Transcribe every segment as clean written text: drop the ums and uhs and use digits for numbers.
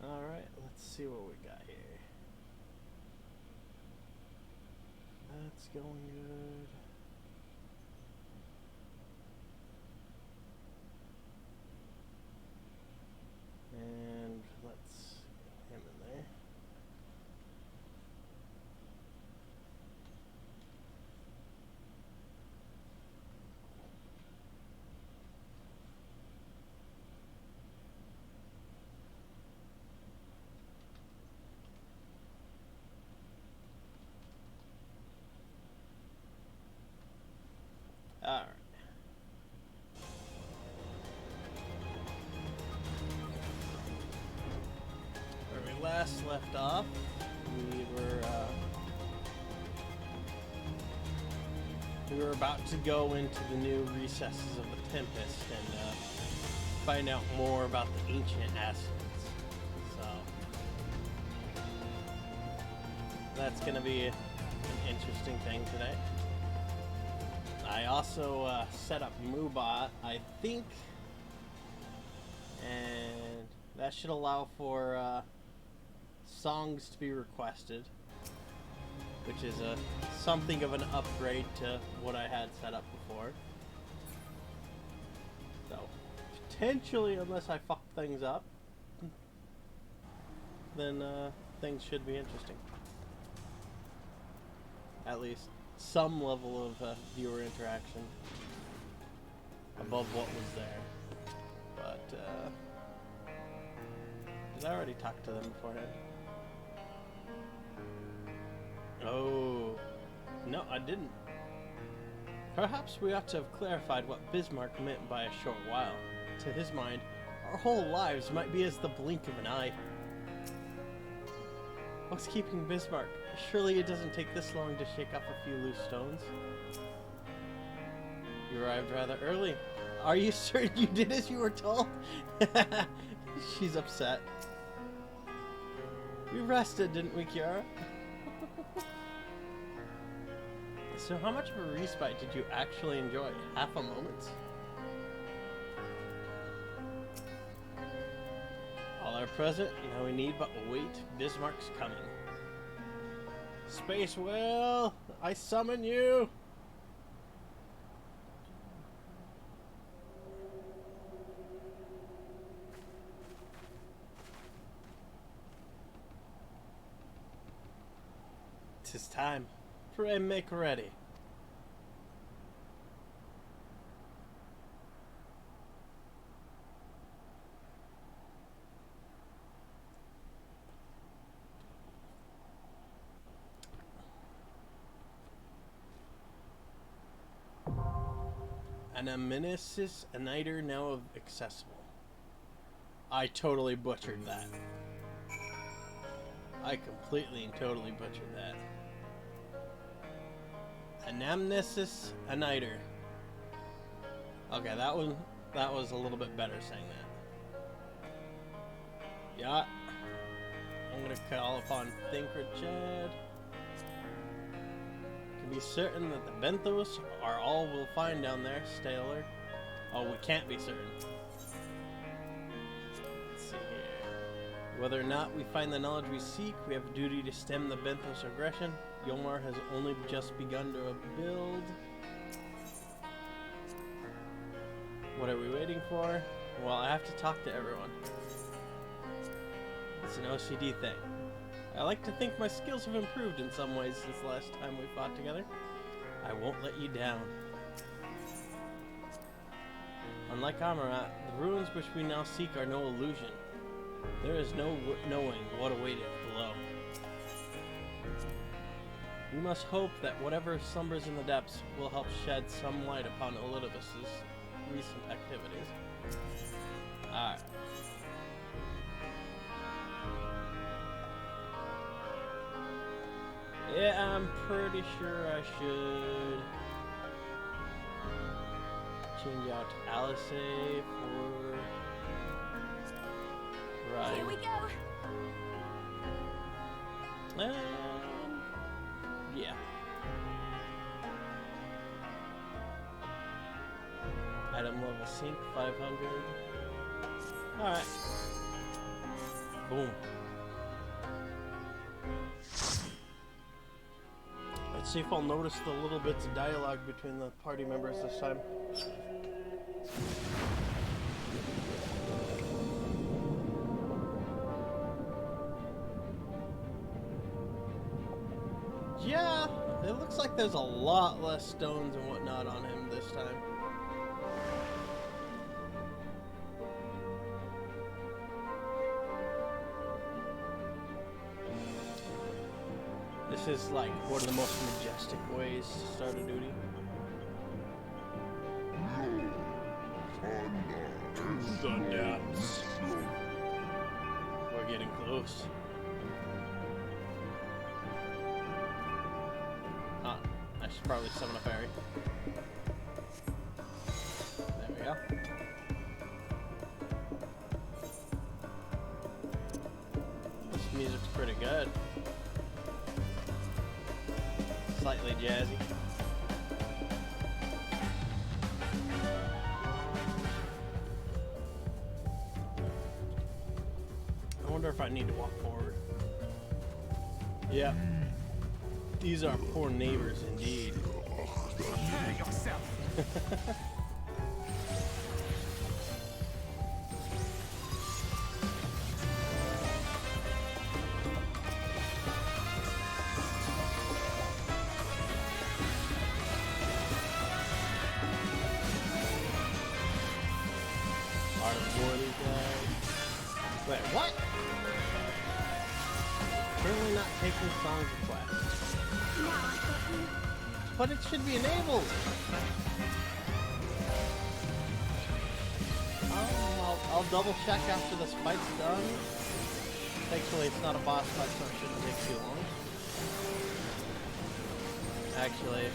Alright, let's see what we got here. That's going good. And let's get him in there. Alright. Where we last left off, we were about to go into the new recesses of the Tempest and find out more about the ancient Ascians. So that's going to be an interesting thing today. I also set up Moobot, I think, and that should allow for songs to be requested, which is something of an upgrade to what I had set up before. So, potentially, unless I fuck things up, then things should be interesting. At least some level of viewer interaction above what was there. But, did I already talk to them beforehand? Oh, no, I didn't. Perhaps we ought to have clarified what Bismarck meant by a short while. To his mind, our whole lives might be as the blink of an eye. What's keeping Bismarck? Surely it doesn't take this long to shake off a few loose stones. You arrived rather early. Are you certain you did as you were told? She's upset. We rested, didn't we, Kiara? So how much of a respite did you actually enjoy? Half a moment? All are present, now we need but wait. Bismarck's coming. Space Will, I summon you! Tis time. Pray make ready. An Amnesis Aniter now accessible. I totally butchered that. I completely and totally butchered that. Anamnesis Aniter. Okay, that was a little bit better saying that. Yeah. I'm gonna call upon Thinker Chad. Can be certain that the Benthos are all we'll find down there, Staler. Oh, we can't be certain. Let's see here. Whether or not we find the knowledge we seek, we have a duty to stem the Benthos aggression. Yomar has only just begun to build. What are we waiting for? Well, I have to talk to everyone. It's an OCD thing. I like to think my skills have improved in some ways since the last time we fought together. I won't let you down. Unlike Amarat, the ruins which we now seek are no illusion. There is no knowing what awaited below. We must hope that whatever slumbers in the depths will help shed some light upon Elidibus's recent activities. Alright. Yeah, I'm pretty sure I should change out Alice for Ryan. Here we go. Yeah. Item level sync 500. Alright. Boom. Let's see if I'll notice the little bits of dialogue between the party members this time. Yeah, it looks like there's a lot less stones and whatnot on him this time. This is like one of the most majestic ways to start a duty. Thunders. We're getting close. I should probably summon a fairy. There we go. This music's pretty good. Slightly jazzy. I wonder if I need to walk forward. Yeah. These are poor neighbors indeed. Prepare yourself. Art of War, these guys. Wait, what? Currently not taking song requests. But it should be enabled. I'll double check after this fight's done. Thankfully, it's not a boss fight, so it shouldn't take too long. Actually,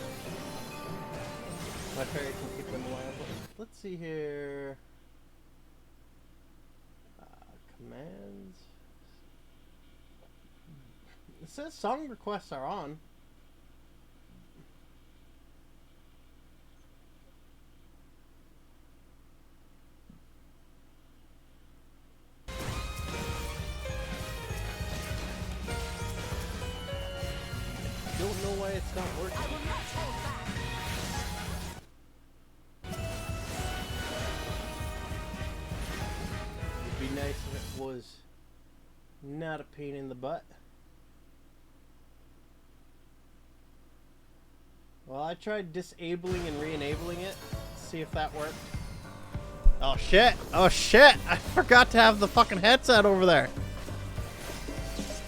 my fairy can keep them alive. Let's see here. Commands. It says song requests are on. Don't know why it's not working. It'd be nice if it was not a pain in the butt. Well, I tried disabling and re-enabling it. See if that worked. Oh shit! Oh shit! I forgot to have the fucking headset over there.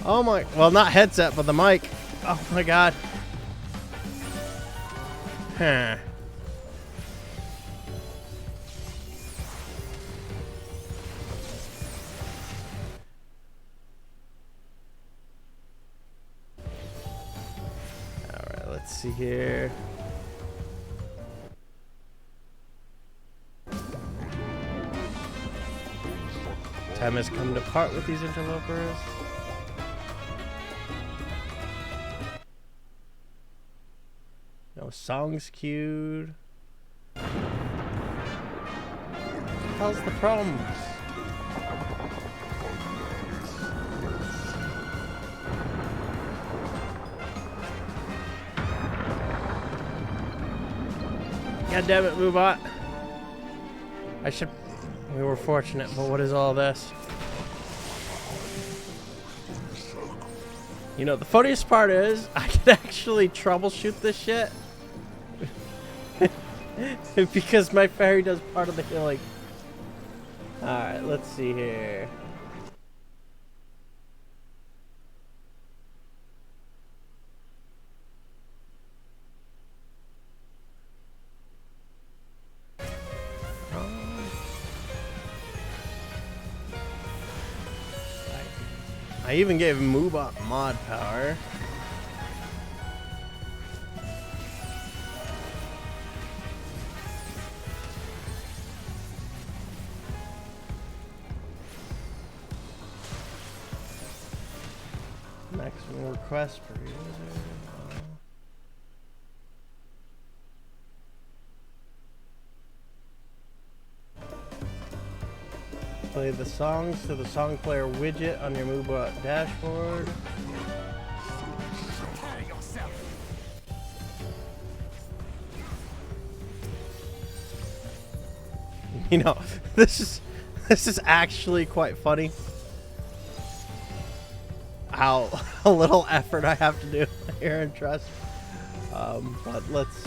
Oh my, well, not headset, but the mic. Oh my god. Huh. Alright, let's see here. Time has come to part with these interlopers. No songs queued. What the hell's the problem? God damn it, Moobot. I should... We were fortunate, but what is all this? You know, the funniest part is, I can actually troubleshoot this shit. Because my fairy does part of the healing. Alright, let's see here. I even gave Moobot mod power. Maximum request per user. Play the songs to the song player widget on your MoveBot dashboard. You know, this is actually quite funny. How little effort I have to do here in Trust. But let's.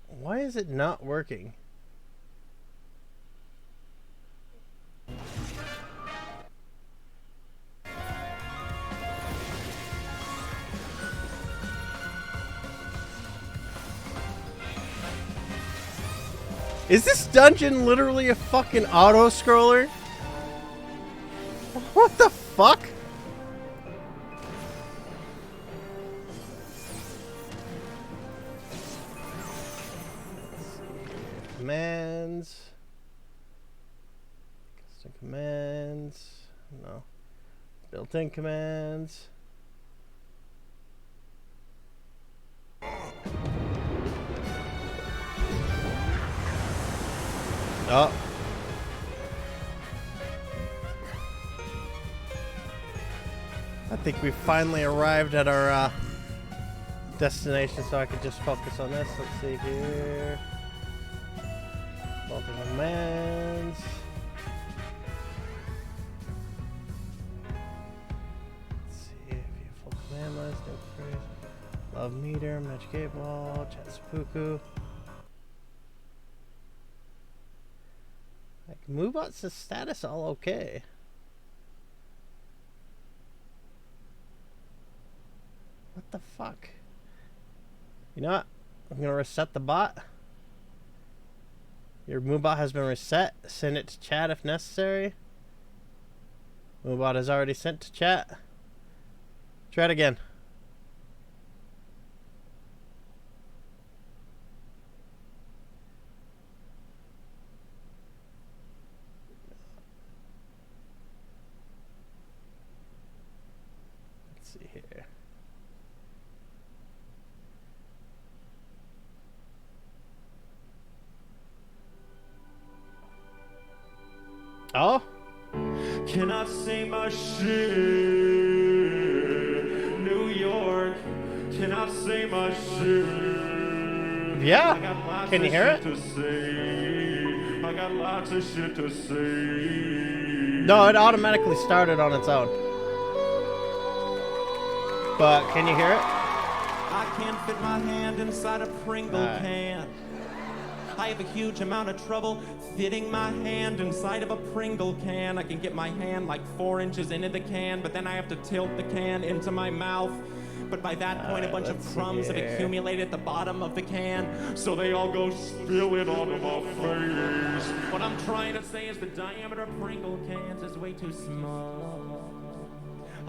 Why is it not working? Is this dungeon literally a fucking auto-scroller? What the fuck? Commands. Custom commands. No. Built-in commands. Oh. I think we finally arrived at our destination, so I could just focus on this. Let's see here. Multiple commands. Let's see if you have full command list, no phrase. Love meter, magic 8 ball, chat seppuku. Like, MoveBot's status all okay. What the fuck? You know what? I'm gonna reset the bot. Your MoveBot has been reset. Send it to chat if necessary. MoveBot is already sent to chat. Try it again. Let's see here. Oh? Cannot say my shit. New York. Cannot say my shit. Yeah. Can you hear it? I got lots of shit to say. No, it automatically started on its own. But can you hear it? I can't fit my hand inside a Pringle can. I have a huge amount of trouble fitting my hand inside of a Pringle can. I can get my hand like 4 inches into the can, but then I have to tilt the can into my mouth. But by that point, a bunch of crumbs have accumulated at the bottom of the can, so they all go spilling onto my face. What I'm trying to say is the diameter of Pringle cans is way too small.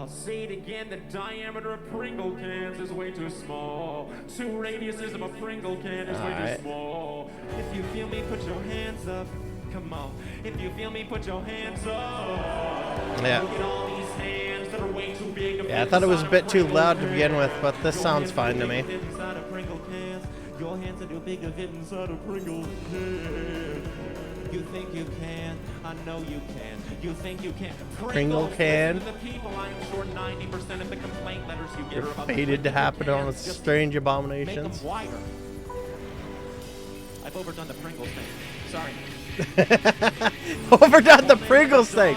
I'll say it again, the diameter of Pringle cans is way too small. 2 radiuses of a Pringle can is way too small. If you feel me, put your hands up. Come on. If you feel me, put your hands up. Yeah. Look at all these hands that are way too big to fit Yeah, I thought it was a bit too inside loud to Pringle begin with, can. but this Your sounds hands fine to are me. too big to fit inside a Pringle cans. Your hands are too big to fit inside a Pringle can. You think you can? I know you can. You think you can? Pringle can. The people, I'm sure 90% of the complaint letters you get You're are about fated to happen on with Just strange make them abominations. wider. I've overdone the Pringles thing. Sorry. Overdone the Pringles thing.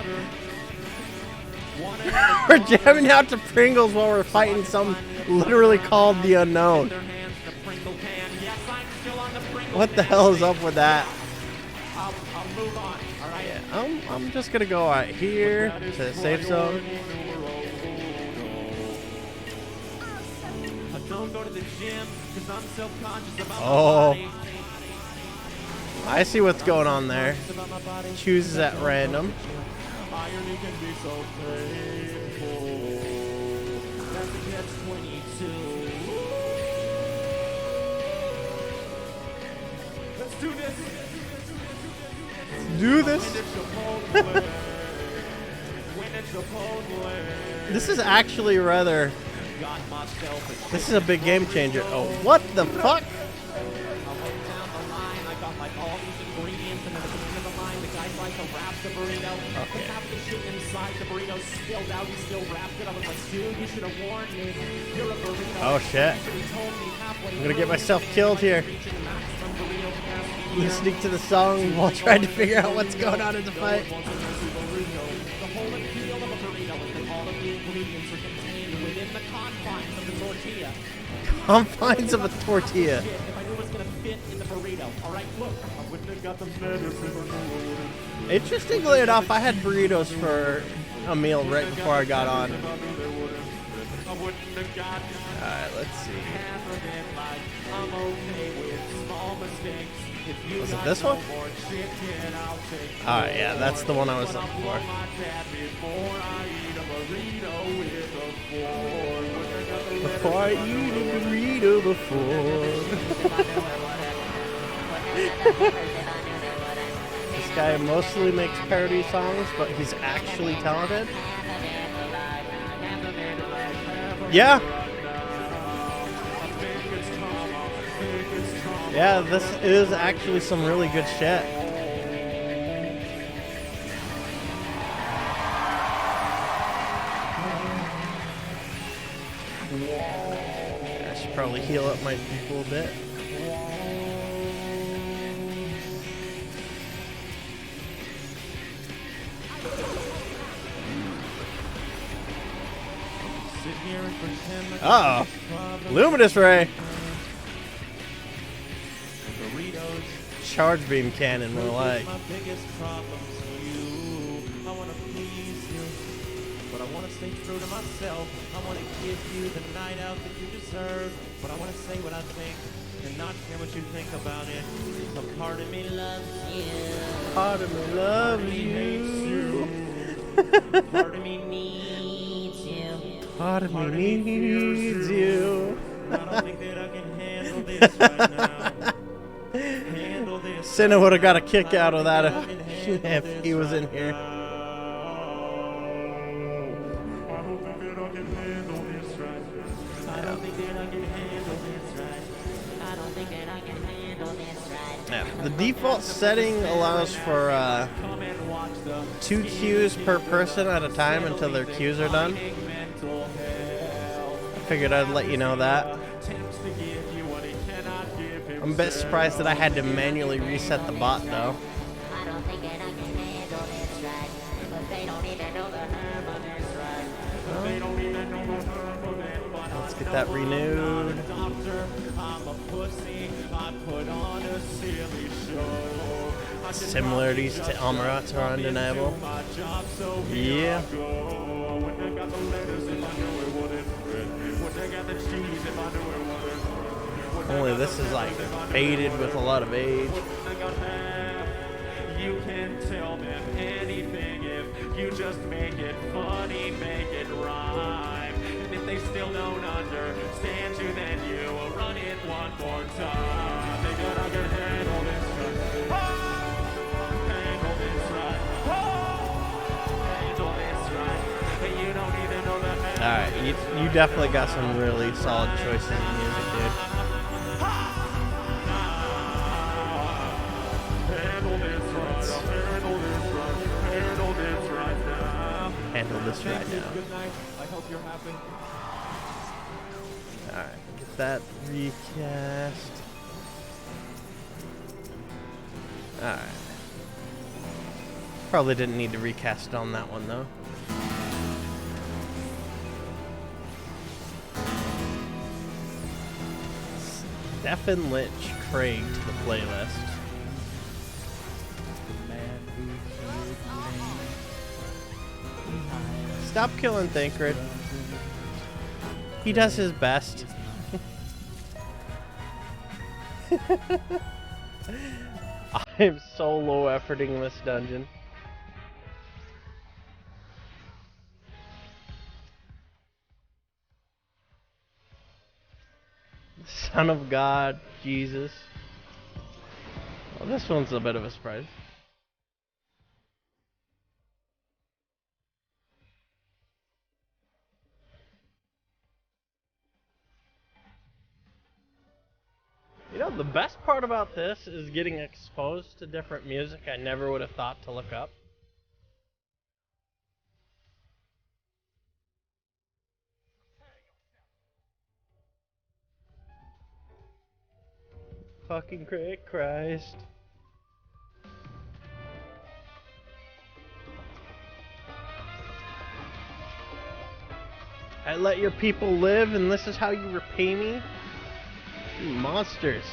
We're jamming out to Pringles while we're fighting some literally called the unknown. What the hell is up with that? I'll move on, all right? Yeah, I'm just gonna go out here to the safe zone. I don't go to the gym because I'm self-conscious about my Oh. body. I see what's going on there. Chooses at random. Irony can be so painful. That's the catch-22. Let's do this. Do this. When it's Chipotle. This is actually rather got myself a This is a big game changer. Oh, what the fuck? I went down the line, I got like all these ingredients, and then at the end of the line, the guy tried to wrap the burrito. Okay. But half the shit inside the burrito spilled out, he still wrapped it. I was like, dude, you should have warned me. You're a burrito. Oh shit. I'm gonna get myself killed here. Listening to the song while trying to figure out what's going on in the fight. The whole appeal of a burrito is that all of the ingredients are contained within the confines of the tortilla. Confines of a tortilla. Shit, if I knew it was gonna fit in the burrito. Alright, look, I wouldn't have got the medicine. Interestingly enough, I had burritos for a meal right before I got on. Alright, let's see. Was it this one? Alright, yeah, that's the one I was looking for. Before I eat a burrito before. This guy mostly makes parody songs, but he's actually talented. Yeah. Yeah, this is actually some really good shit. I should probably heal up my people a bit. Uh-oh. Luminous Ray. Charge beam cannon, more like. My biggest problem's you. I want to please you, but I want to stay true to myself. I want to give you the night out that you deserve, but I want to say what I think and not care what you think about it. So part of me loves you. Part of me loves you. Part of me needs you. Part of me needs you. I don't think that I can handle this right now. Handle this. Senna would have got a kick out of that if he was in here. Yeah, the default setting allows for 2 queues per person at a time until their queues are done. I figured I'd let you know that. I'm a bit surprised that I had to manually reset the bot though. Let's get that renewed. Similarities to Amarat are undeniable. Yeah. Only this is like faded with a lot of age. You can tell them anything if you just make it funny, make it rhyme. And if they still don't understand you, then you will run it one more time. They gotta get handle this right. Handle this right. Handle this right. But you don't even know that. Alright, you definitely got some really solid choices in music, dude. Handle this right now. Good night. I hope you're happy. Alright, get that recast. Alright. Probably didn't need to recast it on that one though. Stephen Lynch Craig to the playlist. Stop killing Thancred. He does his best. I'm so low efforting this dungeon. Son of God, Jesus. Well, this one's a bit of a surprise. the best part about this is getting exposed to different music I never would have thought to look up. Fucking great Christ. I let your people live, and this is how you repay me? You monsters.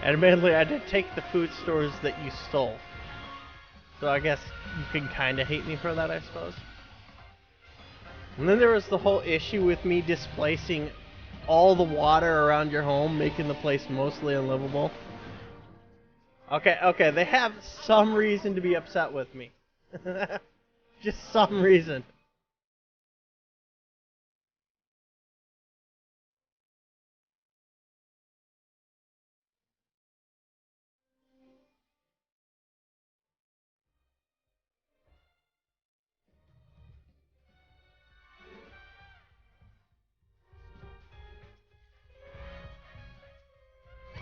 Admittedly, I did take the food stores that you stole. So I guess you can kind of hate me for that, I suppose. And then there was the whole issue with me displacing all the water around your home, making the place mostly unlivable. Okay, they have some reason to be upset with me. Just some reason.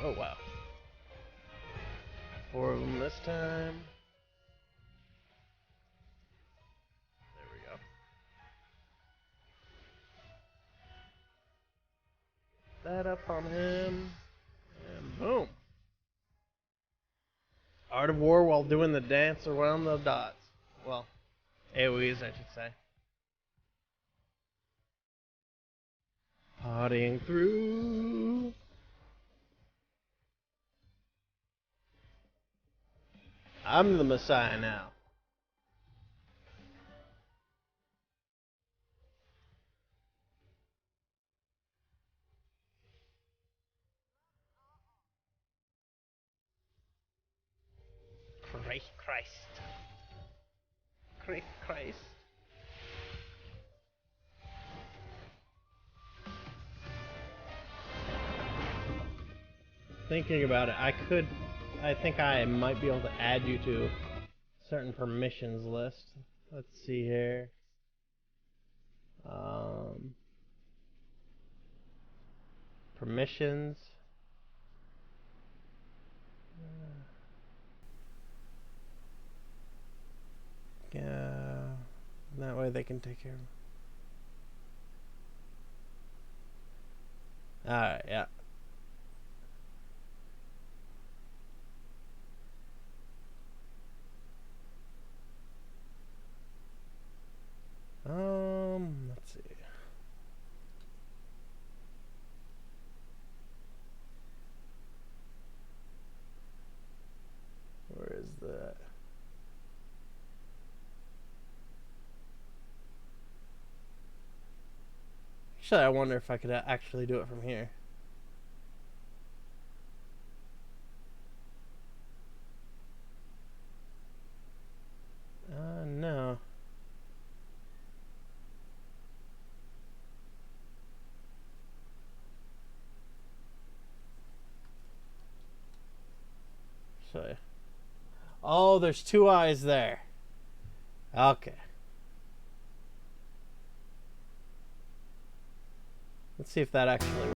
Oh, wow. 4 of them this time. There we go. That up on him. And boom. Art of War while doing the dance around the dots. Well, AoEs, I should say. Partying through. I'm the Messiah now. Christ. Thinking about it, I think I might be able to add you to a certain permissions list. Let's see here. Permissions. Yeah, that way they can take care of it. Alright, yeah. Let's see. Where is that? Actually, I wonder if I could actually do it from here. No. So, oh, there's 2 eyes there. Okay. Let's see if that actually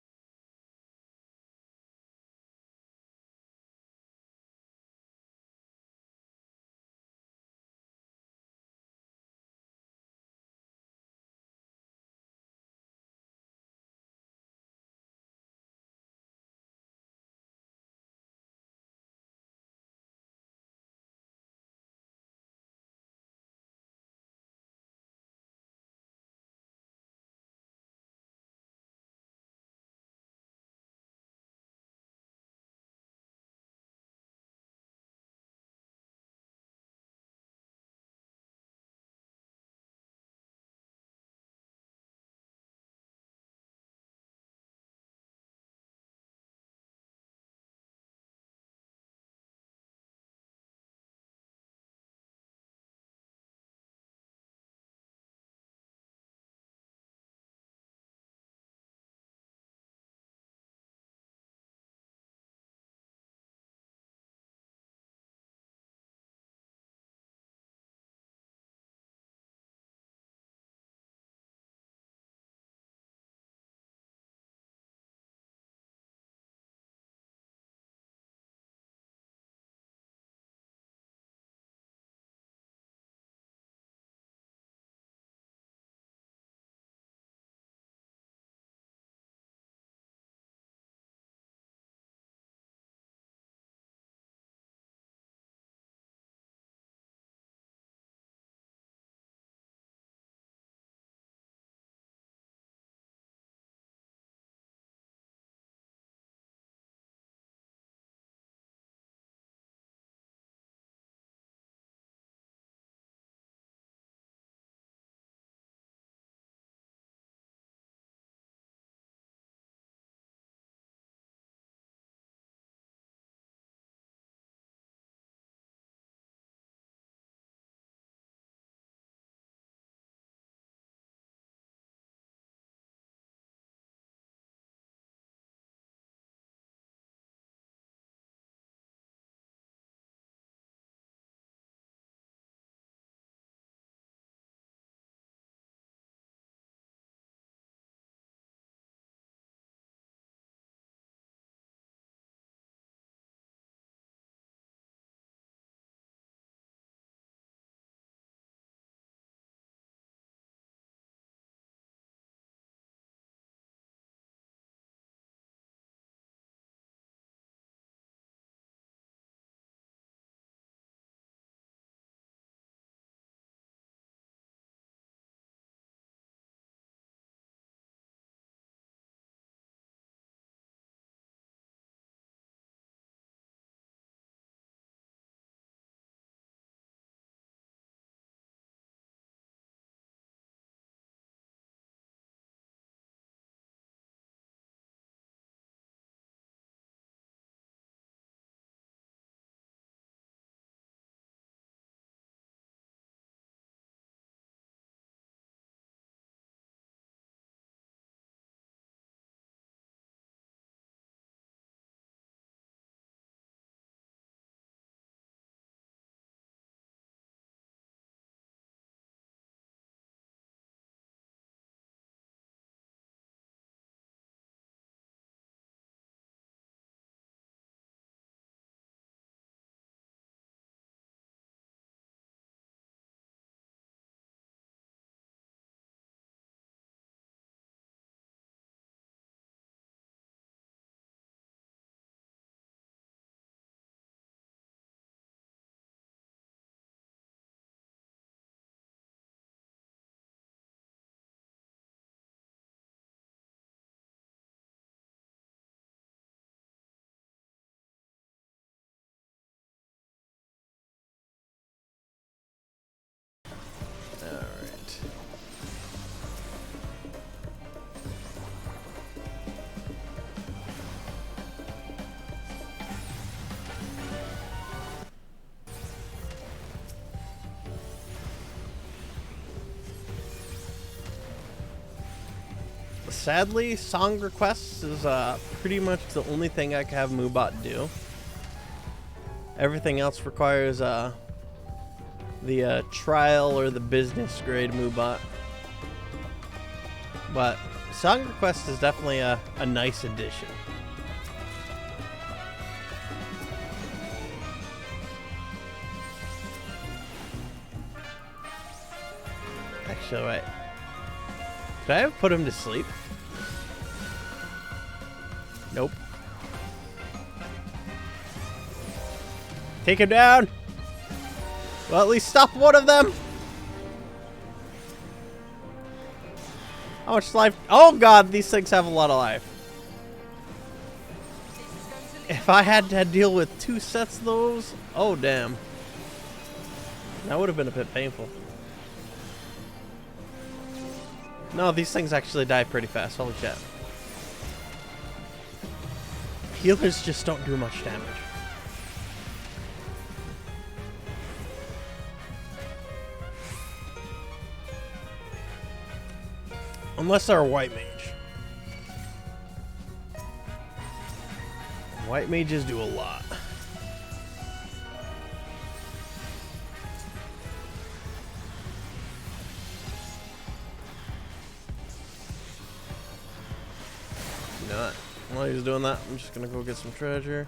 sadly, song requests is pretty much the only thing I can have Moobot do. Everything else requires the trial or the business grade Moobot. But song request is definitely a nice addition. Actually, wait. Could I have put him to sleep? Nope. Take him down! Well, at least stop one of them! How much life? Oh god, these things have a lot of life. If I had to deal with 2 sets of those, oh damn. That would have been a bit painful. No, these things actually die pretty fast. Holy shit. Healers just don't do much damage. Unless they're a white mage. White mages do a lot. You know what? While he's doing that, I'm just gonna go get some treasure.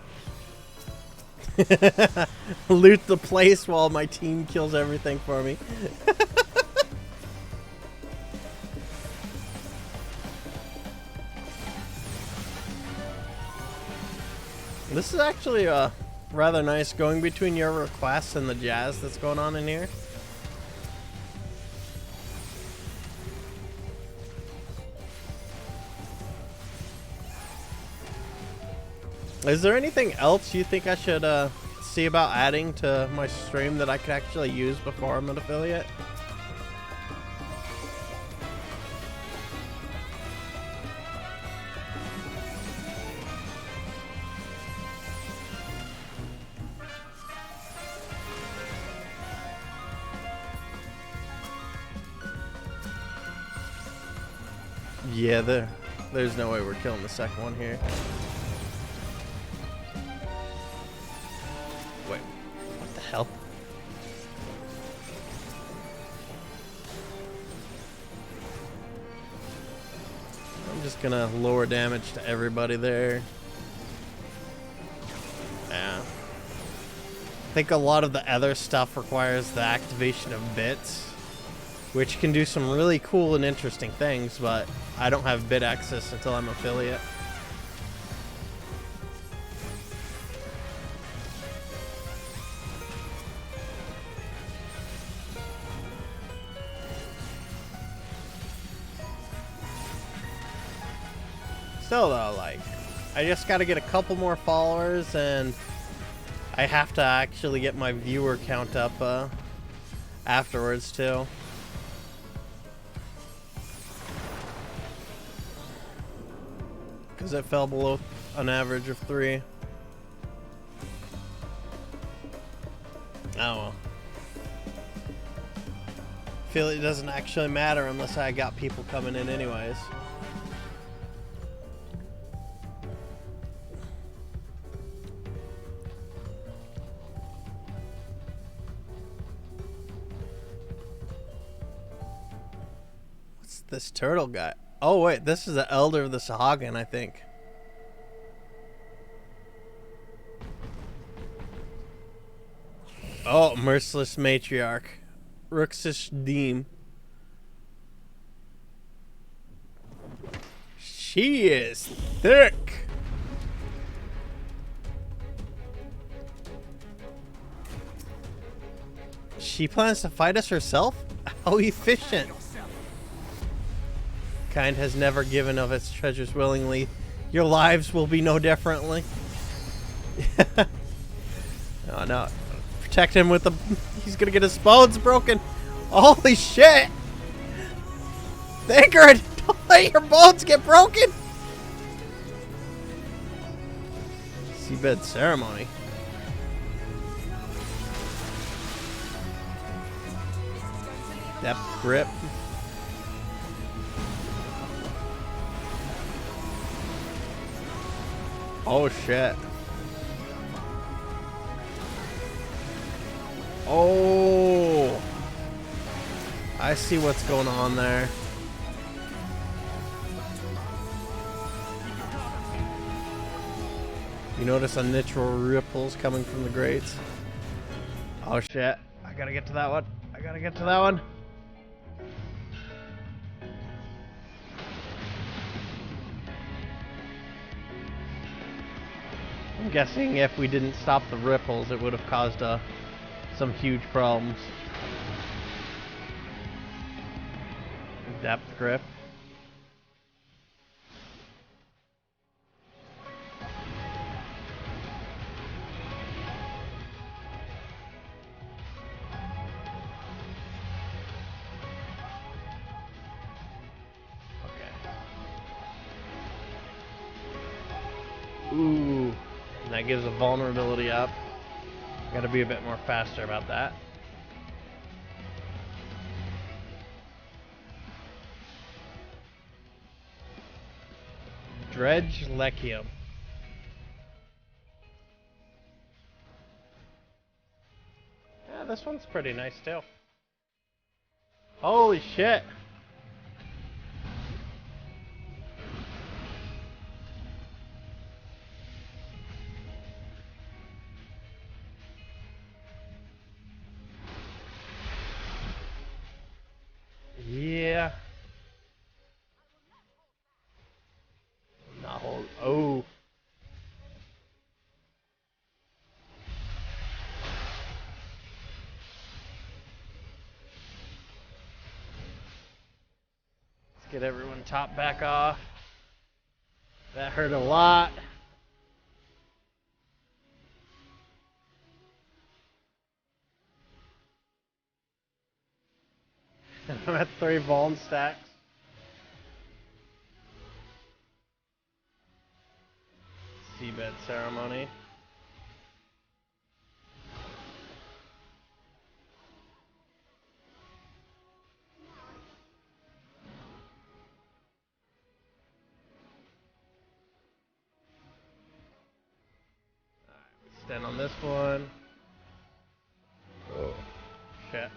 Loot the place while my team kills everything for me. This is actually rather nice, going between your requests and the jazz that's going on in here. Is there anything else you think I should see about adding to my stream that I could actually use before I'm an affiliate? Yeah, there's no way we're killing the second one here. Wait, what the hell? I'm just gonna lower damage to everybody there. Yeah. I think a lot of the other stuff requires the activation of bits, which can do some really cool and interesting things, but I don't have bit access until I'm affiliate. Still though, like, I just gotta get a couple more followers and I have to actually get my viewer count up afterwards too. Because it fell below an average of 3. Oh well. Feel it doesn't actually matter unless I got people coming in anyways. What's this turtle guy? Oh wait, this is the Elder of the Sahagin, I think. Oh, Merciless Matriarch. Ruxish Deem. She is thick. She plans to fight us herself? How efficient. Kind has never given of its treasures willingly. Your lives will be no differently. Oh no. Protect him with the... He's gonna get his bones broken. Holy shit! Ingrid! Don't let your bones get broken! Seabed ceremony. Depth grip. Oh shit. Oh, I see what's going on there. You notice a natural ripples coming from the grates? Oh shit. I gotta get to that one. I gotta get to that one. I'm guessing if we didn't stop the ripples, it would have caused some huge problems. Depth grip. Ooh, and that gives a vulnerability up. Gotta be a bit more faster about that. Dredge Lechium. Yeah, this one's pretty nice too. Holy shit! Yeah. Not hold. Oh. Let's get everyone top back off. That hurt a lot. I'm at 3 Vuln stacks. Seabed ceremony. Stand on this one. Oh, shit.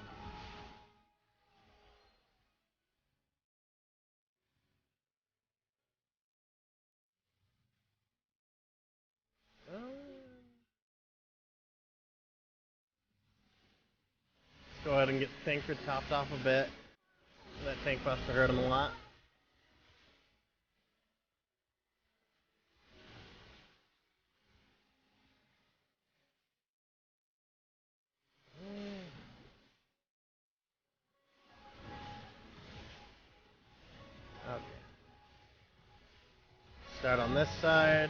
Let's go ahead and get Thinker topped off a bit. That tank must have hurt him a lot. Okay. Start on this side.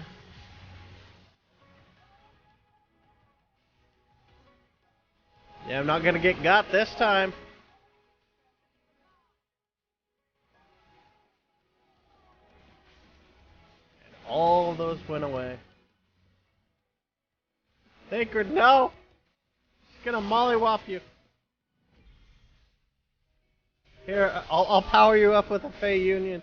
Yeah, I'm not gonna get got this time. And all of those went away. Thinker, no! She's gonna mollywop you. Here, I'll power you up with a Fey Union.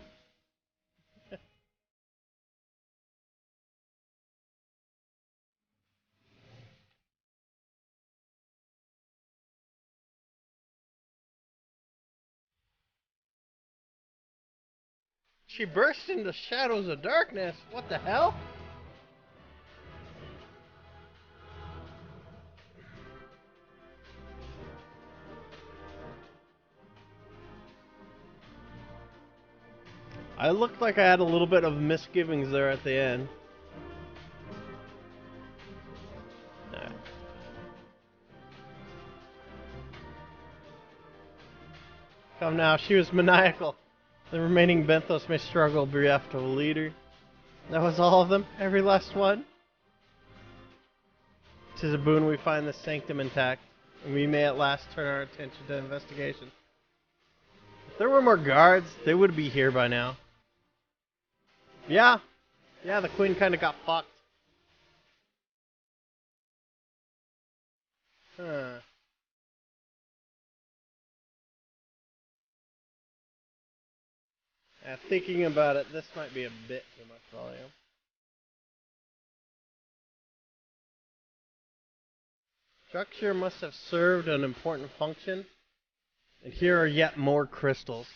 She burst into shadows of darkness. What the hell? I looked like I had a little bit of misgivings there at the end. Nah. Come now, she was maniacal. The remaining Benthos may struggle bereft of a leader. That was all of them? Every last one? 'Tis a boon we find the sanctum intact, and we may at last turn our attention to investigation. If there were more guards, they would be here by now. Yeah. Yeah, the queen kinda got fucked. Huh. Thinking about it, this might be a bit too much volume. Structure must have served an important function, and here are yet more crystals.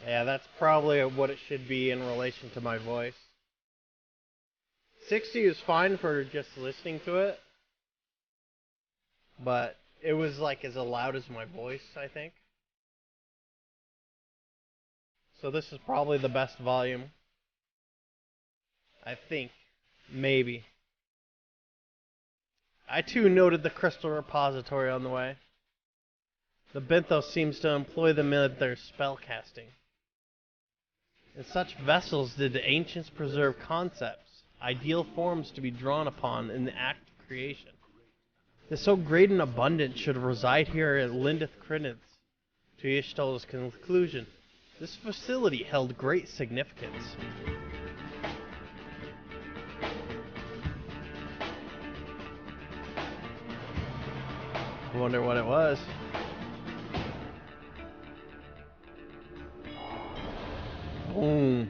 Yeah, that's probably what it should be in relation to my voice. 60 is fine for just listening to it, but it was like as loud as my voice, I think. So this is probably the best volume. I think. Maybe. I too noted the crystal repository on the way. The Benthos seems to employ them in their spell casting. In such vessels did the ancients preserve concepts, ideal forms to be drawn upon in the act of creation. That so great an abundance should reside here lendeth credence to Ishtal's conclusion. This facility held great significance. I wonder what it was. Boom.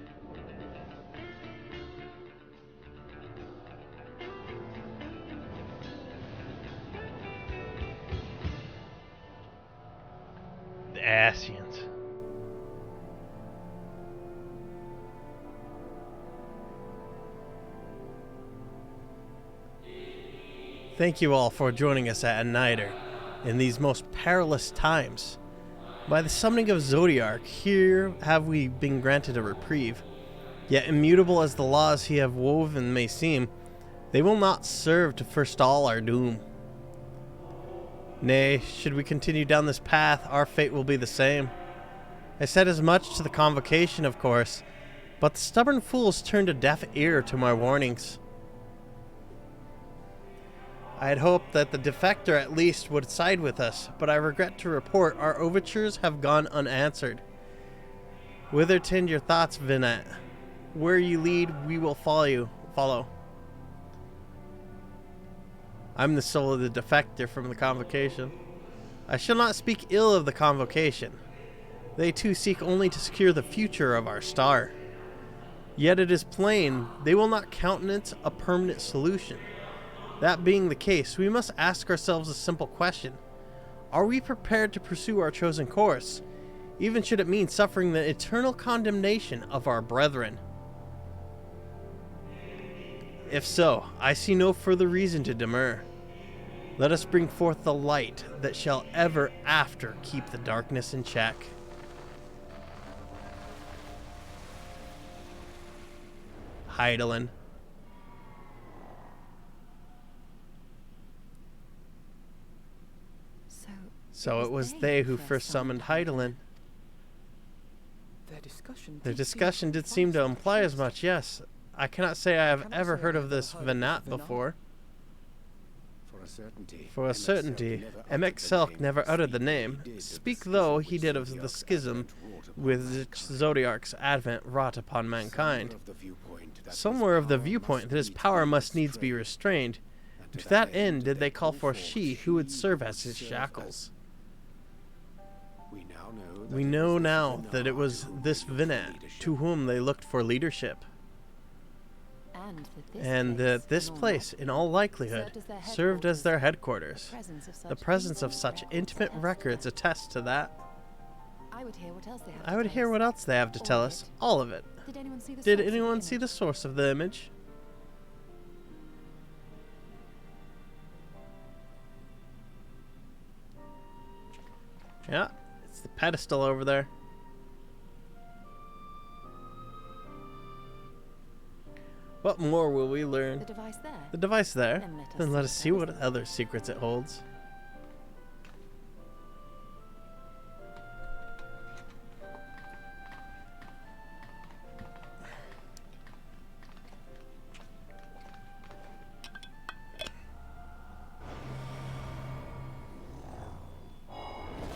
The Ascians. Thank you all for joining us at Niter in these most perilous times. By the summoning of Zodiark, here have we been granted a reprieve. Yet immutable as the laws he have woven may seem, they will not serve to forestall our doom. Nay, should we continue down this path, our fate will be the same. I said as much to the convocation, of course, but the stubborn fools turned a deaf ear to my warnings. I had hoped that the defector at least would side with us, but I regret to report our overtures have gone unanswered. Whither tend your thoughts, Vinette? Where you lead, we will follow. I'm the soul of the defector from the convocation. I shall not speak ill of the convocation. They too seek only to secure the future of our star. Yet it is plain they will not countenance a permanent solution. That being the case, we must ask ourselves a simple question. Are we prepared to pursue our chosen course, even should it mean suffering the eternal condemnation of our brethren? If so, I see no further reason to demur. Let us bring forth the light that shall ever after keep the darkness in check. Heidelin. So it was they who first summoned Heidelin. Their discussion did seem to imply as much, yes. I cannot say I have ever heard of this Venat before. For a certainty, Emek Selk never uttered the name. Speak though he did of the schism with which Zodiark's advent wrought upon mankind. Somewhere of the viewpoint that his power must needs be restrained. To that end did they call for she who would serve as his shackles. We know now that it was this Vinat to whom they looked for leadership. And that this place, in all likelihood, served as their headquarters. The presence of such intimate records attests to that. I would hear what else they have to tell us. All of it. Did anyone see the source of the image? Yeah, it's the pedestal over there. What more will we learn? The device there? The device there? Then let us see what other secrets it holds.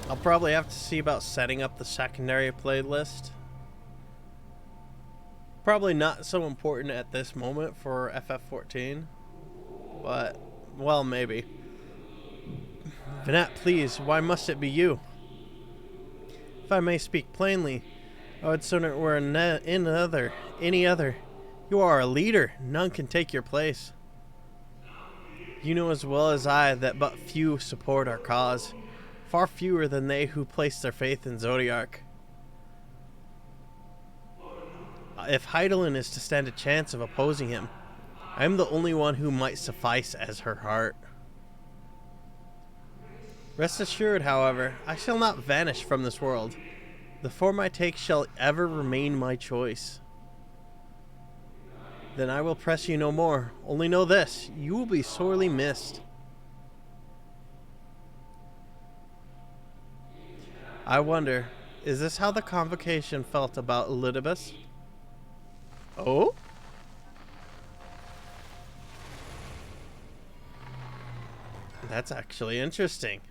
I'll probably have to see about setting up the secondary playlist. Probably not so important at this moment for FF14, but, well, maybe. Vanat, please, why must it be you? If I may speak plainly, I would sooner it were any other. You are a leader. None can take your place. You know as well as I that but few support our cause. Far fewer than they who place their faith in Zodiac. If Heidelin is to stand a chance of opposing him, I am the only one who might suffice as her heart. Rest assured, however, I shall not vanish from this world. The form I take shall ever remain my choice. Then I will press you no more. Only know this, you will be sorely missed. I wonder, is this how the convocation felt about Elidibus? Oh? That's actually interesting.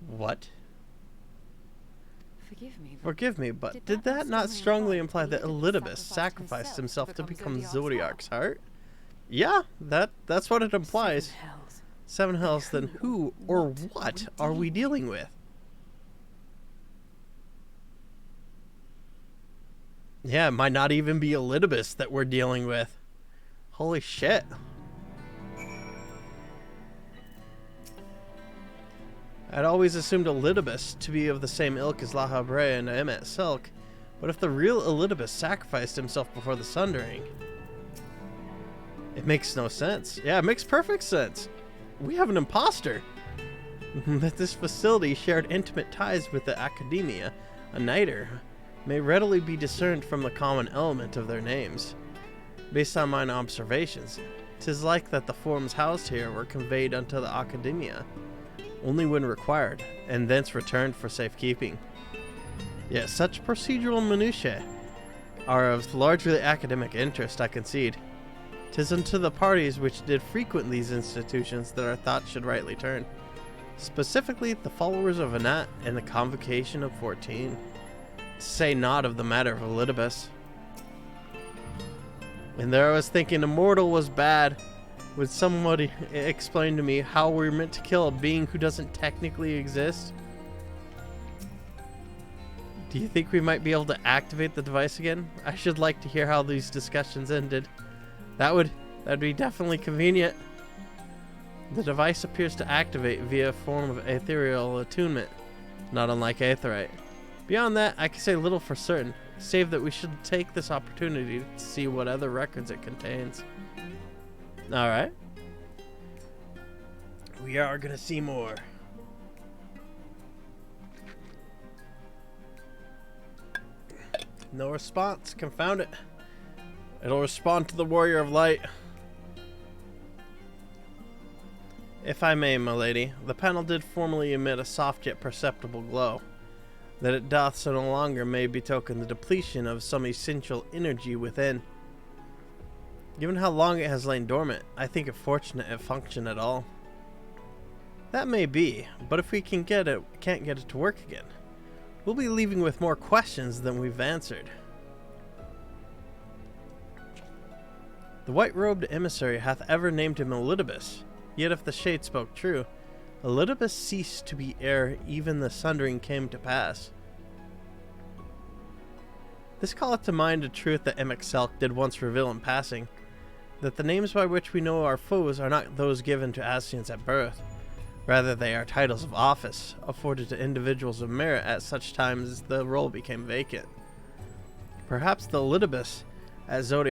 What? Forgive me, but did that not strongly imply that Elidibus sacrificed himself to become Zodiac's heart? Yeah, that's what it implies. Seven hells, then who or what are we dealing with? Yeah, it might not even be Elidibus that we're dealing with. Holy shit. I'd always assumed Elidibus to be of the same ilk as La Habre and Emmet Silk, but if the real Elidibus sacrificed himself before the Sundering, it makes no sense. Yeah, it makes perfect sense. We have an imposter. That this facility shared intimate ties with the Academia, a Niter, may readily be discerned from the common element of their names. Based on mine observations, 'tis like that the forms housed here were conveyed unto the Academia, only when required, and thence returned for safekeeping. Yet such procedural minutiae are of largely academic interest, I concede. 'Tis unto the parties which did frequent these institutions that our thoughts should rightly turn, specifically the followers of Anat and the Convocation of 14, to say naught of the matter of Elidibus. And there I was thinking immortal was bad. Would somebody explain to me how we're meant to kill a being who doesn't technically exist? Do you think we might be able to activate the device again? I should like to hear how these discussions ended. That'd be definitely convenient. The device appears to activate via a form of ethereal attunement, not unlike Aetherite. Beyond that, I can say little for certain, save that we should take this opportunity to see what other records it contains. Alright. We are gonna see more. No response. Confound it. It'll respond to the Warrior of Light. If I may, my lady, the panel did formerly emit a soft yet perceptible glow. That it doth so no longer may betoken the depletion of some essential energy within. Given how long it has lain dormant, I think it fortunate it functioned at all. That may be, but if we can't get it to work again, we'll be leaving with more questions than we've answered. The white-robed emissary hath ever named him Elidibus, yet if the shade spoke true, Elidibus ceased to be ere even the Sundering came to pass. This calleth to mind a truth that Emmet Selk did once reveal in passing, that the names by which we know our foes are not those given to Ascians at birth. Rather, they are titles of office, afforded to individuals of merit at such times as the role became vacant. Perhaps the Elidibus at Zodiac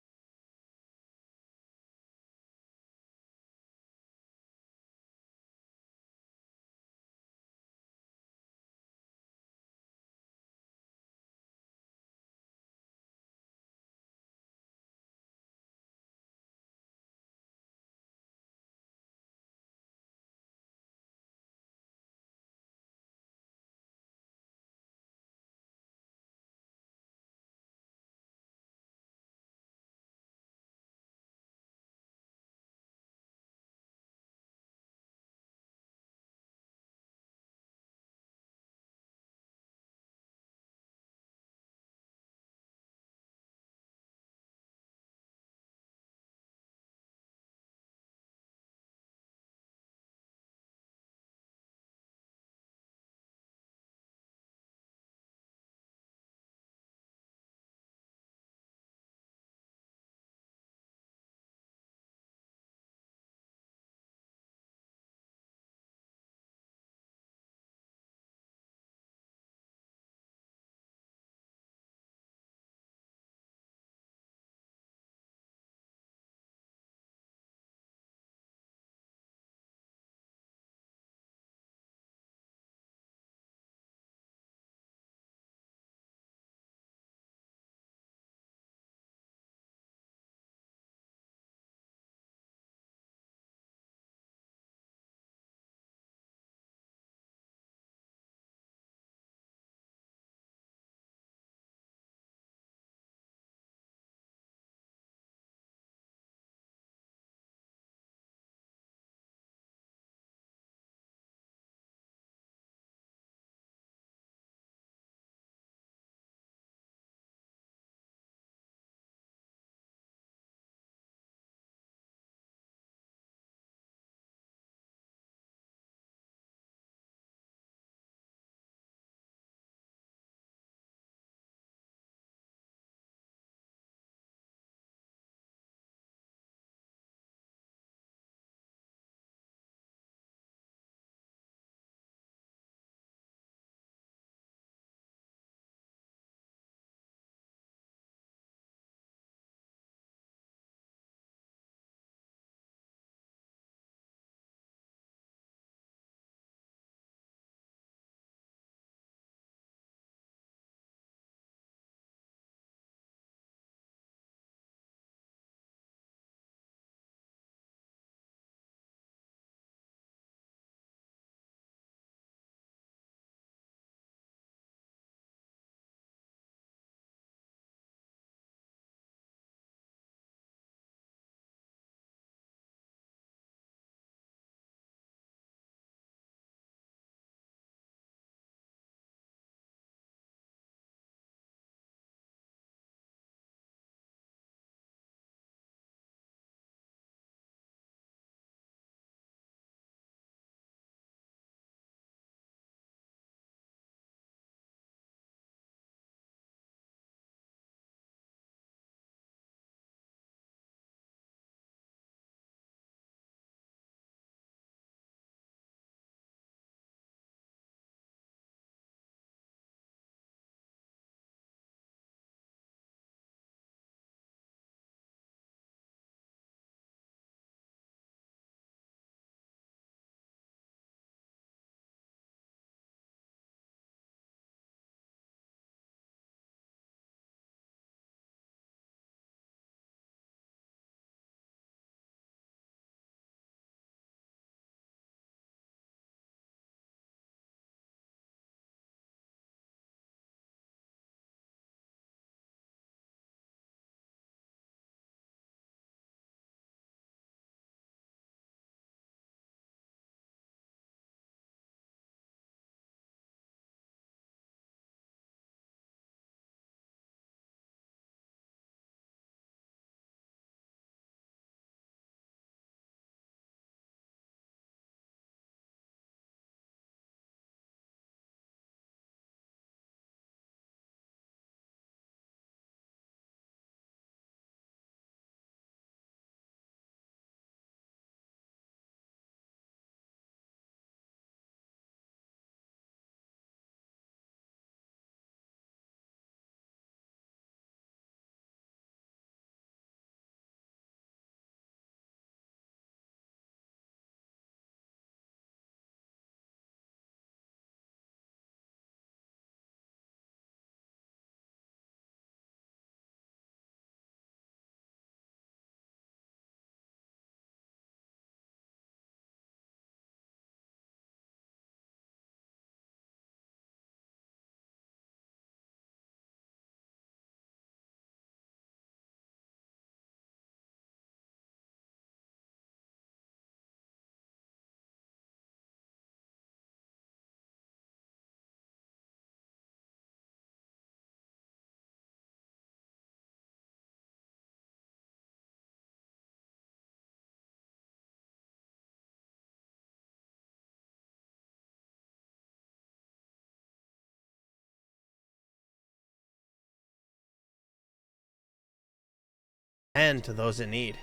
and to those in need.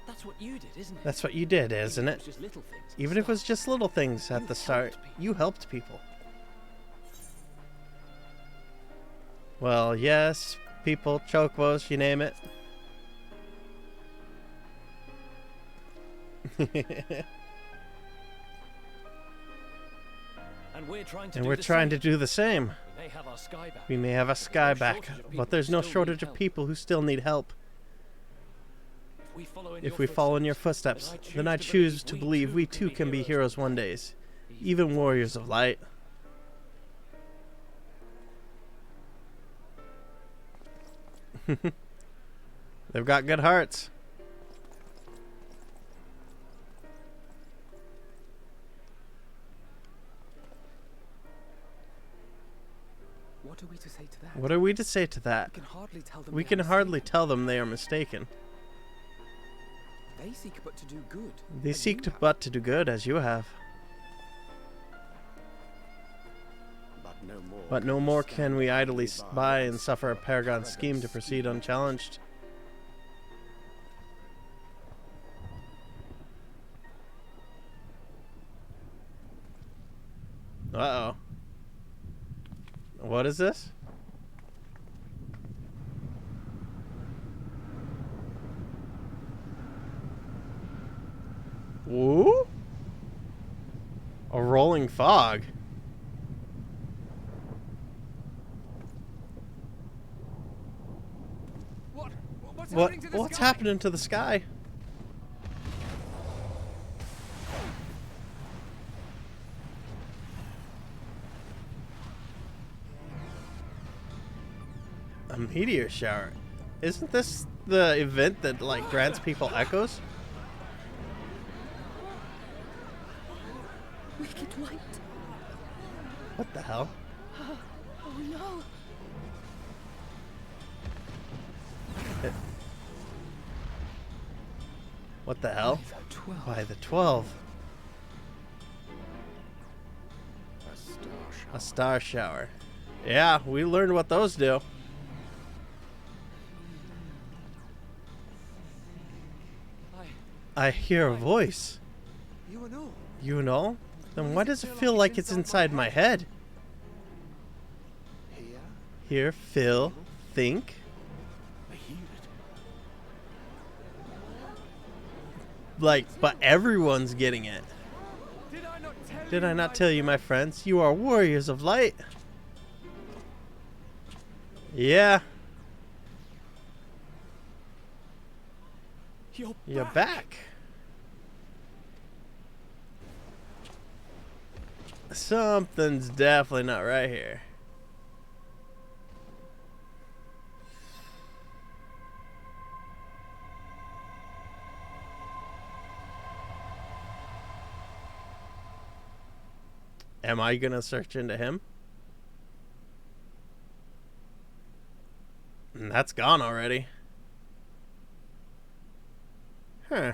That's what you did, isn't it? That's what you did, isn't it? Just little things. Even if it was just little things at the start, you helped people. Well, yes, people, chocobos, you name it. And we're trying to do the same. We may have our sky back. We may have a sky back, but there's no shortage of people who still need help. If we follow in your footsteps, then I choose to believe we too can be heroes one day, even warriors of light. They've got good hearts. What are we to say to that? What are we to say to that? We can hardly tell them they are mistaken. They seek but to do good. They seek but to do good, as you have. But no more can we idly spy and suffer a paragon's scheme to proceed unchallenged. Uh-oh. What is this? Ooh? A rolling fog. What's happening to the sky? A meteor shower. Isn't this the event that like grants people echoes? Wicked light. What the hell? Oh no. What the hell? By the 12. A star shower. Yeah, we learned what those do. I hear a voice. You know? Then why does it feel like it's inside my head? Hear, feel, think. Like, but everyone's getting it. Did I not tell you, my friends? You are warriors of light. Yeah. You're back. Something's definitely not right here. Am I gonna search into him? And that's gone already. Huh.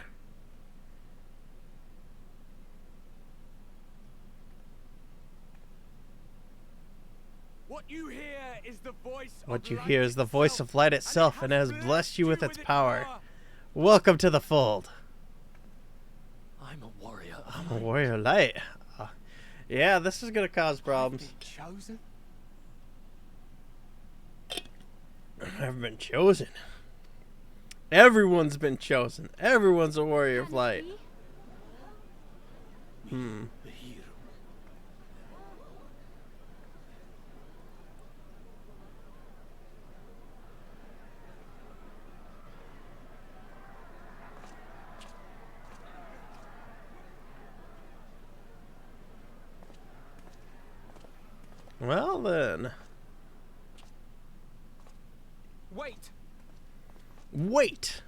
What you hear is the voice of light itself, and it has blessed you with its power. Welcome to the fold. I'm a warrior. I'm a warrior of light. Yeah, this is gonna cause problems. I've been chosen. Everyone's been chosen. Everyone's a warrior of light. Well then. Wait!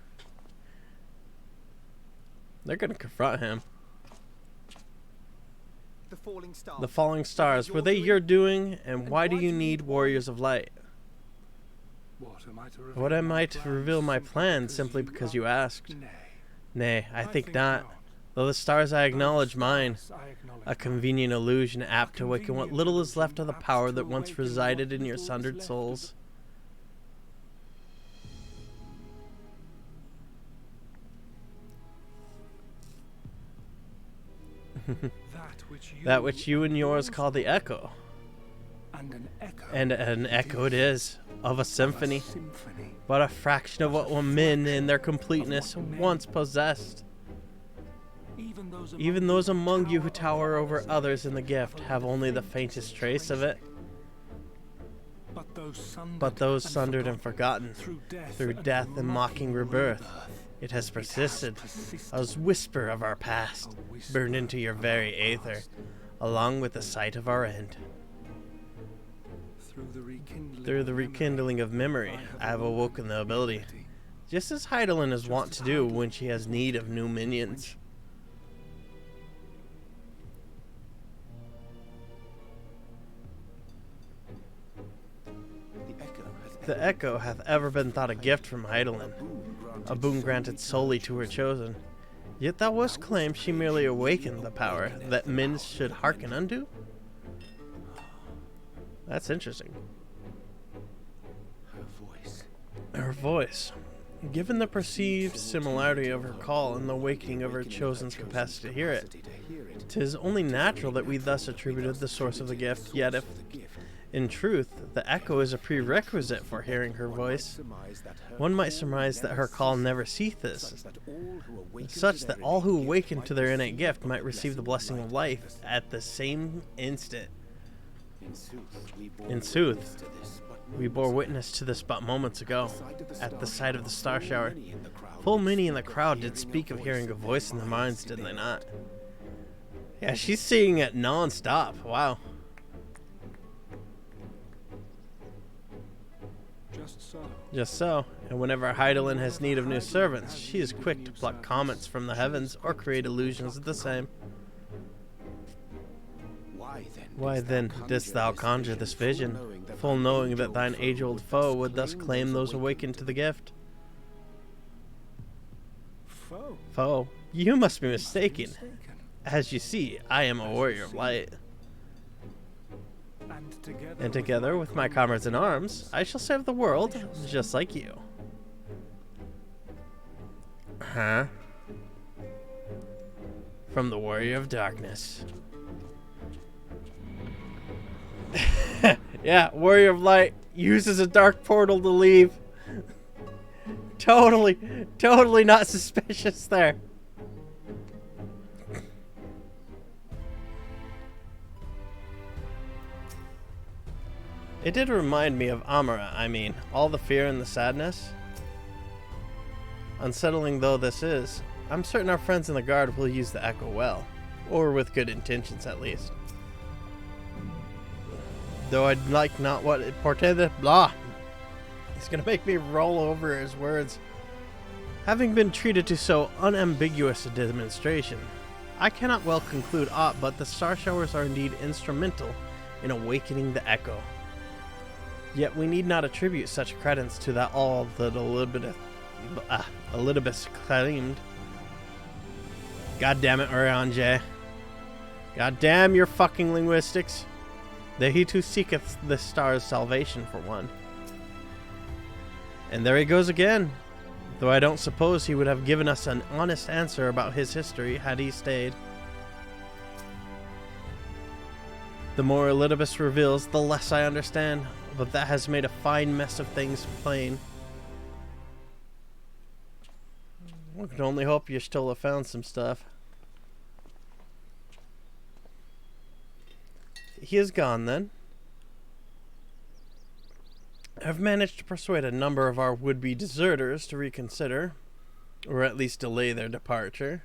They're gonna confront him. The falling stars. Were they your doing? And why do you need warriors of light? What am I to reveal my plan simply because you asked? Nay, I think not. Though the stars I acknowledge mine. A convenient illusion apt to awaken what little is left of the power that once resided in your sundered souls. That which you and yours call the echo. And an echo it is, of a symphony, but a fraction of what men in their completeness once possessed. Even those among you who tower over others in the gift have only the faintest trace of it. But those sundered and forgotten, through death and mocking rebirth, it has persisted, a whisper of our past, burned into your very aether, along with the sight of our end. Through the rekindling of memory, I have awoken the ability, just as Heidelin is wont to do when she has need of new minions. The echo hath ever been thought a gift from Heidelin, a boon granted solely to her chosen. Yet thou wouldst claim she merely awakened the power that men should hearken unto? That's interesting. Her voice. Given the perceived similarity of her call and the awakening of her chosen's capacity to hear it, 'tis only natural that we thus attributed the source of the gift, yet if, in truth, the echo is a prerequisite for hearing her voice, one might surmise that her call never ceases, such that all who awaken to their innate gift might receive the blessing of life at the same instant. In sooth, we bore witness to this but moments ago, at the sight of the star shower. Full many in the crowd did speak of hearing a voice in their minds, did they not? Yeah, she's seeing it non-stop. Wow. Just so, and whenever Heidelin has need of new servants, she is quick to pluck comets from the heavens or create illusions of the same. Why then didst thou conjure this vision, full knowing that thine age-old foe would thus claim those awakened to the gift? Foe? You must be mistaken. As you see, I am a warrior of light. And together with my comrades in arms, I shall save the world, just like you. Huh? From the warrior of darkness. Yeah, warrior of light uses a dark portal to leave. Totally not suspicious there. It did remind me of Amara, I mean, all the fear and the sadness. Unsettling though this is, I'm certain our friends in the guard will use the echo well, or with good intentions at least. Though I'd like not what it portended, blah. He's gonna make me roll over his words. Having been treated to so unambiguous a demonstration, I cannot well conclude aught but the star showers are indeed instrumental in awakening the echo. Yet we need not attribute such credence to that all that Elidibus claimed. God damn it, Oriange. God damn your fucking linguistics. That he too seeketh the star's salvation for one. And there he goes again. Though I don't suppose he would have given us an honest answer about his history had he stayed. The more Elidibus reveals, the less I understand, but that has made a fine mess of things plain. I can only hope you still have found some stuff. He is gone then. I've managed to persuade a number of our would-be deserters to reconsider, or at least delay their departure,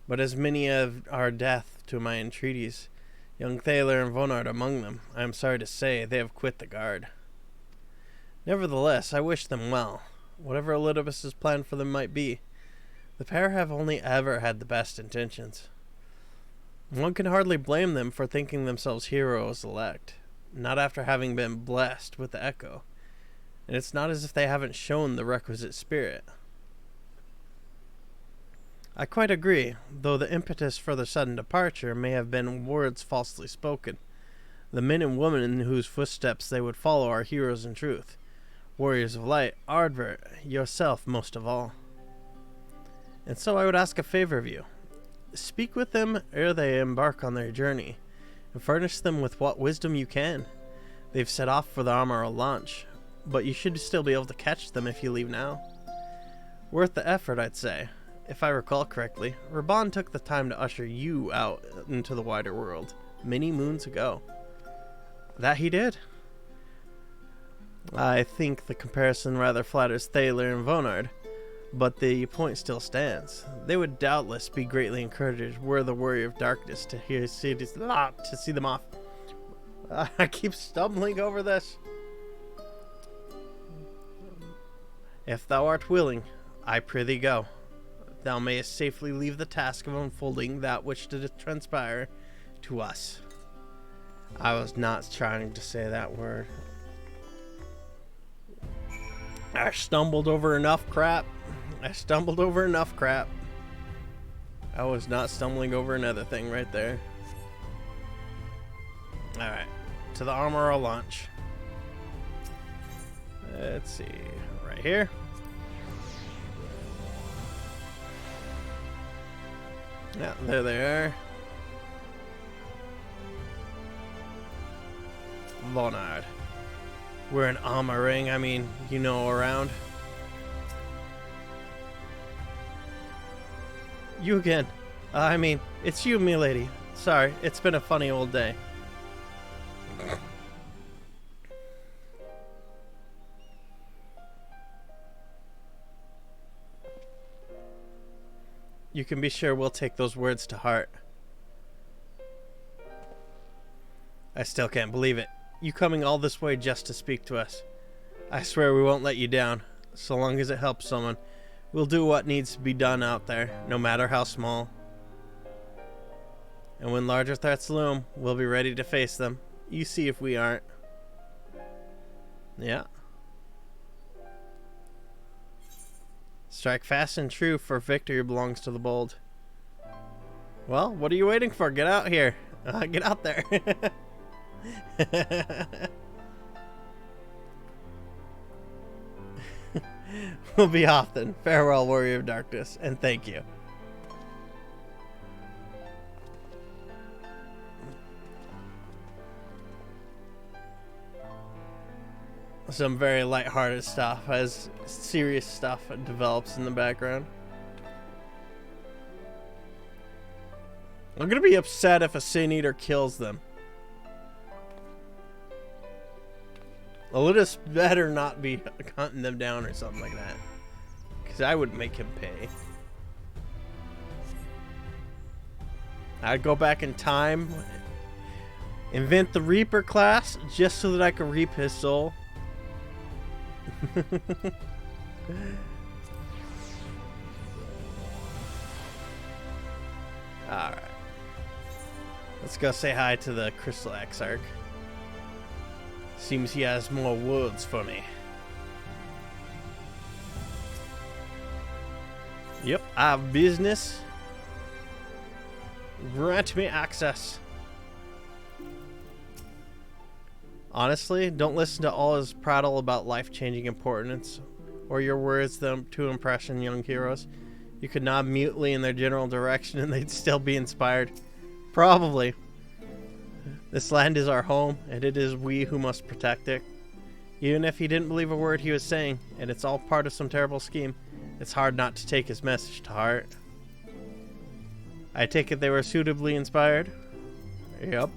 but as many are deaf to my entreaties, young Thaler and Vonard among them, I am sorry to say they have quit the guard. Nevertheless, I wish them well, whatever Elidibus's plan for them might be. The pair have only ever had the best intentions. One can hardly blame them for thinking themselves heroes elect, not after having been blessed with the echo, and it's not as if they haven't shown the requisite spirit. I quite agree, though the impetus for their sudden departure may have been words falsely spoken. The men and women in whose footsteps they would follow are heroes in truth, warriors of light, Ardvert, yourself most of all. And so I would ask a favor of you. Speak with them ere they embark on their journey, and furnish them with what wisdom you can. They've set off for the Armoral launch, but you should still be able to catch them if you leave now. Worth the effort, I'd say. If I recall correctly, Raban took the time to usher you out into the wider world many moons ago. That he did. I think the comparison rather flatters Thaler and Vonard, but the point still stands. They would doubtless be greatly encouraged were the Warrior of Darkness to see them off. I keep stumbling over this. If thou art willing, I prithee go. Thou mayest safely leave the task of unfolding that which did transpire to us. I was not trying to say that word. I stumbled over enough crap. I was not stumbling over another thing right there. Alright, to the Armoral launch. Let's see, right here. Yeah, there they are. Vonard. We're an armor ring, I mean, you know, around. You again. I mean, it's you, milady. Sorry, it's been a funny old day. You can be sure we'll take those words to heart. I still can't believe it. You coming all this way just to speak to us. I swear we won't let you down. So long as it helps someone, we'll do what needs to be done out there, no matter how small. And when larger threats loom, we'll be ready to face them. You see if we aren't. Yeah. Strike fast and true, for victory belongs to the bold. Well, what are you waiting for? Get out here. Get out there. We'll be off then. Farewell, Warrior of Darkness, and thank you. Some very lighthearted stuff as serious stuff develops in the background. I'm gonna be upset if a Sin Eater kills them. Olytus better not be hunting them down or something like that, because I would make him pay. I'd go back in time, invent the Reaper class just so that I could reap his soul. Alright. Let's go say hi to the Crystal Exarch. Seems he has more words for me. Yep, I have business. Grant me access. Honestly, don't listen to all his prattle about life-changing importance, or your words to impression young heroes. You could nod mutely in their general direction and they'd still be inspired. Probably. This land is our home, and it is we who must protect it. Even if he didn't believe a word he was saying, and it's all part of some terrible scheme, it's hard not to take his message to heart. I take it they were suitably inspired? Yep.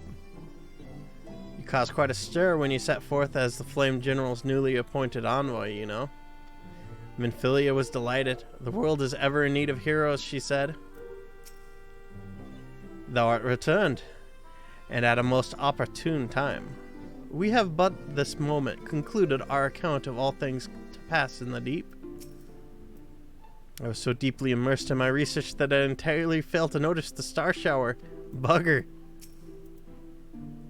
You caused quite a stir when you set forth as the Flame General's newly appointed envoy, you know. Minfilia was delighted. The world is ever in need of heroes, she said. Thou art returned, and at a most opportune time. We have but this moment concluded our account of all things to pass in the deep. I was so deeply immersed in my research that I entirely failed to notice the star shower. Bugger.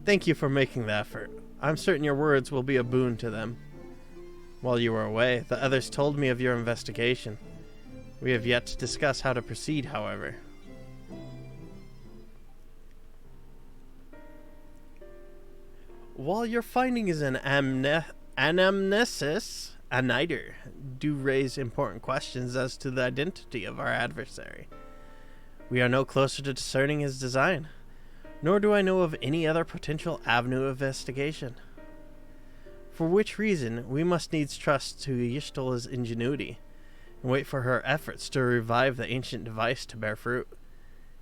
Thank you for making the effort. I'm certain your words will be a boon to them. While you were away, the others told me of your investigation. We have yet to discuss how to proceed, however. While your finding is an anamnesis, a niter do raise important questions as to the identity of our adversary. we are no closer to discerning his design, nor do I know of any other potential avenue of investigation. For which reason, we must needs trust to Y'shtola's ingenuity, and wait for her efforts to revive the ancient device to bear fruit.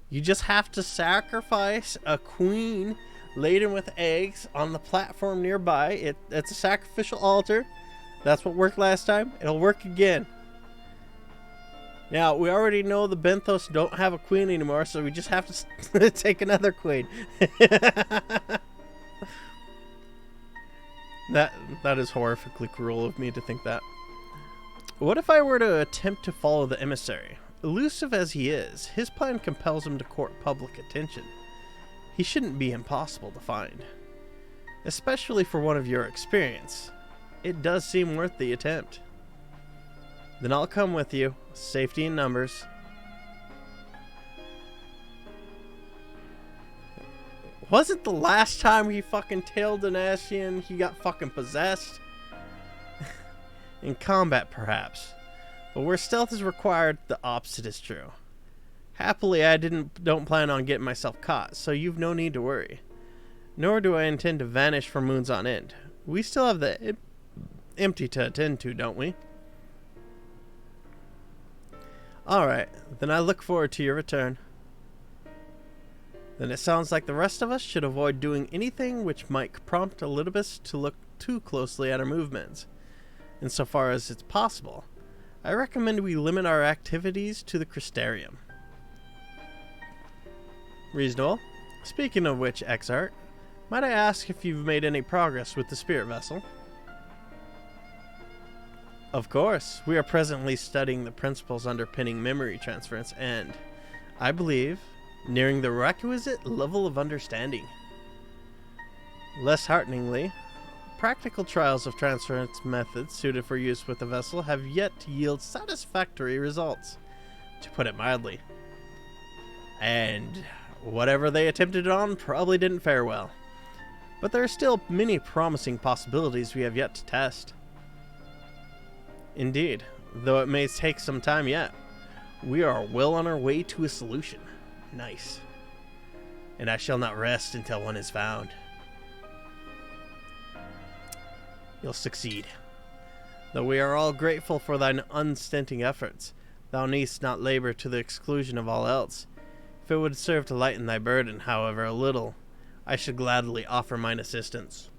You just have to sacrifice a queen laden with eggs on the platform nearby. It's a sacrificial altar. That's what worked last time. It'll work again. Now, we already know the Benthos don't have a queen anymore, so we just have to take another queen. That is horrifically cruel of me to think that. What if I were to attempt to follow the emissary? Elusive as he is, his plan compels him to court public attention. He shouldn't be impossible to find. Especially for one of your experience. It does seem worth the attempt. Then I'll come with you. Safety in numbers. Wasn't the last time he fucking tailed an Ascian, he got fucking possessed? In combat, perhaps. But where stealth is required, the opposite is true. Happily, I don't plan on getting myself caught, so you've no need to worry. Nor do I intend to vanish for moons on end. We still have the empty to attend to, don't we? Alright, then I look forward to your return. Then it sounds like the rest of us should avoid doing anything which might prompt Elidibus to look too closely at our movements. Insofar as it's possible, I recommend we limit our activities to the Crystarium. Reasonable. Speaking of which, Exarch, might I ask if you've made any progress with the spirit vessel? Of course, we are presently studying the principles underpinning memory transference and, I believe, nearing the requisite level of understanding. Less hearteningly, practical trials of transference methods suited for use with the vessel have yet to yield satisfactory results, to put it mildly. And whatever they attempted on probably didn't fare well. But there are still many promising possibilities we have yet to test. Indeed, though it may take some time yet, we are well on our way to a solution. Nice. And I shall not rest until one is found. You'll succeed. Though we are all grateful for thine unstinting efforts, thou needst not labor to the exclusion of all else. If it would serve to lighten thy burden, however, a little, I should gladly offer mine assistance.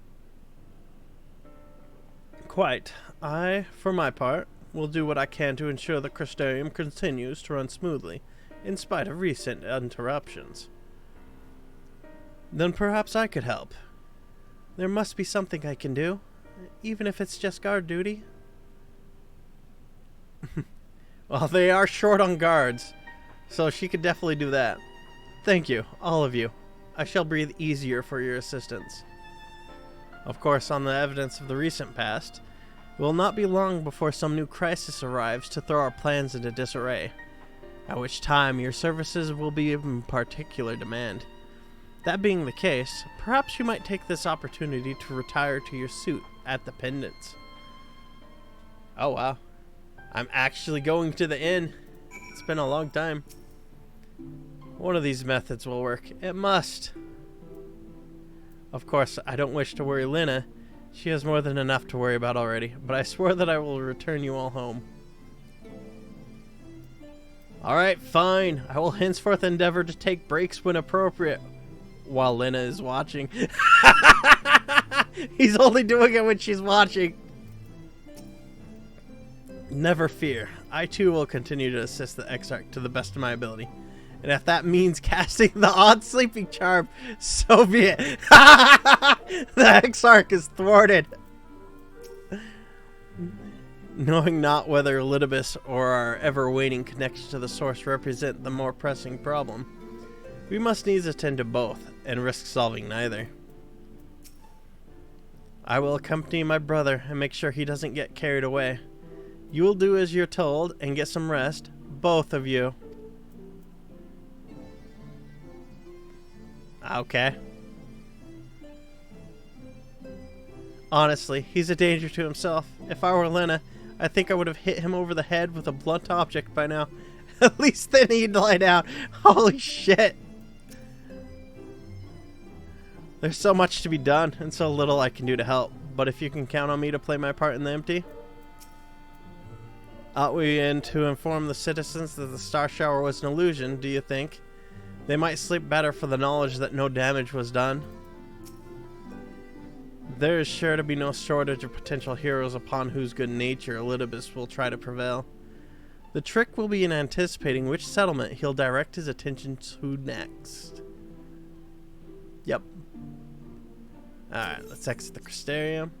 Quite. I, for my part, will do what I can to ensure the Crystarium continues to run smoothly, in spite of recent interruptions. Then perhaps I could help. There must be something I can do, even if it's just guard duty. Well, they are short on guards, so she could definitely do that. Thank you, all of you. I shall breathe easier for your assistance. Of course, on the evidence of the recent past, it will not be long before some new crisis arrives to throw our plans into disarray, at which time your services will be in particular demand. That being the case, perhaps you might take this opportunity to retire to your suit at the Pendants. Oh wow. I'm actually going to the inn. It's been a long time. One of these methods will work. It must. Of course, I don't wish to worry Lena. She has more than enough to worry about already, but I swear that I will return you all home. Alright, fine. I will henceforth endeavor to take breaks when appropriate. While Lena is watching. He's only doing it when she's watching. Never fear. I too will continue to assist the Exarch to the best of my ability. And if that means casting the odd sleeping charm, so be it. The Exarch is thwarted. Knowing not whether Elidibus or our ever-waning connection to the source represent the more pressing problem, we must needs attend to both, and risk solving neither. I will accompany my brother and make sure he doesn't get carried away. You will do as you're told and get some rest, both of you. Okay. Honestly, he's a danger to himself. If I were Lena, I think I would have hit him over the head with a blunt object by now. At least they need to lie down. Holy shit. There's so much to be done and so little I can do to help. But if you can count on me to play my part in the empty. Ought we in to inform the citizens that the star shower was an illusion, do you think? They might sleep better for the knowledge that no damage was done. There is sure to be no shortage of potential heroes upon whose good nature Elidibus will try to prevail. The trick will be in anticipating which settlement he'll direct his attention to next. Yep. Alright, let's exit the Crystarium.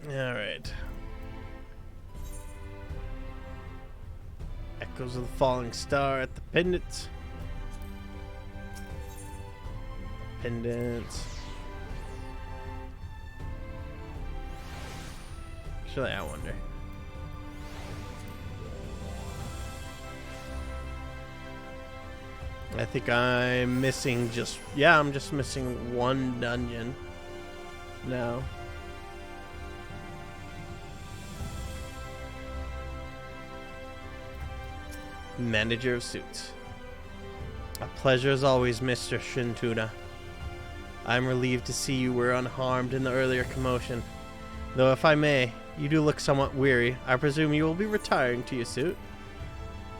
Alright. Echoes of the falling star at the pendants. Pendants. Actually, I wonder. I think I'm missing just... Yeah, I'm just missing one dungeon now. Manager of Suits. A pleasure as always, Mr. Shintuna. I'm relieved to see you were unharmed in the earlier commotion. Though if I may, you do look somewhat weary. I presume you will be retiring to your suit?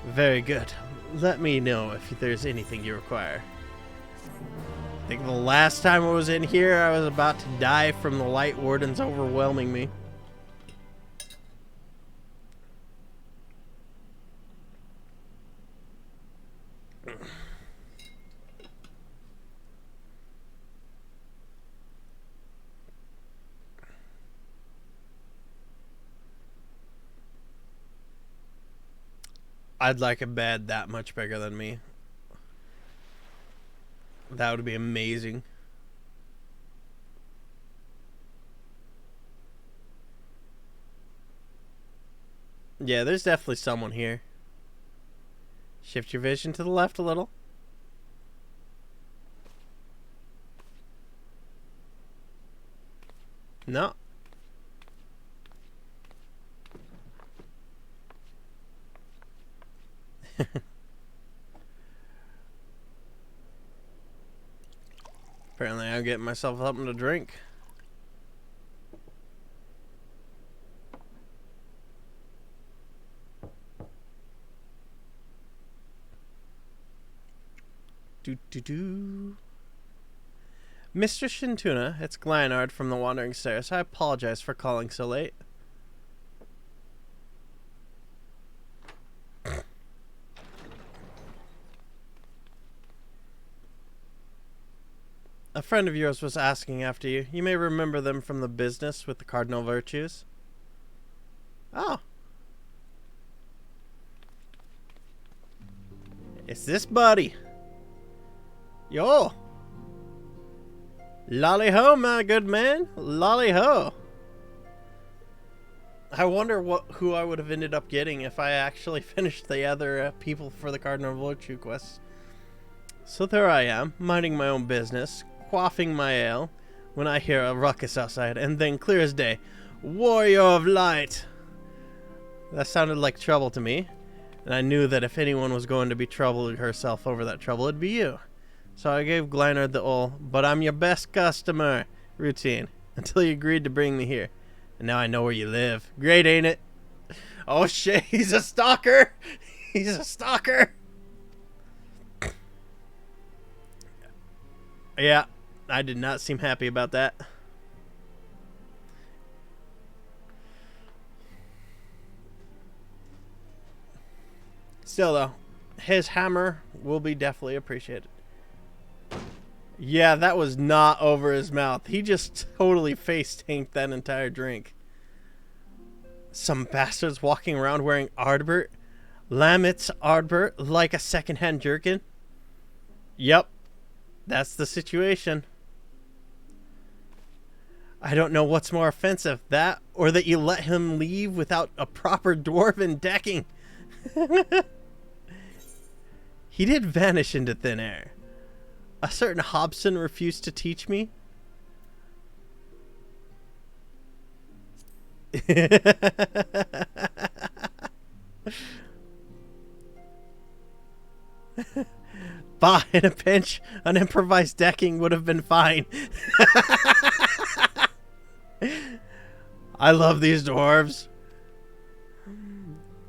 Very good. Let me know if there's anything you require. I think the last time I was in here, I was about to die from the Light Wardens overwhelming me. I'd like a bed that much bigger than me. That would be amazing. Yeah, there's definitely someone here. Shift your vision to the left a little. No. Apparently I'm getting myself something to drink. Mr. Shintuna, it's Glynard from the Wandering Stairs. I apologize for calling so late. A friend of yours was asking after you. You may remember them from the business with the cardinal virtues. Oh. It's this buddy. Yo. Lolly ho, my good man. Lolly ho. I wonder who I would have ended up getting if I actually finished the other people for the cardinal virtue quest. So there I am, minding my own business, quaffing my ale, when I hear a ruckus outside, and then clear as day, Warrior of Light! That sounded like trouble to me, and I knew that if anyone was going to be troubling herself over that trouble, it'd be you. So I gave Glynard the old, but I'm your best customer routine, until you agreed to bring me here. And now I know where you live. Great, ain't it? Oh shit, he's a stalker! He's a stalker! Yeah, I did not seem happy about that. Still though, his hammer will be definitely appreciated. Yeah, that was not over his mouth. He just totally face-tanked that entire drink. Some bastards walking around wearing Ardbert. Lamit's Ardbert like a second-hand jerkin. Yep. That's the situation. I don't know what's more offensive, that or that you let him leave without a proper dwarven decking. He did vanish into thin air. A certain Hobson refused to teach me. Bah, in a pinch, an improvised decking would have been fine. I love these dwarves.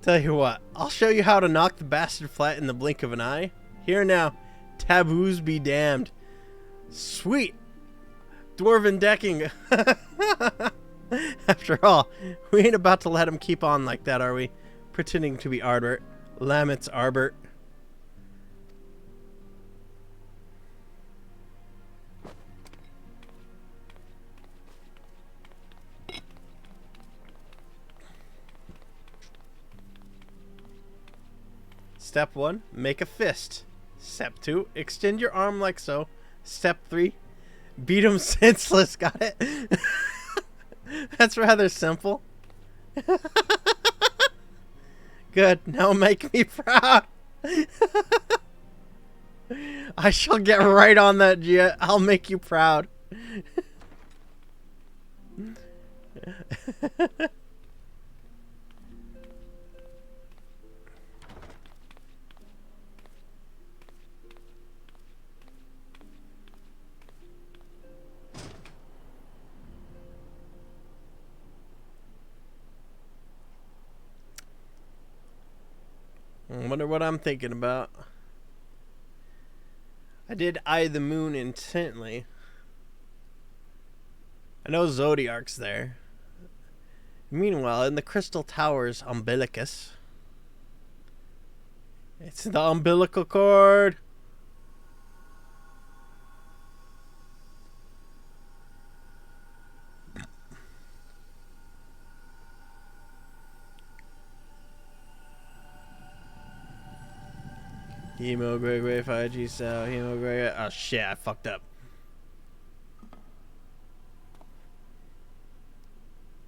Tell you what, I'll show you how to knock the bastard flat in the blink of an eye. Here now, taboos be damned. Sweet. Dwarven decking. After all, we ain't about to let him keep on like that, are we? Pretending to be Arbert. Lamet's Arbert. Step 1, make a fist. Step 2, extend your arm like so. Step 3, beat him senseless. Got it? That's rather simple. Good, now make me proud. I shall get right on that, Gia. I'll make you proud. I wonder what I'm thinking about. I did eye the moon intently. I know Zodiarc's there. Meanwhile, in the Crystal Tower's umbilicus, it's the umbilical cord. Hemo, Grey, 5G cell, Hemo, Grey. Oh shit, I fucked up.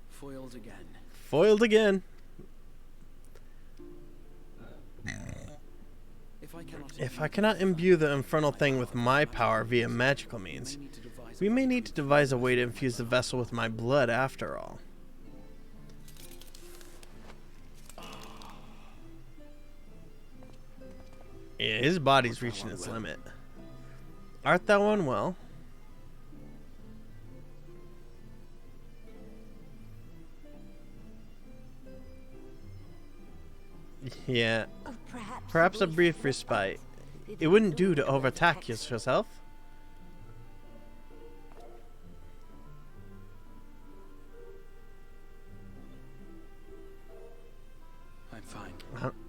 Foiled again. Foiled again. If I cannot imbue the infernal thing with my power via magical means, we may need to devise a way to infuse the vessel with my blood after all. Yeah, his body's reaching its limit. Art thou unwell? Yeah. Perhaps a brief respite. It wouldn't do to overtax yourself. I'm fine.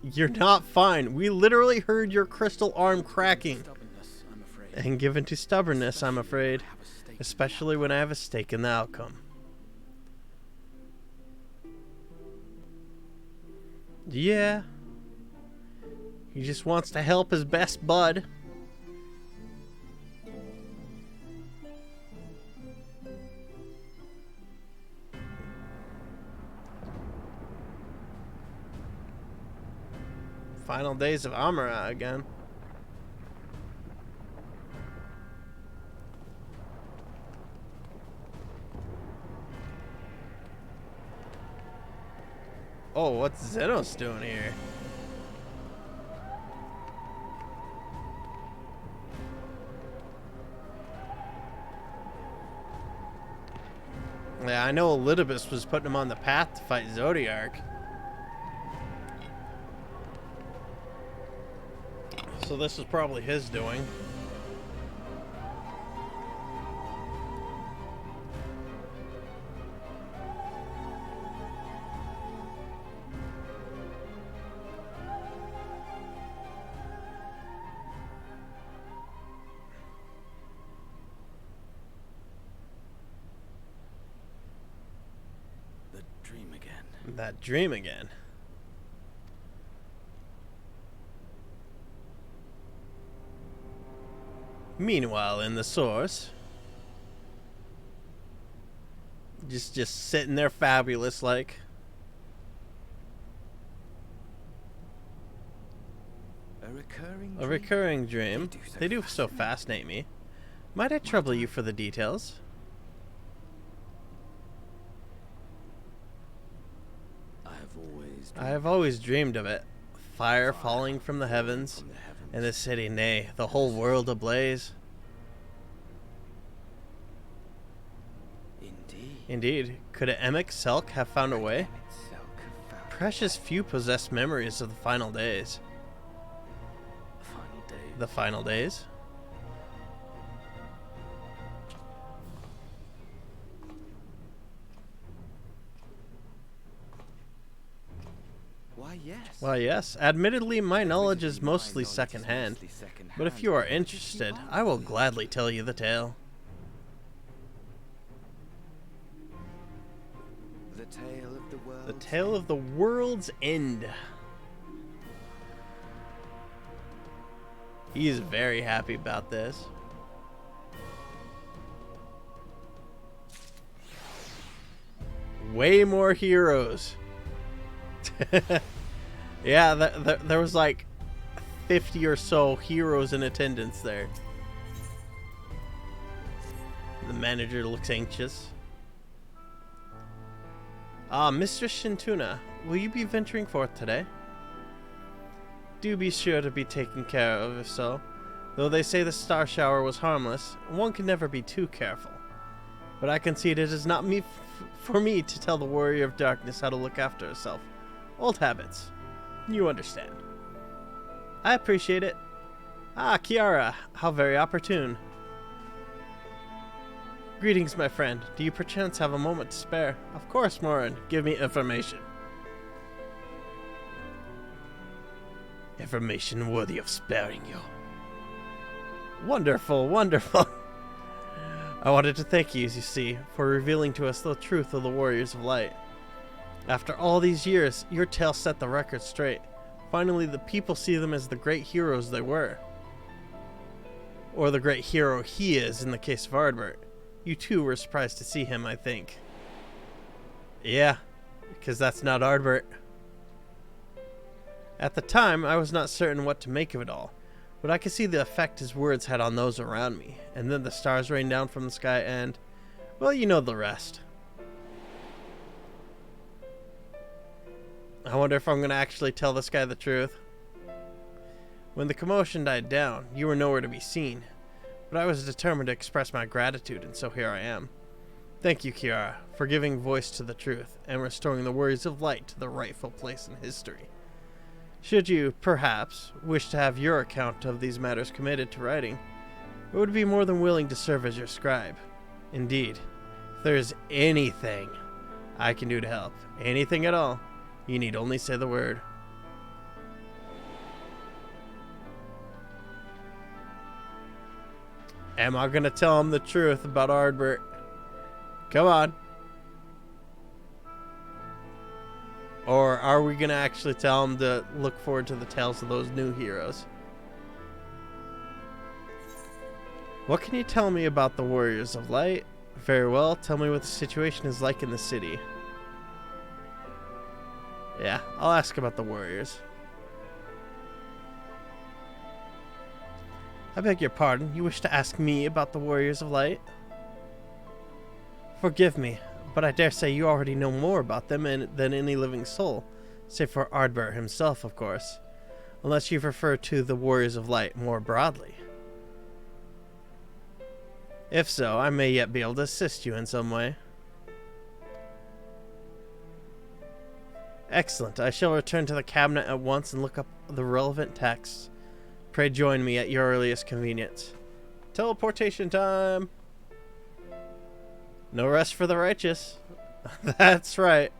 You're not fine. We literally heard your crystal arm cracking. Stubbornness, I'm afraid. And given to stubbornness, I'm afraid. Especially when I have a stake in the outcome. Yeah. He just wants to help his best bud. Final days of Amara again. Oh, what's Xenos doing here? Yeah, I know Elidibus was putting him on the path to fight Zodiarc. So this is probably his doing. That dream again. Meanwhile, in the source, just sitting there fabulous like. A recurring dream. They do so fascinate me. Might I trouble you for the details? I have always dreamed of it. Fire falling from the heavens, and the city, nay, the whole world ablaze. Indeed. Could Emek Selk have found a way? Precious few possess memories of the final days. The final days? Why, yes. Admittedly, my knowledge is mostly secondhand. But if you are interested, I will gladly tell you the tale. The tale of the world's end. He's very happy about this. Way more heroes. Yeah, there was like 50 or so heroes in attendance there. The manager looks anxious. Mr. Shintuna, will you be venturing forth today? Do be sure to be taken care of, if so. Though they say the star shower was harmless, one can never be too careful. But I concede it is not for me to tell the warrior of darkness how to look after herself. Old habits. You understand. I appreciate it. Kiara, how very opportune. Greetings, my friend. Do you perchance have a moment to spare? Of course, Morin. Give me information. Information worthy of sparing you. Wonderful, wonderful. I wanted to thank you, as you see, for revealing to us the truth of the Warriors of Light. After all these years, your tale set the record straight. Finally, the people see them as the great heroes they were. Or the great hero he is in the case of Ardbert. You too were surprised to see him, I think. Yeah, because that's not Ardbert. At the time, I was not certain what to make of it all, but I could see the effect his words had on those around me, and then the stars rained down from the sky and, well, you know the rest. I wonder if I'm going to actually tell this guy the truth. When the commotion died down, you were nowhere to be seen, but I was determined to express my gratitude, and so here I am. Thank you, Kiara, for giving voice to the truth and restoring the Warriors of Light to their rightful place in history. Should you, perhaps, wish to have your account of these matters committed to writing, I would be more than willing to serve as your scribe. Indeed, if there is anything I can do to help, anything at all, you need only say the word. Am I going to tell him the truth about Ardbert? Come on. Or are we going to actually tell him to look forward to the tales of those new heroes? What can you tell me about the Warriors of Light? Very well, tell me what the situation is like in the city. Yeah, I'll ask about the Warriors. I beg your pardon, you wish to ask me about the Warriors of Light? Forgive me, but I dare say you already know more about them than any living soul, save for Ardbert himself, of course, unless you refer to the Warriors of Light more broadly. If so, I may yet be able to assist you in some way. Excellent. I shall return to the cabinet at once and look up the relevant texts. Pray join me at your earliest convenience. Teleportation time! No rest for the righteous. That's right.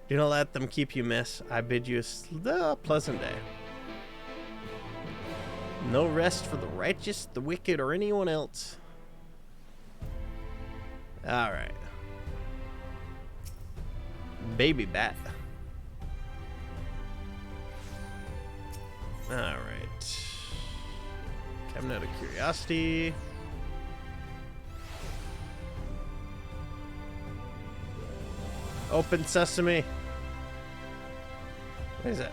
Do not let them keep you, miss. I bid you a pleasant day. No rest for the righteous, the wicked, or anyone else. Alright. Baby bat. Alright. Cabinet of Curiosity. Open sesame. What is that?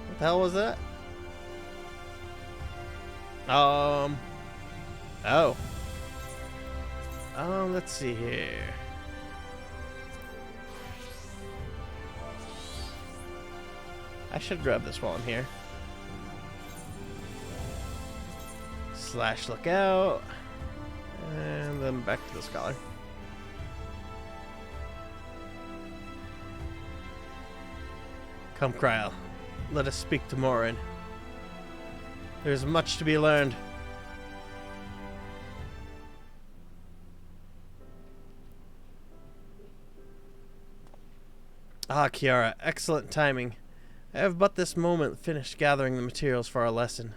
What the hell was that? Oh. Let's see here. I should grab this while I'm here. Slash lookout. And then back to the scholar. Come, Kryl. Let us speak to Morin. There is much to be learned. Ah, Kiara, excellent timing. I have but this moment finished gathering the materials for our lesson.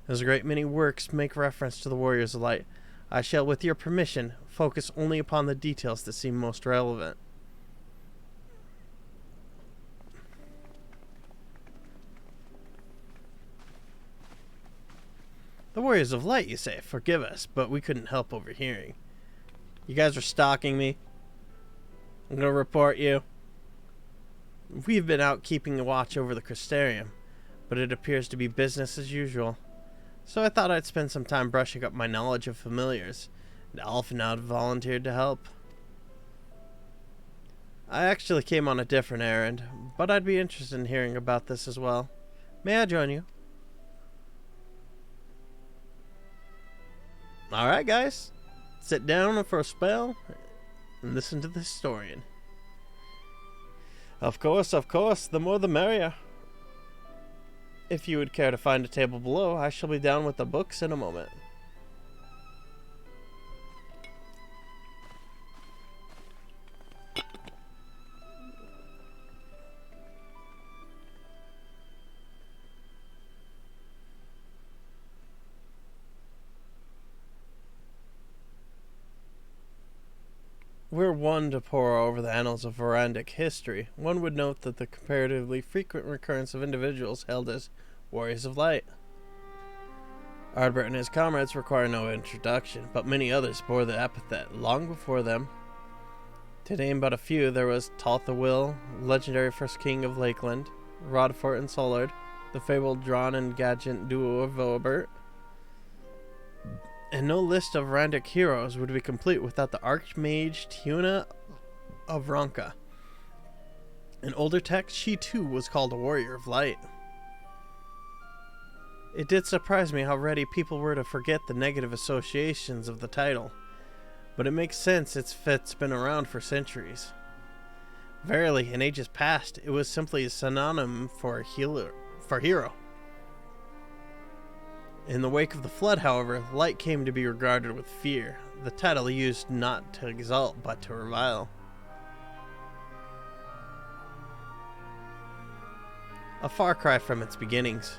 As a great many works make reference to the Warriors of Light, I shall, with your permission, focus only upon the details that seem most relevant. The Warriors of Light, you say? Forgive us, but we couldn't help overhearing. You guys are stalking me. I'm gonna report you. We've been out keeping a watch over the Crystarium, but it appears to be business as usual. So I thought I'd spend some time brushing up my knowledge of familiars, and Alphanod volunteered to help. I actually came on a different errand, but I'd be interested in hearing about this as well. May I join you? Alright, guys. Sit down for a spell and listen to the historian. Of course, the more the merrier. If you would care to find a table below, I shall be down with the books in a moment. Were one to pore over the annals of Varandic history, one would note that the comparatively frequent recurrence of individuals held as Warriors of Light. Ardbert and his comrades require no introduction, but many others bore the epithet long before them. To name but a few, there was Toth the Will, legendary first king of Lakeland, Rodfort and Solard, the fabled Dron and Gadget duo of Vobert. And no list of Varandic heroes would be complete without the Archmage Tiuna of Ronka. In older texts, she too was called a Warrior of Light. It did surprise me how ready people were to forget the negative associations of the title, but it makes sense it's been around for centuries. Verily, in ages past, it was simply a synonym for hero. In the wake of the flood, however, light came to be regarded with fear, the title used not to exalt but to revile. A far cry from its beginnings.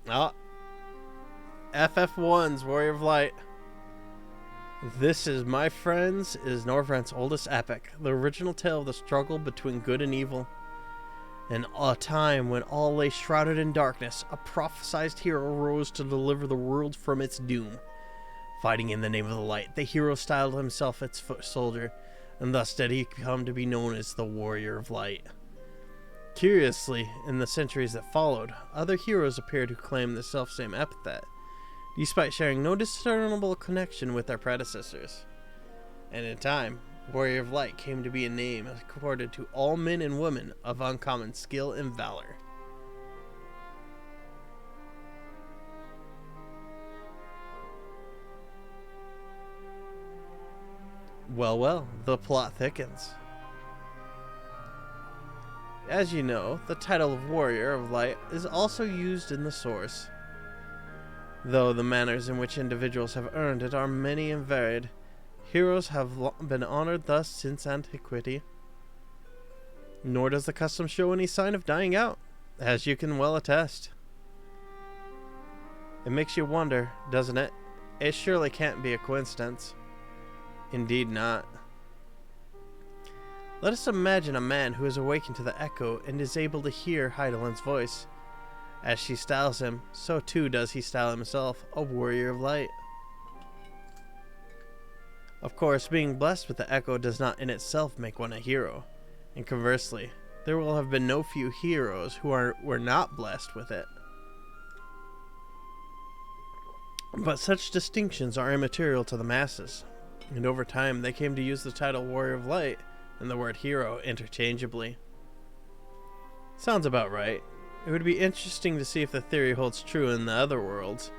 Oh. FF1's Warrior of Light. This is, my friends, is Norvrent's oldest epic, the original tale of the struggle between good and evil. In a time when all lay shrouded in darkness, a prophesized hero rose to deliver the world from its doom. Fighting in the name of the light, the hero styled himself its foot soldier, and thus did he come to be known as the Warrior of Light. Curiously, in the centuries that followed, other heroes appeared who claimed the selfsame epithet, despite sharing no discernible connection with their predecessors. And in time, Warrior of Light came to be a name accorded to all men and women of uncommon skill and valor. Well, the plot thickens. As you know, the title of Warrior of Light is also used in the source. Though the manners in which individuals have earned it are many and varied, heroes have been honored thus since antiquity. Nor does the custom show any sign of dying out, as you can well attest. It makes you wonder, doesn't it? It surely can't be a coincidence. Indeed not. Let us imagine a man who is awakened to the echo and is able to hear Heidelin's voice. As she styles him, so too does he style himself, a Warrior of Light. Of course, being blessed with the echo does not in itself make one a hero, and conversely, there will have been no few heroes who were not blessed with it. But such distinctions are immaterial to the masses, and over time they came to use the title Warrior of Light and the word hero interchangeably. Sounds about right. It would be interesting to see if the theory holds true in the other worlds,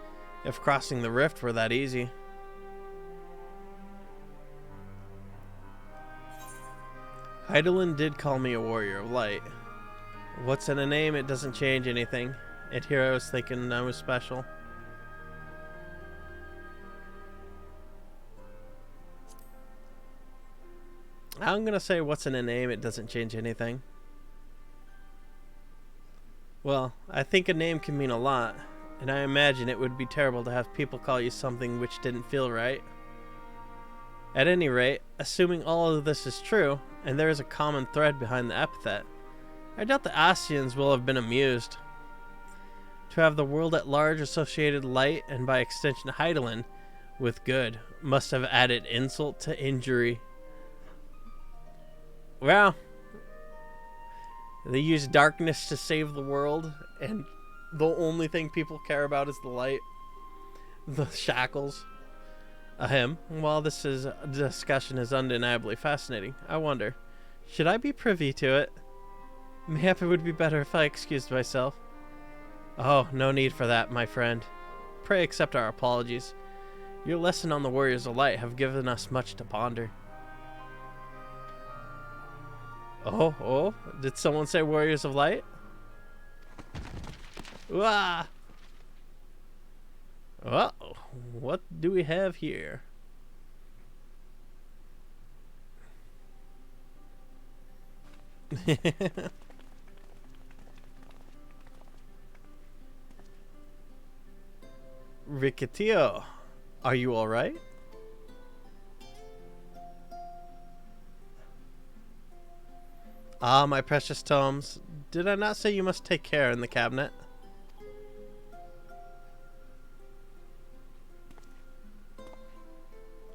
if crossing the rift were that easy. Heidelin did call me a Warrior of Light. What's in a name? It doesn't change anything. And here I was thinking I was special. I'm gonna say what's in a name? It doesn't change anything. Well, I think a name can mean a lot, and I imagine it would be terrible to have people call you something which didn't feel right. At any rate, assuming all of this is true, and there is a common thread behind the epithet, I doubt the Ascians will have been amused. To have the world at large associated light, and by extension Heidelin, with good, must have added insult to injury. Well, they use darkness to save the world, and the only thing people care about is the light. The shackles. Ahem. While this discussion is undeniably fascinating, I wonder, should I be privy to it? Mayhap it would be better if I excused myself. Oh, no need for that, my friend. Pray accept our apologies. Your lesson on the Warriors of Light have given us much to ponder. Oh, did someone say Warriors of Light? Wah! Well, what do we have here? Rickettio, are you alright? Ah, my precious tomes. Did I not say you must take care in the cabinet?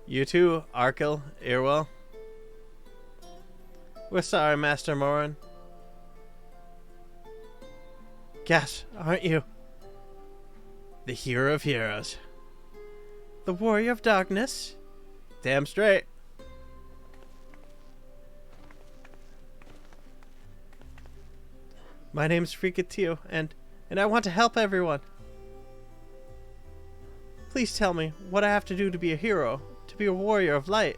You too, Arkell, Irwell. We're sorry, Master Morin. Gosh, aren't you the hero of heroes? The warrior of darkness? Damn straight. My name's Rickettio, and I want to help everyone. Please tell me what I have to do to be a hero, to be a warrior of light.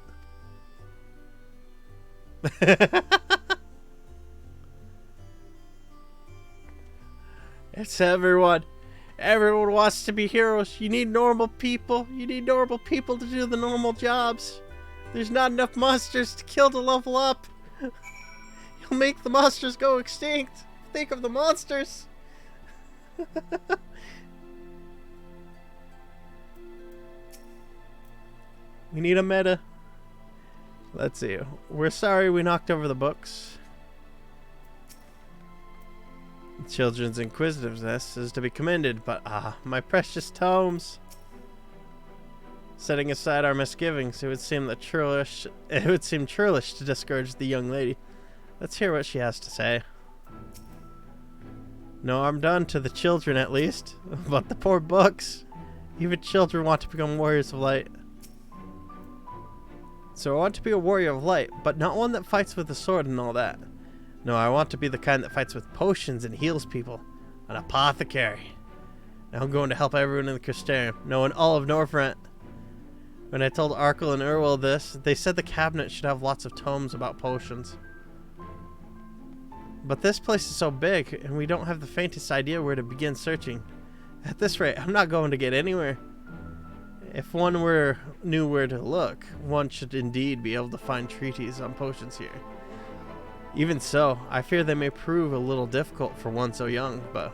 It's everyone. Everyone wants to be heroes. You need normal people. You need normal people to do the normal jobs. There's not enough monsters to kill to level up. You'll make the monsters go extinct. Think of the monsters. We need a meta. Let's see. We're sorry we knocked over the books. Children's inquisitiveness is to be commended, but my precious tomes. Setting aside our misgivings, it would seem churlish to discourage the young lady. Let's hear what she has to say. No harm done to the children, at least, but the poor books. Even children want to become warriors of light. So I want to be a warrior of light, but not one that fights with a sword and all that. No, I want to be the kind that fights with potions and heals people. An apothecary. Now I'm going to help everyone in the Crystarium. No, in all of Northrend. When I told Arkell and Irwell this, they said the cabinet should have lots of tomes about potions. But this place is so big, and we don't have the faintest idea where to begin searching. At this rate, I'm not going to get anywhere. If one knew where to look, one should indeed be able to find treatises on potions here. Even so, I fear they may prove a little difficult for one so young, but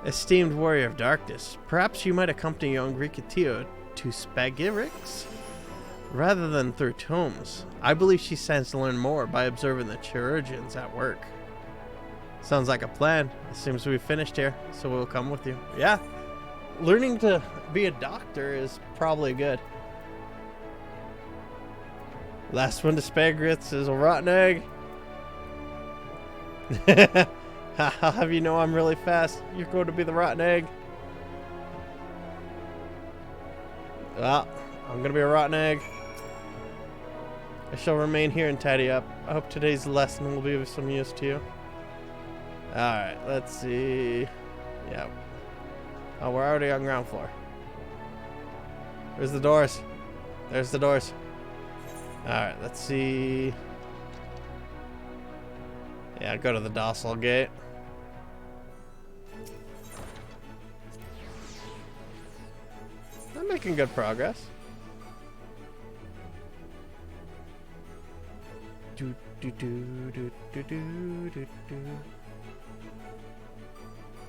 Esteemed warrior of darkness, perhaps you might accompany young Rickettio to Spagirix? Rather than through tomes, I believe she stands to learn more by observing the chirurgeons at work. Sounds like a plan. It seems we've finished here, so we'll come with you. Yeah, learning to be a doctor is probably good. Last one to Spagirix is a rotten egg. I'll have you know I'm really fast. You're going to be the rotten egg. Well, I'm going to be a rotten egg. I shall remain here and tidy up. I hope today's lesson will be of some use to you. Alright, let's see. Yeah. Oh, we're already on ground floor. Where's the doors? There's the doors. Alright, let's see. Yeah, go to the docile gate. I'm making good progress. Do, do, do, do, do, do, do, do.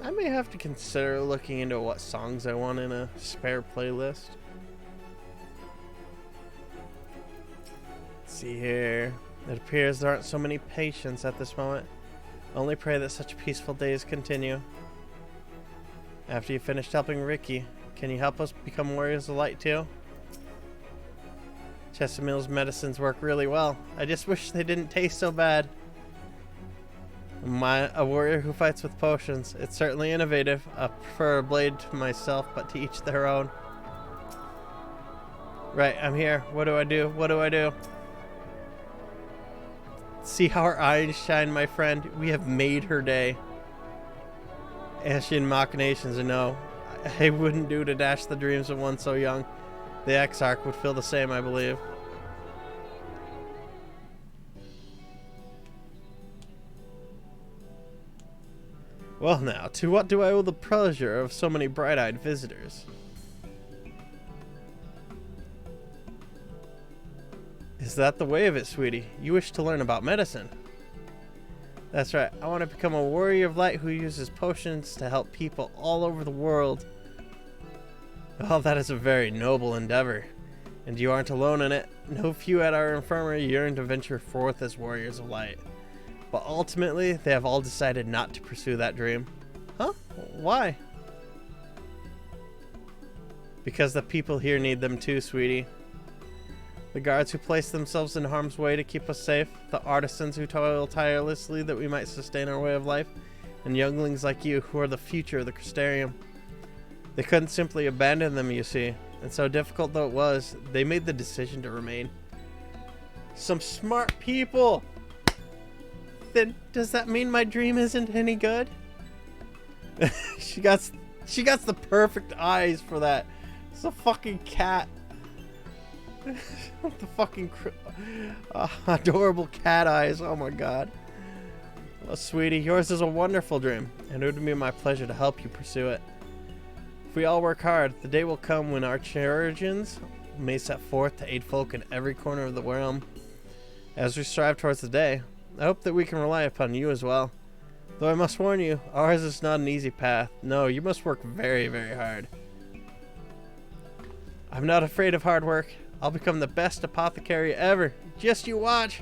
I may have to consider looking into what songs I want in a spare playlist. Let's see here. It appears there aren't so many patients at this moment. Only pray that such peaceful days continue. After you finished helping Ricky, can you help us become warriors of light too? Chestermill's medicines work really well. I just wish they didn't taste so bad. A warrior who fights with potions. It's certainly innovative. I prefer a blade to myself, but to each their own. Right, I'm here. What do I do? What do I do? See how her eyes shine, my friend. We have made her day. Ascian machinations, no. I wouldn't do to dash the dreams of one so young. The Exarch would feel the same, I believe. Well now, to what do I owe the pleasure of so many bright-eyed visitors? Is that the way of it, sweetie? You wish to learn about medicine? That's right. I want to become a warrior of light who uses potions to help people all over the world. Well, that is a very noble endeavor. And you aren't alone in it. No few at our infirmary yearn to venture forth as warriors of light. But ultimately, they have all decided not to pursue that dream. Huh? Why? Because the people here need them too, sweetie. The guards who place themselves in harm's way to keep us safe, the artisans who toil tirelessly that we might sustain our way of life, and younglings like you who are the future of the Crystarium. They couldn't simply abandon them, you see, and so difficult though it was, they made the decision to remain. Some smart people! Then does that mean my dream isn't any good? She got the perfect eyes for that. It's a fucking cat. The fucking adorable cat eyes. Oh my god. Well, sweetie, yours is a wonderful dream, and it would be my pleasure to help you pursue it. If we all work hard, the day will come when our chirurgeons may set forth to aid folk in every corner of the realm. As we strive towards the day, I hope that we can rely upon you as well. Though I must warn you, ours is not an easy path. No, you must work very, very hard. I'm not afraid of hard work. I'll become the best apothecary ever. Just you watch.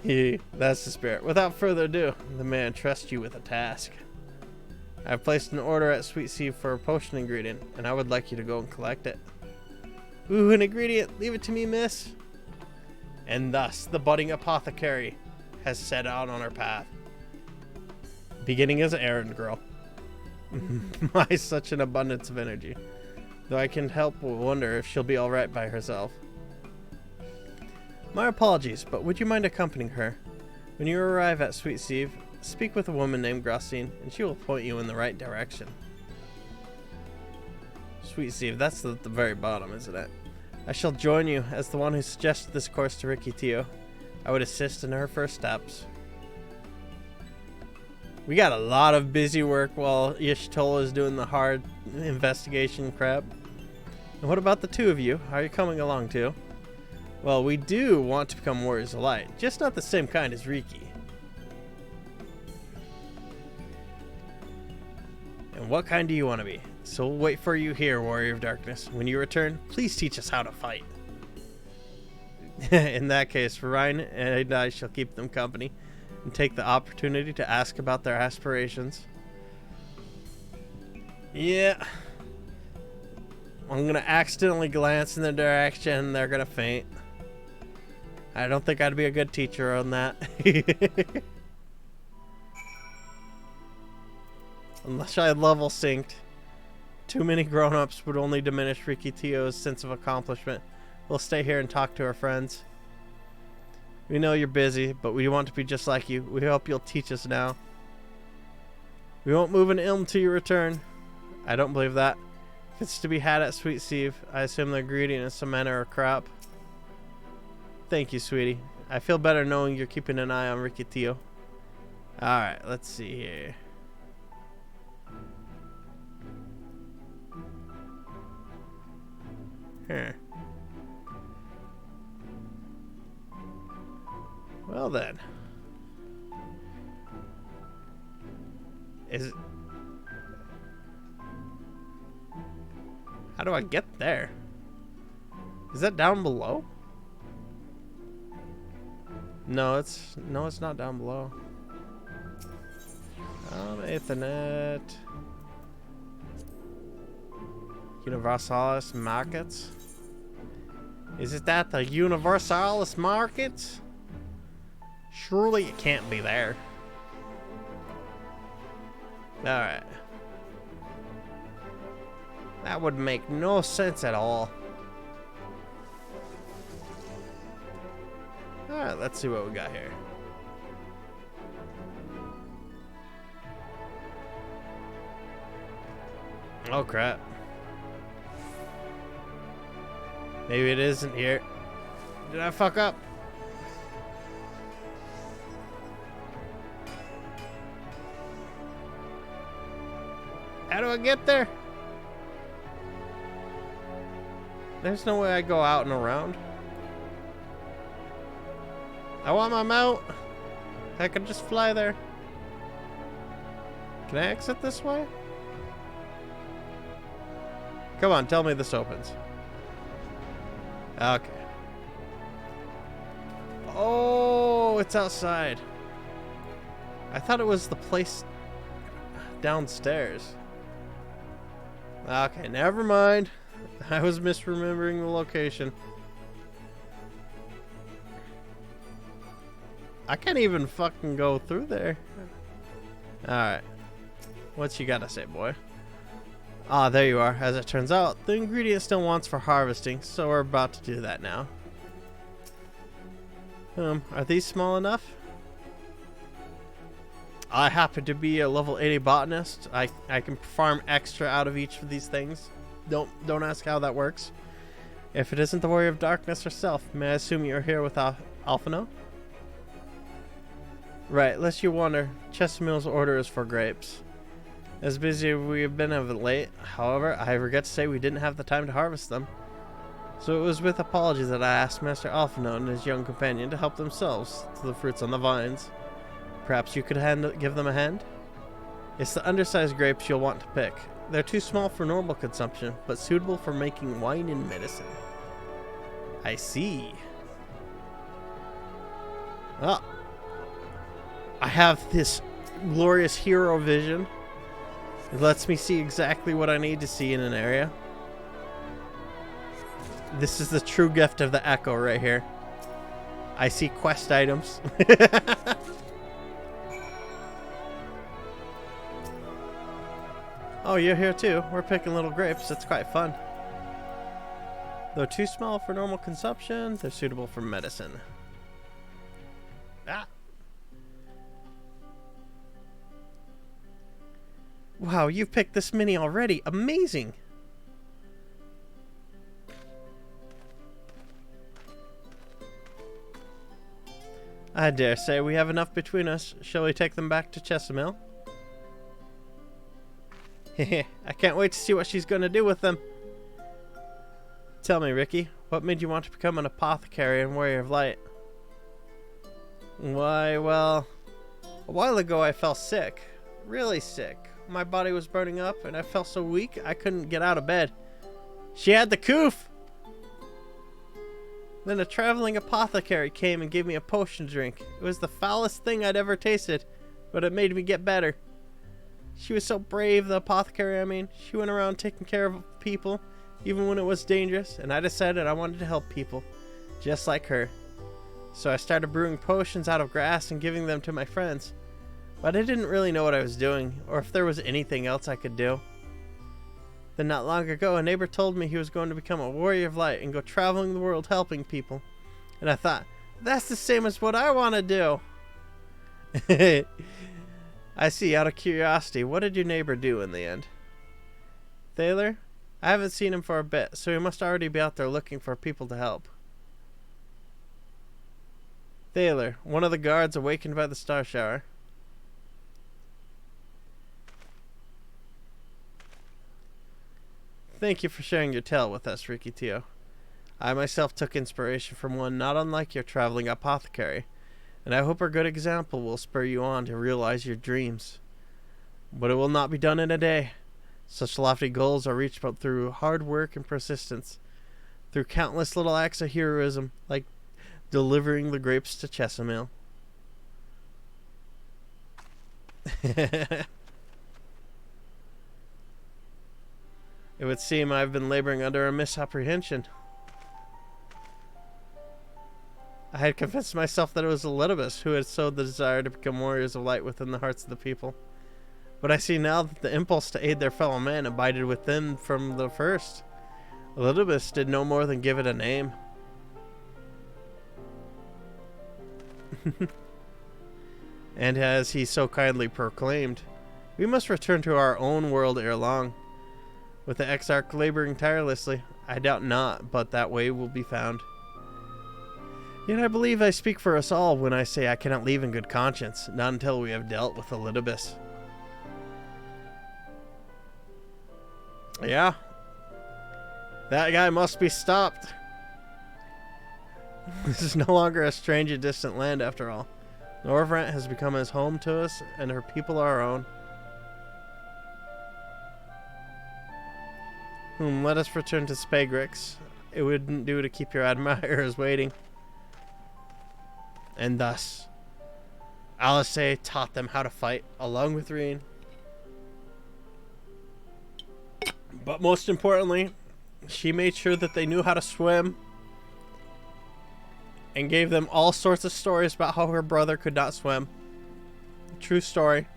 That's the spirit. Without further ado, the man trusts you with a task. I've placed an order at Sweet Sea for a potion ingredient, and I would like you to go and collect it. Ooh, an ingredient. Leave it to me, miss. And thus, the budding apothecary has set out on her path. Beginning as an errand girl. My, such an abundance of energy. Though I can't help but wonder if she'll be alright by herself. My apologies, but would you mind accompanying her? When you arrive at Sweet Sieve, speak with a woman named Gracine, and she will point you in the right direction. Sweet Sieve, that's at the very bottom, isn't it? I shall join you as the one who suggested this course to Ricky Tio. I would assist in her first steps. We got a lot of busy work while Y'shtola is doing the hard investigation crap. And what about the two of you? How are you coming along too? Well, we do want to become warriors of light, just not the same kind as Riki. And what kind do you want to be? So we'll wait for you here, Warrior of Darkness. When you return, please teach us how to fight. In that case, Ryan and I shall keep them company and take the opportunity to ask about their aspirations. Yeah. I'm going to accidentally glance in their direction and they're going to faint. I don't think I'd be a good teacher on that. Unless I level synced. Too many grown-ups would only diminish Rikitio's sense of accomplishment. We'll stay here and talk to our friends. We know you're busy, but we want to be just like you. We hope you'll teach us now. We won't move an ilm till you return. I don't believe that. If it's to be had at Sweet Steve, I assume the ingredient is some manner of crap. Thank you, sweetie. I feel better knowing you're keeping an eye on Rikitio. Alright, let's see here. Huh. Well then. Is it... How do I get there? Is that down below? No, it's not down below. Ethernet. Universalis markets. Is it that the Universalis markets? Surely it can't be there. Alright. That would make no sense at all. Alright, let's see what we got here. Oh crap. Maybe it isn't here. Did I fuck up? How do I get there? There's no way I go out and around. I want my mount. I could just fly there. Can I exit this way? Come on, tell me this opens. Okay. Oh, it's outside. I thought it was the place downstairs. Okay, never mind. I was misremembering the location. I can't even fucking go through there. Alright. What you gotta say, boy? Ah, there you are. As it turns out, the ingredient still wants for harvesting, so we're about to do that now. Are these small enough? I happen to be a level 80 botanist. I can farm extra out of each of these things. Don't ask how that works. If it isn't the Warrior of Darkness herself, may I assume you're here with Alphino? Right, lest you wonder, Chestermill's order is for grapes. As busy as we have been of late, however, I regret to say we didn't have the time to harvest them. So it was with apology that I asked Master Alphino and his young companion to help themselves to the fruits on the vines. Perhaps you could give them a hand? It's the undersized grapes you'll want to pick. They're too small for normal consumption, but suitable for making wine and medicine. I see. Ah. I have this glorious hero vision. It lets me see exactly what I need to see in an area. This is the true gift of the Echo right here. I see quest items. Oh, you're here too. We're picking little grapes. It's quite fun. Though too small for normal consumption, they're suitable for medicine. Ah. Wow, you've picked this many already. Amazing. I dare say we have enough between us. Shall we take them back to Chestermill? I can't wait to see what she's going to do with them. Tell me, Ricky, what made you want to become an apothecary and warrior of light? Why, well, a while ago I fell sick. Really sick. My body was burning up and I felt so weak I couldn't get out of bed. She had the coof! Then a traveling apothecary came and gave me a potion to drink. It was the foulest thing I'd ever tasted, but it made me get better. She was so brave, the apothecary, I mean. She went around taking care of people, even when it was dangerous, and I decided I wanted to help people, just like her. So I started brewing potions out of grass and giving them to my friends. but I didn't really know what I was doing, or if there was anything else I could do. Then not long ago, a neighbor told me he was going to become a warrior of light and go traveling the world helping people. And I thought, that's the same as what I want to do. I see, out of curiosity, what did your neighbor do in the end? Thaler? I haven't seen him for a bit, so he must already be out there looking for people to help. Thaler, one of the guards awakened by the star shower. Thank you for sharing your tale with us, Ricky Teo. I myself took inspiration from one not unlike your traveling apothecary, and I hope our good example will spur you on to realize your dreams. But it will not be done in a day. Such lofty goals are reached but through hard work and persistence, through countless little acts of heroism, like delivering the grapes to Chesamil. It would seem I've been laboring under a misapprehension. I had convinced myself that it was Elidibus who had sowed the desire to become warriors of light within the hearts of the people. But I see now that the impulse to aid their fellow man abided within from the first. Elidibus did no more than give it a name. And as he so kindly proclaimed, we must return to our own world ere long. With the Exarch laboring tirelessly, I doubt not, but that way will be found. Yet I believe I speak for us all when I say I cannot leave in good conscience, not until we have dealt with Elidibus. Yeah. That guy must be stopped. This is no longer a strange and distant land after all. Norvrant has become his home to us, and her people are our own. Let us return to Spagrix. It wouldn't do to keep your admirers waiting. And thus, Alice taught them how to fight, along with Reen. But most importantly, she made sure that they knew how to swim, and gave them all sorts of stories about how her brother could not swim. True story.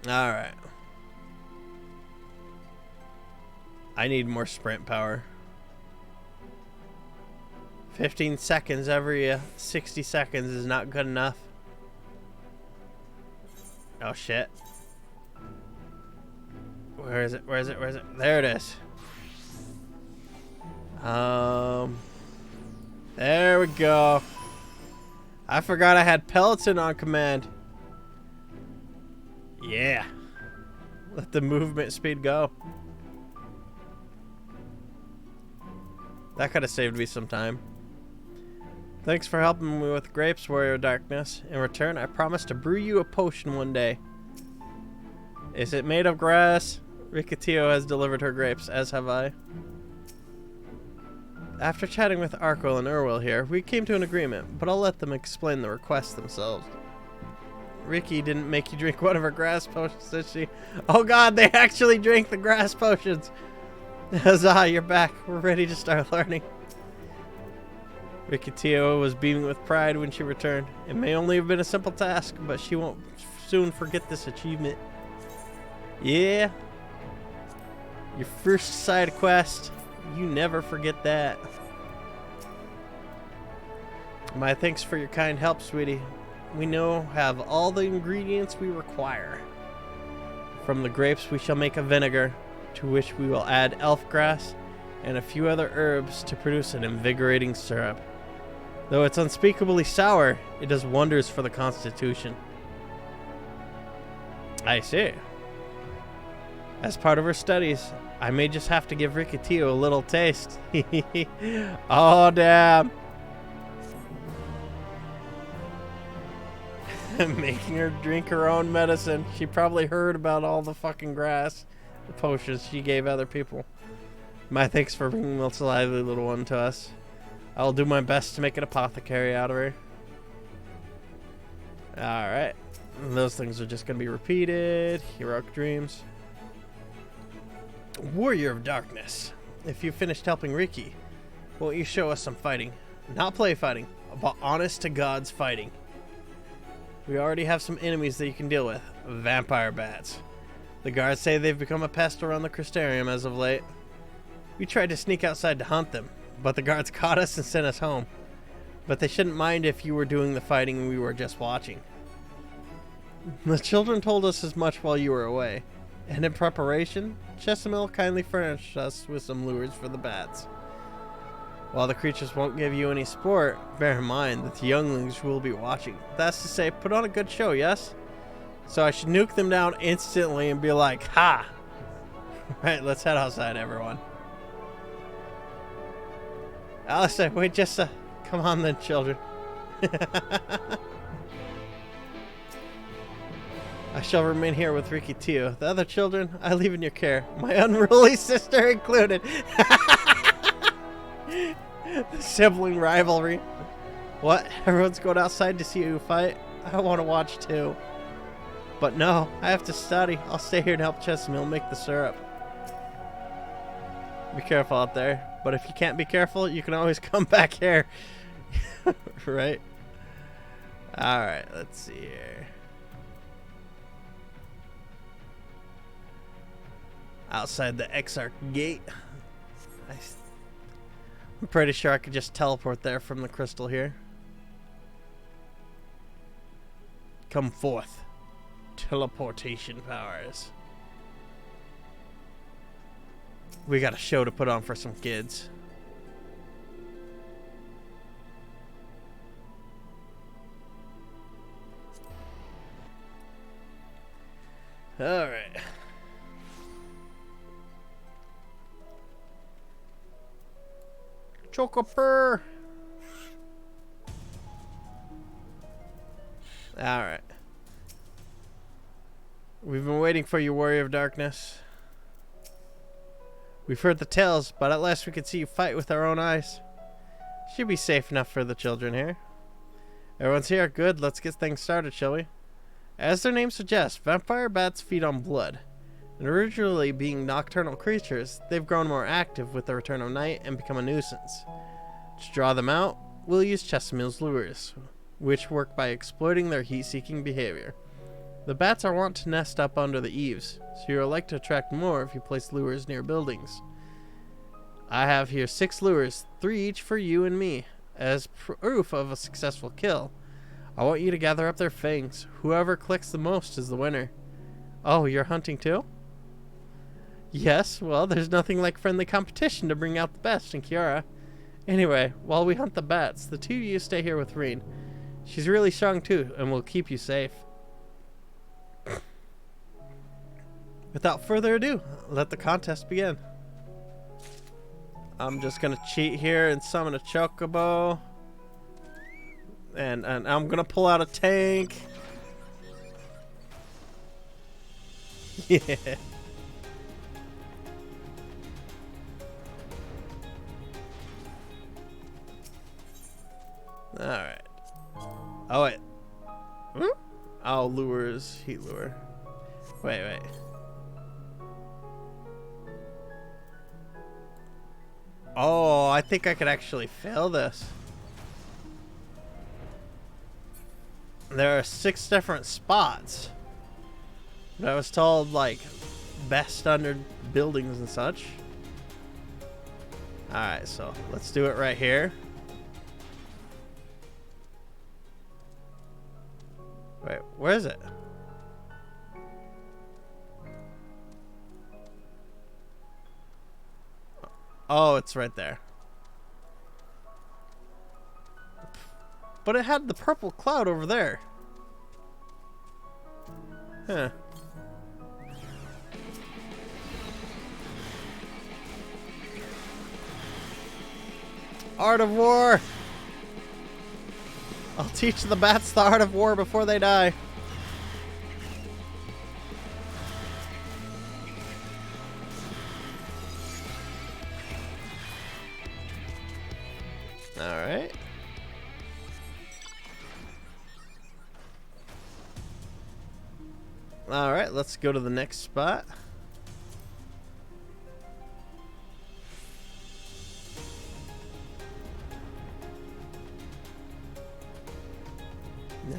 Alright. I need more sprint power. 15 seconds every 60 seconds is not good enough. Oh shit. Where is it? Where is it? Where is it? There it is. There we go. I forgot I had Peloton on command. Yeah. Let the movement speed go. That could have saved me some time. Thanks for helping me with grapes, Warrior of Darkness. In return, I promise to brew you a potion one day. Is it made of grass? Ricatio has delivered her grapes, as have I. After chatting with Arkell and Urwil here, we came to an agreement, but I'll let them explain the request themselves. Ricky didn't make you drink one of her grass potions, did she? Oh god, they actually drank the grass potions! Huzzah, you're back. We're ready to start learning. Ricatio was beaming with pride when she returned. It may only have been a simple task, but she won't soon forget this achievement. Yeah. Your first side quest. You never forget that. My thanks for your kind help, sweetie. We now have all the ingredients we require. From the grapes we shall make a vinegar, to which we will add elf grass and a few other herbs to produce an invigorating syrup. Though it's unspeakably sour, it does wonders for the constitution. I see. As part of her studies, I may just have to give Ricatio a little taste. Oh, damn. Making her drink her own medicine. She probably heard about all the fucking grass potions she gave other people. My thanks for bringing this lively little one to us. I'll do my best to make an apothecary out of her. Alright. Those things are just going to be repeated. Heroic dreams. Warrior of Darkness. if you finished helping Ricky, won't you show us some fighting? Not play fighting, but honest to God's fighting. We already have some enemies that you can deal with. Vampire bats. The guards say they've become a pest around the Crystarium as of late. We tried to sneak outside to hunt them, but the guards caught us and sent us home. But they shouldn't mind if you were doing the fighting and we were just watching. The children told us as much while you were away. And in preparation, Chesamil kindly furnished us with some lures for the bats. While the creatures won't give you any sport, bear in mind that the younglings will be watching. That's to say, put on a good show, yes? So I should nuke them down instantly and be like, ha! Right, let's head outside, everyone. Alistair, wait just a... Come on then, children. I shall remain here with Ricky too. The other children, I leave in your care. My unruly sister included. The sibling rivalry. What? Everyone's going outside to see you fight? I want to watch too. But no, I have to study. I'll stay here and help Chesamil make the syrup. Be careful out there. But if you can't be careful, you can always come back here. Right? Alright, let's see here. Outside the Exarch gate. I'm pretty sure I could just teleport there from the crystal here. Come forth. Teleportation powers. We got a show to put on for some kids. Alright. Chocoper. Alright. We've been waiting for you, Warrior of Darkness. We've heard the tales, but at last we could see you fight with our own eyes. Should be safe enough for the children here. Everyone's here. Good. Let's get things started, shall we? As their name suggests, vampire bats feed on blood. And originally being nocturnal creatures, they've grown more active with the return of night and become a nuisance. To draw them out, we'll use Chesamil's lures, which work by exploiting their heat-seeking behavior. The bats are wont to nest up under the eaves, so you'll like to attract more if you place lures near buildings. I have here 6 lures, 3 each for you and me, as proof of a successful kill. I want you to gather up their fangs. Whoever clicks the most is the winner. Oh, you're hunting too? Yes, well, there's nothing like friendly competition to bring out the best in Kiara. Anyway, while we hunt the bats, the 2 of you stay here with Reen. She's really strong too, and will keep you safe. Without further ado, let the contest begin. I'm just gonna cheat here and summon a chocobo. And I'm gonna pull out a tank. Yeah. Alright. Oh, wait. Oh, lures. Heat lure. Wait. Oh, I think I could actually fail this. There are 6 different spots. But I was told, like, best under buildings and such. Alright, so let's do it right here. Wait, where is it? Oh, it's right there. But it had the purple cloud over there. Huh. Art of War! I'll teach the bats the art of war before they die. Alright. Alright, let's go to the next spot.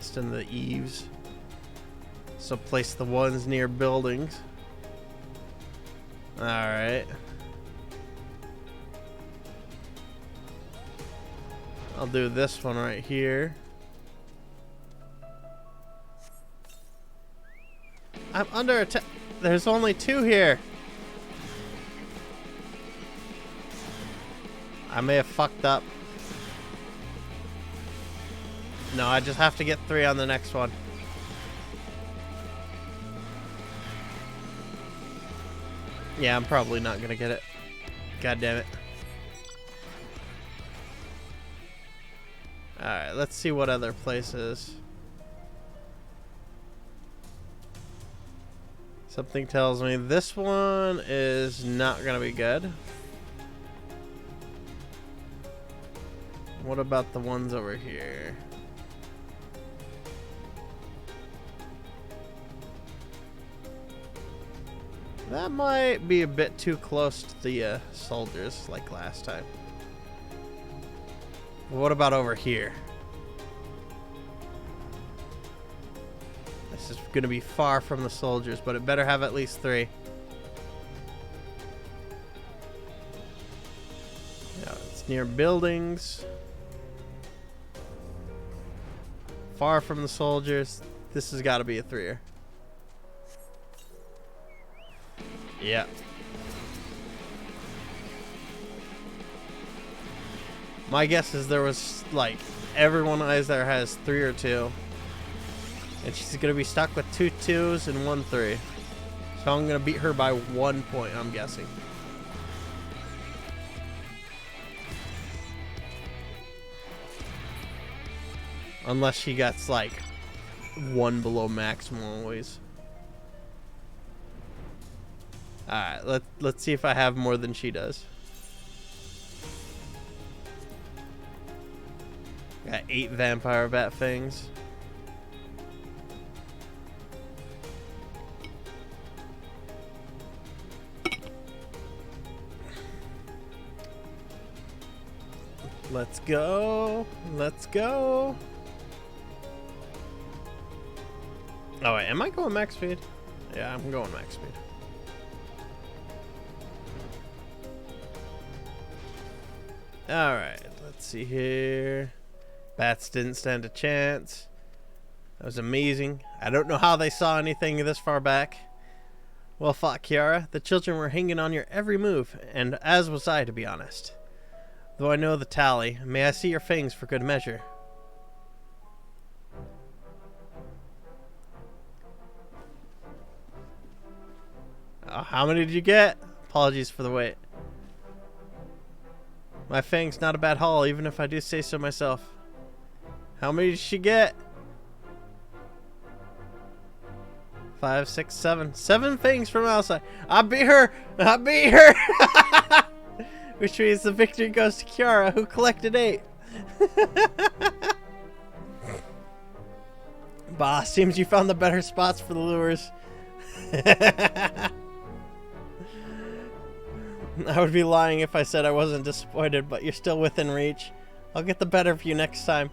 mast and the eaves. So place the ones near buildings. Alright. I'll do this one right here. I'm under attack. There's only 2 here. I may have fucked up. No, I just have to get 3 on the next one. Yeah, I'm probably not gonna get it. God damn it. Alright, let's see what other places. Something tells me this one is not gonna be good. What about the ones over here? That might be a bit too close to the soldiers like last time. What about over here? This is going to be far from the soldiers, but it better have at least 3. Yeah, it's near buildings. Far from the soldiers. This has got to be a 3-er. Yeah. My guess is there was like everyone eyes there has 3 or 2. And she's gonna be stuck with 2 2s and 1 3. So I'm gonna beat her by 1 point, I'm guessing. Unless she gets like 1 below maximum always. Alright, let's see if I have more than she does. Got 8 vampire bat fangs. Let's go. Let's go. Oh wait, am I going max speed? Yeah, I'm going max speed. Alright, let's see here. Bats didn't stand a chance. That was amazing. I don't know how they saw anything this far back. Well fought, Kiara. The children were hanging on your every move, and as was I, to be honest. Though I know the tally, may I see your fangs for good measure. How many did you get? Apologies for the wait. My fang's not a bad haul, even if I do say so myself. How many did she get? 5, 6, 7. 7 fangs from outside. I beat her! I beat her! Which means the victory goes to Kiara, who collected 8. Bah, seems you found the better spots for the lures. I would be lying if I said I wasn't disappointed, but you're still within reach. I'll get the better of you next time.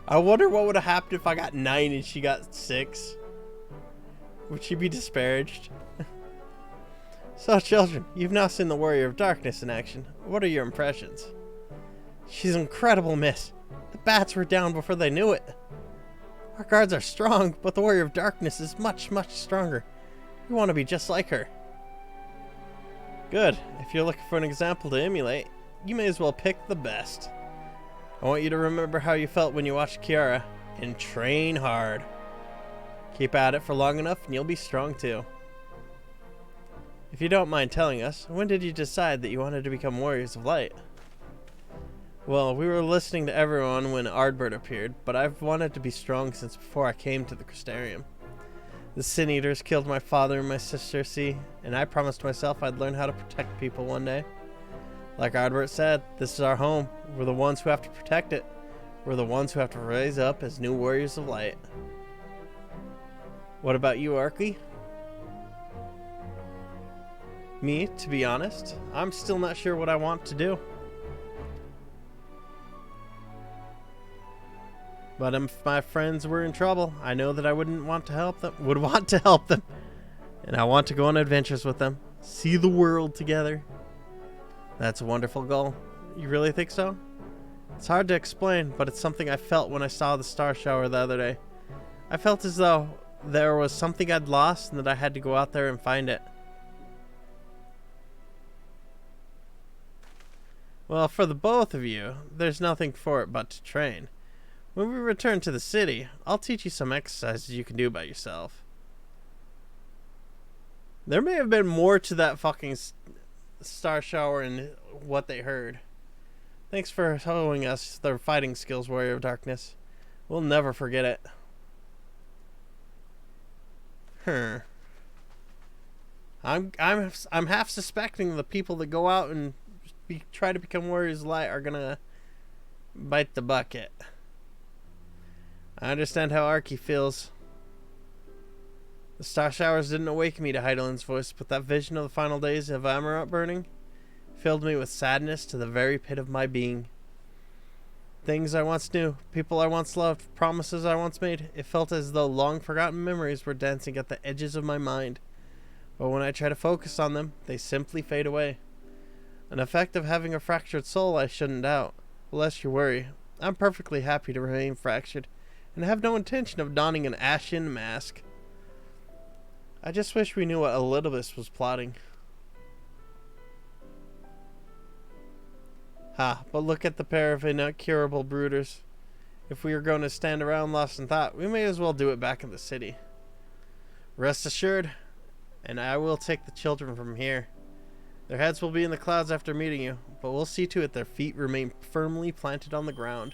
I wonder what would have happened if I got 9 and she got 6. Would she be disparaged? So, children, you've now seen the Warrior of Darkness in action. What are your impressions? She's incredible, miss. The bats were down before they knew it. Our guards are strong, but the Warrior of Darkness is much, much stronger. We want to be just like her. Good. If you're looking for an example to emulate, you may as well pick the best. I want you to remember how you felt when you watched Kiara, and train hard. Keep at it for long enough and you'll be strong too. If you don't mind telling us, when did you decide that you wanted to become Warriors of Light? Well, we were listening to everyone when Ardbert appeared, but I've wanted to be strong since before I came to the Crystarium. The Sin Eaters killed my father and my sister, see, and I promised myself I'd learn how to protect people one day. Like Ardbert said, this is our home. We're the ones who have to protect it. We're the ones who have to rise up as new Warriors of Light. What about you, Arky? Me, to be honest, I'm still not sure what I want to do. But if my friends were in trouble, I know that I would want to help them. And I want to go on adventures with them. See the world together. That's a wonderful goal. You really think so? It's hard to explain, but it's something I felt when I saw the star shower the other day. I felt as though there was something I'd lost and that I had to go out there and find it. Well, for the both of you, there's nothing for it but to train. When we return to the city, I'll teach you some exercises you can do by yourself. There may have been more to that fucking star shower and what they heard. Thanks for showing us their fighting skills, Warrior of Darkness. We'll never forget it. I'm half suspecting the people that go out and try to become warriors of light are gonna bite the bucket. I understand how Arky feels. The star showers didn't awaken me to Heidelin's voice, but that vision of the final days of Amarant burning filled me with sadness to the very pit of my being. Things I once knew, people I once loved, promises I once made, it felt as though long-forgotten memories were dancing at the edges of my mind. But when I try to focus on them, they simply fade away. An effect of having a fractured soul, I shouldn't doubt. Lest you worry, I'm perfectly happy to remain fractured, and have no intention of donning an Ascian mask. I just wish we knew what Elidibus was plotting. But look at the pair of incurable brooders. If we are going to stand around lost in thought, we may as well do it back in the city. Rest assured, and I will take the children from here. Their heads will be in the clouds after meeting you, but we'll see to it their feet remain firmly planted on the ground.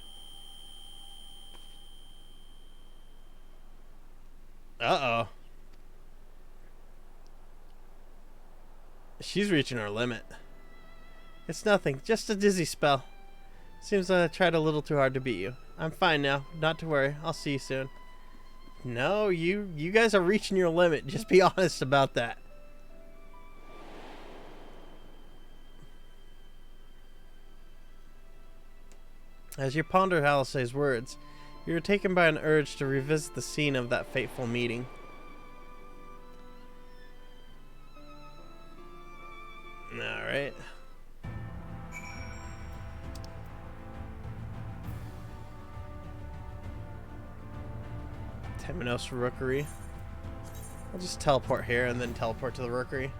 Uh-oh. She's reaching her limit. It's nothing, just a dizzy spell. Seems I tried a little too hard to beat you. I'm fine now, not to worry. I'll see you soon. No, you guys are reaching your limit. Just be honest about that. As you ponder Alisay's words, you are taken by an urge to revisit the scene of that fateful meeting. Alright. Temenos Rookery. I'll just teleport here and then teleport to the Rookery.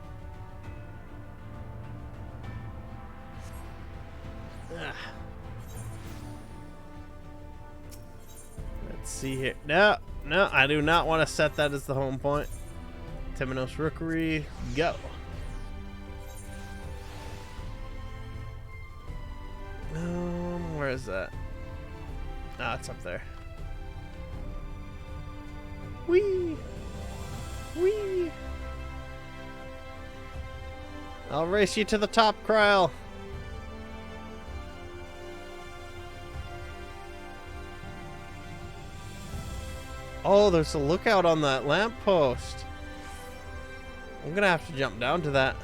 Let's see here. No, I do not want to set that as the home point. Temenos Rookery, go. Where is that? Ah, it's up there. Whee! Whee! I'll race you to the top, Kryl. Oh, there's a lookout on that lamppost. I'm gonna have to jump down to that.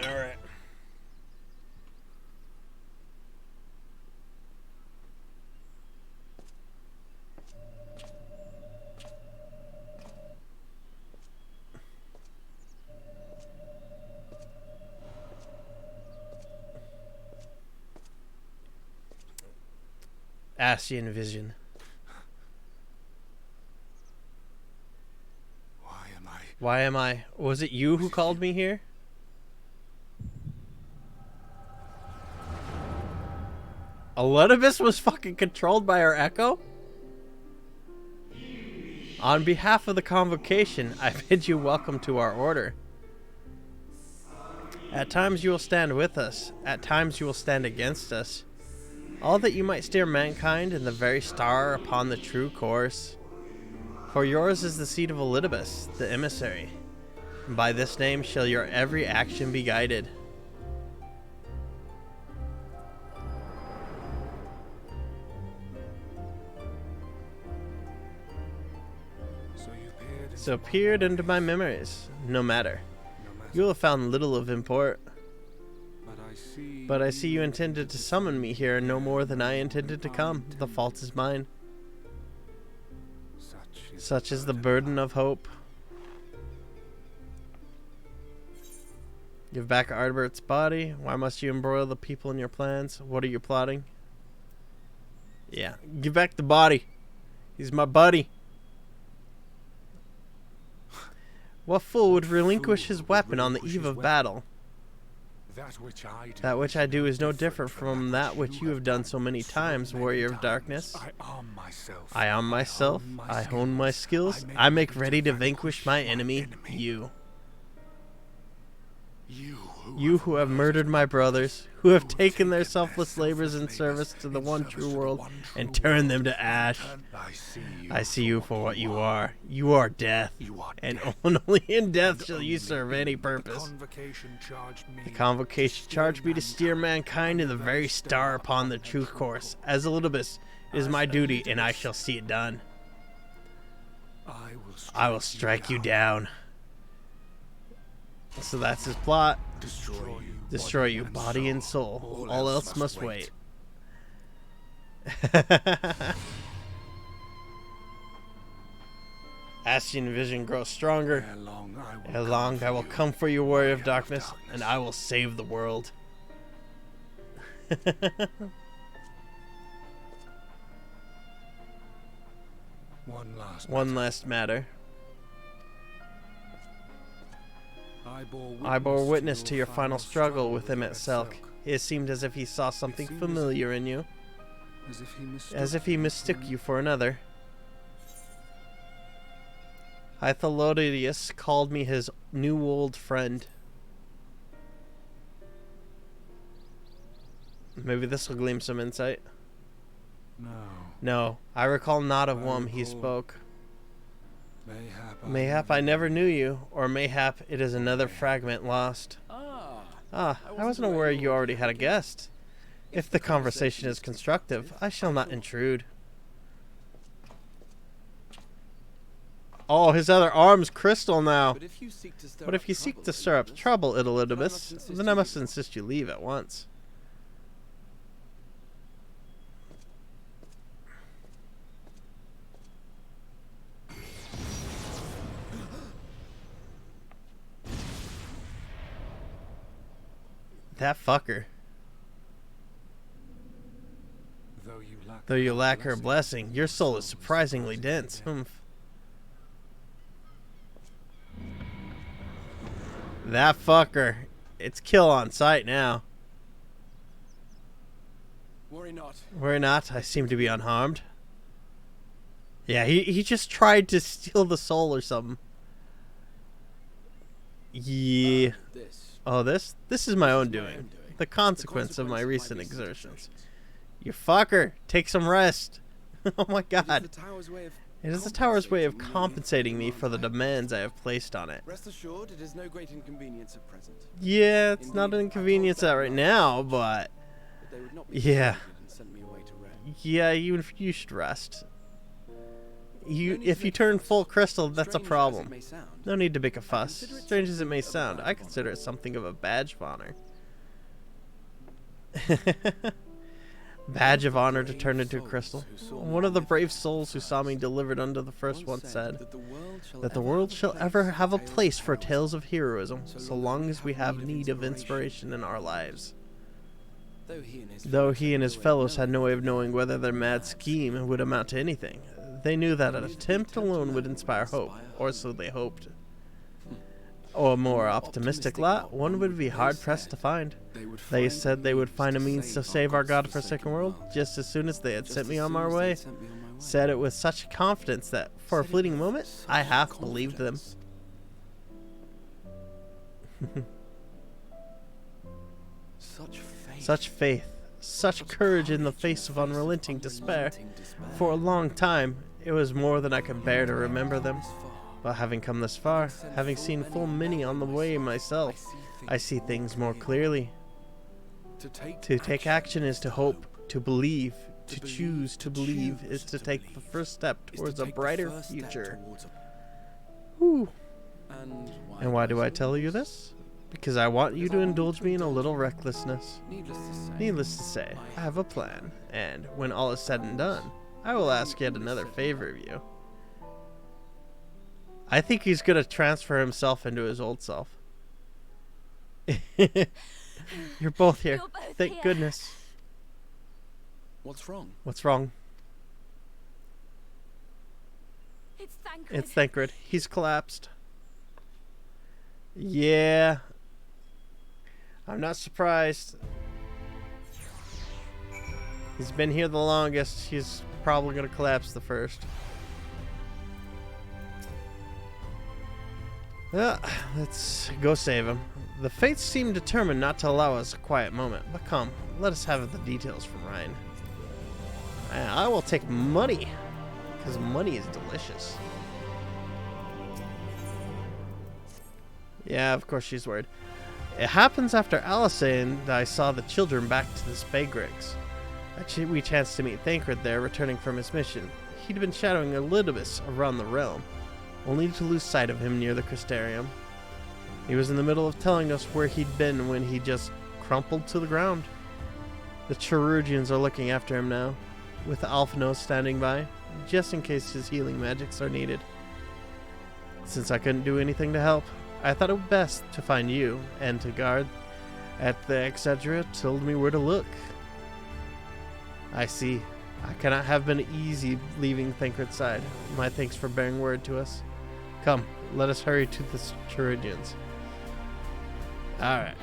Alright. Ascian vision. Why am I? Was it you who called me here? Elidibus was fucking controlled by our echo? On behalf of the convocation, I bid you welcome to our order. At times you will stand with us, at times you will stand against us. All that you might steer mankind and the very star upon the true course. For yours is the seat of Elidibus, the emissary, and by this name shall your every action be guided. So peered into my memories. No matter. You will have found little of import. But I see you intended to summon me here no more than I intended to come. The fault is mine. Such is the burden of hope. Give back Arbert's body. Why must you embroil the people in your plans? What are you plotting? Yeah, give back the body. He's my buddy. What fool would relinquish his weapon on the eve of battle? That which I do is no different from that which you have done so many times, warrior of darkness. I arm myself. I hone my skills. I make ready to vanquish my enemy, you. You who have murdered my brothers, who have taken their selfless labors in service to the one true world and turned them to ash. I see you for what you are. You are death, and only in death shall you serve any purpose. The convocation charged me to steer mankind in the very star upon the true course. As Elidibus, it is my duty, and I shall see it done. I will strike you down. So that's his plot. Destroy you, body and soul. All else must wait. Ascian vision grows stronger. Ere long I will come for you, warrior of darkness, and I will save the world. One last matter. I bore witness to your final struggle with him at Selk. It seemed as if he saw something familiar in you. As if he mistook you for another. Hythalodius called me his new old friend. Maybe this will glean some insight. No, I recall not of whom he spoke. Mayhap I never knew you, or mayhap it is another fragment lost. I wasn't aware you already had a guest. If the conversation is constructive, I shall not intrude. Oh, his other arm's crystal now. But if you seek to stir up trouble, Elidibus, then I must insist you leave at once. That fucker. Though you lack her blessing, your soul is surprisingly dense. Humph. That fucker. It's kill on sight now. Worry not. Worry not. I seem to be unharmed. Yeah, he just tried to steal the soul or something. Yeah. Oh, this is my own doing. The consequence of my recent exertions. You fucker, take some rest. Oh my god. It is the tower's way of compensating me for the demands I have placed on it. Rest assured, it is no great inconvenience at present. Yeah, it's not an inconvenience right now, but yeah. Yeah, you should rest. If you turn full crystal, that's a problem. No need to make a fuss. Strange as it may sound, I consider it something of a badge of honor. Badge of honor to turn into a crystal. One of the brave souls who saw me delivered unto the first one said that the world shall ever have a place for tales of heroism, so long as we have need of inspiration in our lives. Though he and his fellows had no way of knowing whether their mad scheme would amount to anything, they knew that an attempt alone would inspire hope, or so they hoped. Or a more optimistic lot, one would be hard-pressed to find. They said they would find a means to save our godforsaken world just as soon as they had sent me on my way. Said it with such confidence that, for a fleeting moment, I half believed them. Such faith, such courage in the face of unrelenting despair. For a long time, it was more than I could bear to remember them. But having come this far, having seen full many on the way myself, I see things more clearly. To take action is to hope, to believe, to choose to believe is to take the first step towards a brighter future. And why do I tell you this? Because I want you to indulge me in a little recklessness. Needless to say, I have a plan, and when all is said and done, I will ask yet another favor of you. I think he's going to transfer himself into his old self. You're both here. Thank goodness. What's wrong? What's wrong? It's Thancred. It's Thancred. He's collapsed. Yeah. I'm not surprised. He's been here the longest. He's probably going to collapse the first. Let's go save him. The fates seem determined not to allow us a quiet moment. But come, let us have the details from Ryan. I will take money, because money is delicious. Yeah, of course she's worried. It happens after Alice and I saw the children back to the Spagrix. We chanced to meet Thancred there, returning from his mission. He'd been shadowing Elidibus around the realm, only to lose sight of him near the Crystarium. He was in the middle of telling us where he'd been when he just crumpled to the ground. The Chirurgians are looking after him now, with Alphino standing by, just in case his healing magics are needed. Since I couldn't do anything to help, I thought it best to find you, and to guard at the Excedra told me where to look. I see. I cannot have been easy leaving Thancred's side. My thanks for bearing word to us. Come, let us hurry to the Chirurgians. Alright.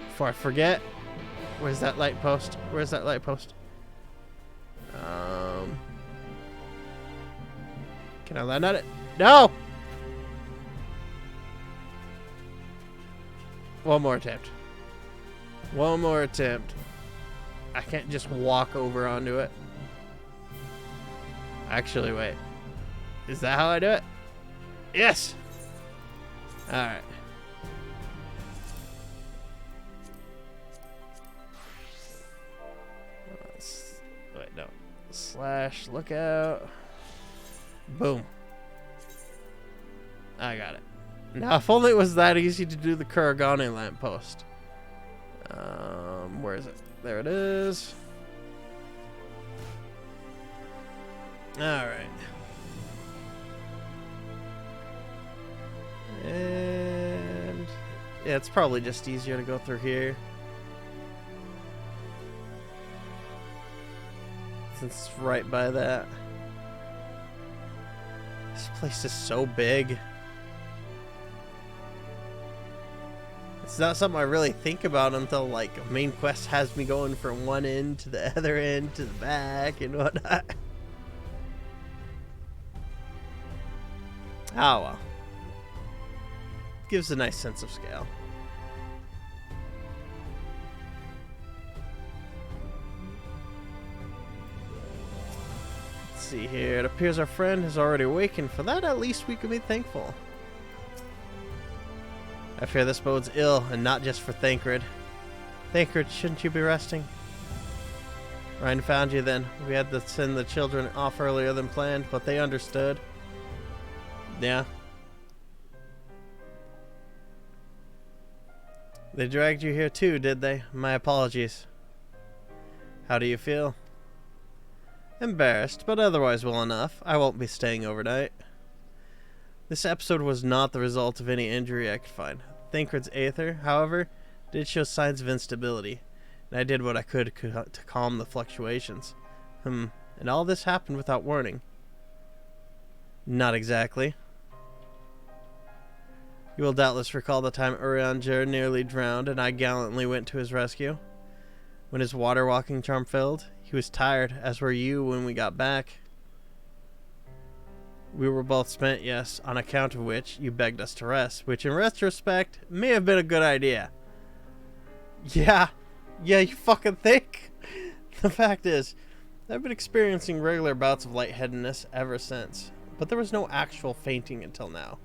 Before I forget, where's that light post? Where's that light post? Can I land on it? No! One more attempt. One more attempt. I can't just walk over onto it. Actually, wait. Is that how I do it? Yes! Alright. Wait, no. Slash lookout. Boom. I got it. Now, if only it was that easy to do the Kuragane lamppost. Where is it? There it is. Alright. And yeah, it's probably just easier to go through here, since it's right by that. This place is so big. It's not something I really think about until, like, a main quest has me going from one end to the other end to the back and whatnot. Oh well. Gives a nice sense of scale. Let's see here. It appears our friend has already awakened. For that, at least we can be thankful. I fear this bodes ill, and not just for Thancred. Thancred, shouldn't you be resting? Ryan found you then. We had to send the children off earlier than planned, but they understood. Yeah. They dragged you here too, did they? My apologies. How do you feel? Embarrassed, but otherwise well enough. I won't be staying overnight. This episode was not the result of any injury I could find. Thancred's aether, however, did show signs of instability, and I did what I could to calm the fluctuations. And all this happened without warning. Not exactly. You will doubtless recall the time Urianger nearly drowned and I gallantly went to his rescue. When his water walking charm failed, he was tired, as were you when we got back. We were both spent, yes, on account of which you begged us to rest, which in retrospect may have been a good idea. Yeah, you fucking think? The fact is, I've been experiencing regular bouts of lightheadedness ever since, but there was no actual fainting until now.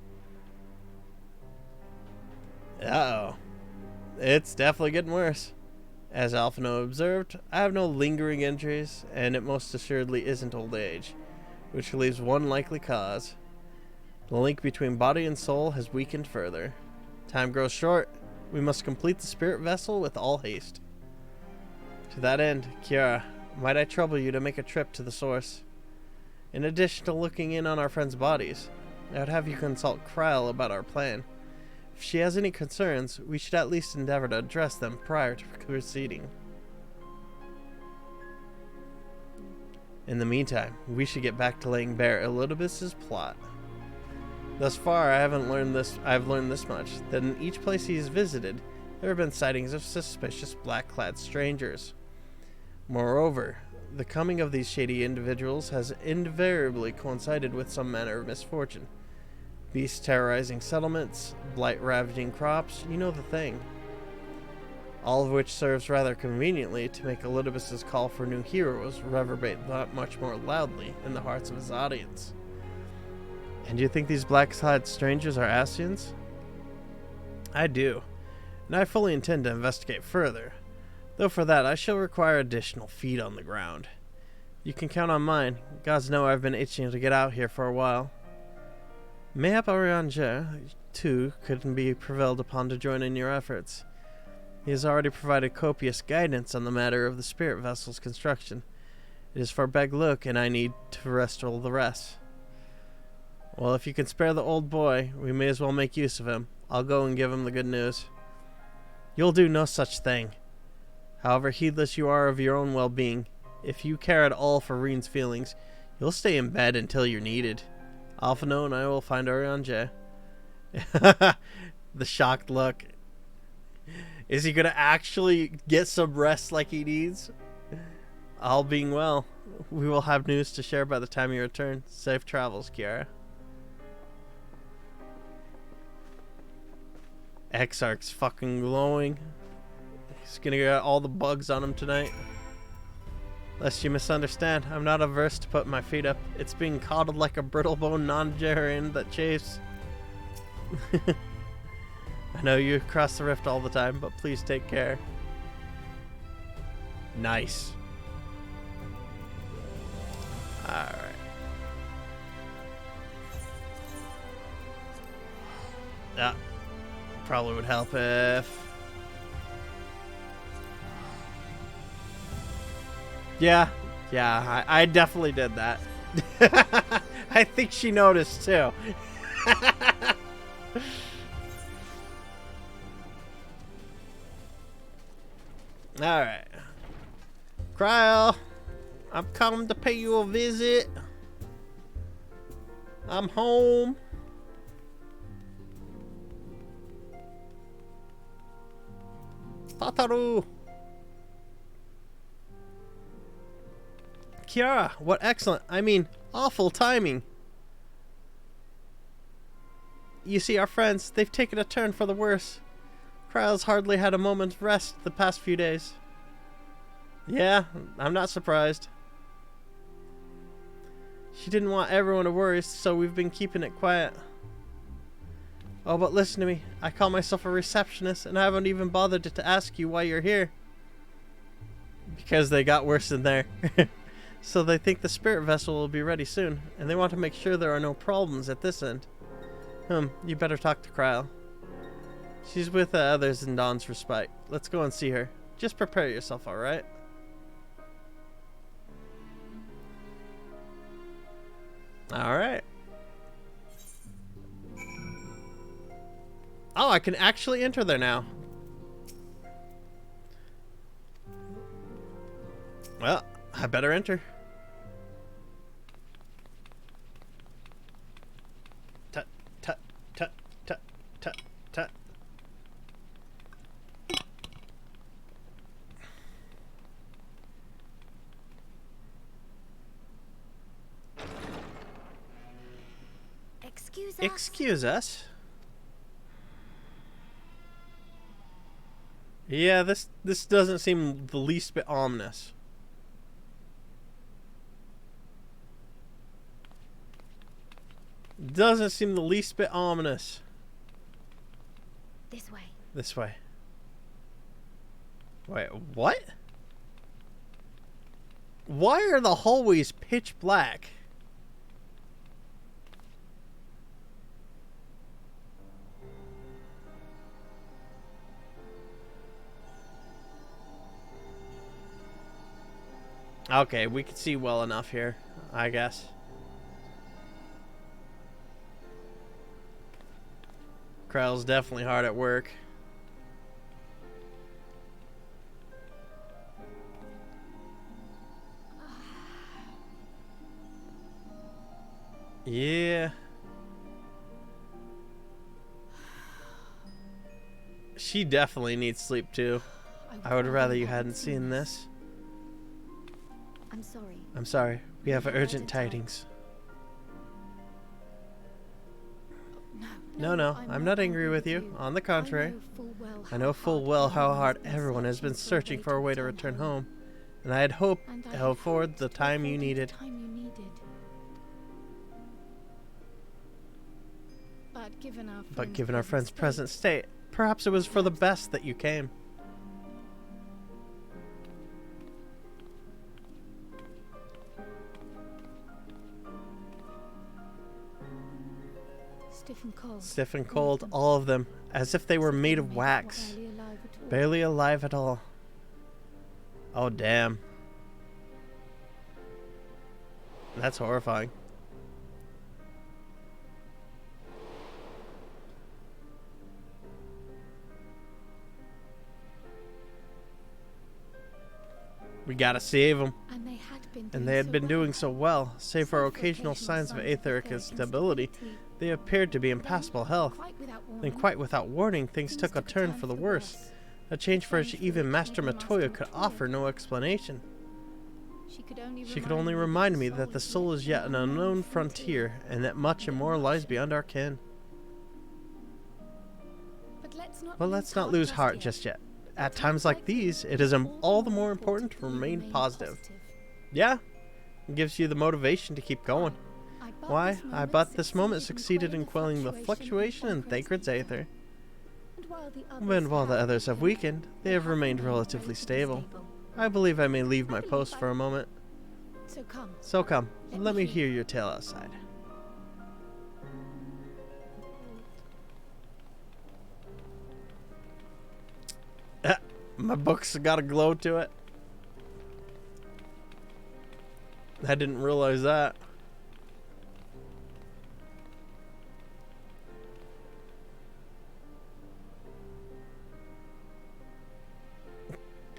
Uh-oh. It's definitely getting worse. As Alphino observed, I have no lingering injuries, and it most assuredly isn't old age, which leaves one likely cause. The link between body and soul has weakened further. Time grows short. We must complete the spirit vessel with all haste. To that end, Kiara, might I trouble you to make a trip to the source? In addition to looking in on our friends' bodies, I would have you consult Kryle about our plan. If she has any concerns, we should at least endeavor to address them prior to proceeding. In the meantime, we should get back to laying bare Elidibus's plot. Thus far, I've learned this much, that in each place he has visited, there have been sightings of suspicious black-clad strangers. Moreover, the coming of these shady individuals has invariably coincided with some manner of misfortune. Beasts terrorizing settlements, blight ravaging crops, you know the thing. All of which serves rather conveniently to make Elidibus's call for new heroes reverberate that much more loudly in the hearts of his audience. And do you think these black-clad strangers are Ascians? I do, and I fully intend to investigate further, though for that I shall require additional feet on the ground. You can count on mine. Gods know I've been itching to get out here for a while. Mayhap Orianger, too, couldn't be prevailed upon to join in your efforts. He has already provided copious guidance on the matter of the spirit vessel's construction. It is for Begluk, and I need to restore the rest. Well, if you can spare the old boy, we may as well make use of him. I'll go and give him the good news. You'll do no such thing. However heedless you are of your own well-being, if you care at all for Reen's feelings, you'll stay in bed until you're needed. Alphino and I will find Orianger. The shocked look. Is he going to actually get some rest like he needs? All being well, we will have news to share by the time you return. Safe travels, Kiara. Exarch's fucking glowing. He's gonna get all the bugs on him tonight. Lest you misunderstand, I'm not averse to putting my feet up. It's being coddled like a brittle-boned non-Jerian that chafes. I know you cross the rift all the time, but please take care. Nice. Alright. Yeah. Probably would help if... Yeah, I definitely did that. I think she noticed too. Alright. Kryle, I'm coming to pay you a visit. I'm home. Tataru. Kiara, what excellent, awful timing. You see, our friends, they've taken a turn for the worse. Kryle's hardly had a moment's rest the past few days. Yeah, I'm not surprised. She didn't want everyone to worry, so we've been keeping it quiet. Oh, but listen to me. I call myself a receptionist, and I haven't even bothered to ask you why you're here. Because they got worse in there. So they think the spirit vessel will be ready soon, and they want to make sure there are no problems at this end. You better talk to Kryle. She's with the others in Dawn's respite. Let's go and see her. Just prepare yourself, alright? Alright. Oh, I can actually enter there now. Well, I better enter. Tut, tut, tut, tut, tut, tut. Excuse us. Excuse us? Yeah, this doesn't seem the least bit ominous. Doesn't seem the least bit ominous. This way. This way. Wait, what? Why are the hallways pitch black? Okay, we can see well enough here, I guess. Krell's definitely hard at work. Yeah. She definitely needs sleep too. I would rather you hadn't seen this. I'm sorry. I'm sorry. We have urgent tidings. No, I'm not angry with you. On the contrary. I know full well how hard everyone has been searching for a way to return home. And I had hoped to afford the time you needed. But given our friend's present state, perhaps it was for the best that you came. Stiff and cold, all of them, as if they were made of wax. Barely alive at all. Oh, damn. That's horrifying. We gotta save them. And they had been doing so well, save for occasional signs of etheric instability. They appeared to be in passable health. Then quite without warning, things took a turn for the worse. A change for which even Master Matoya could offer no explanation. She could only remind me that the soul is yet an unknown frontier, and that much and more lies beyond our ken. But let's not lose heart just yet. At times like these, it is all the more important to remain positive. Yeah, it gives you the motivation to keep going. Why, I bet this moment succeeded in quelling the fluctuation in Thancred's aether. And while the others have weakened, they have remained relatively stable. I believe I may leave my post for a moment. So come, let me hear your tale outside. My book's got a glow to it. I didn't realize that.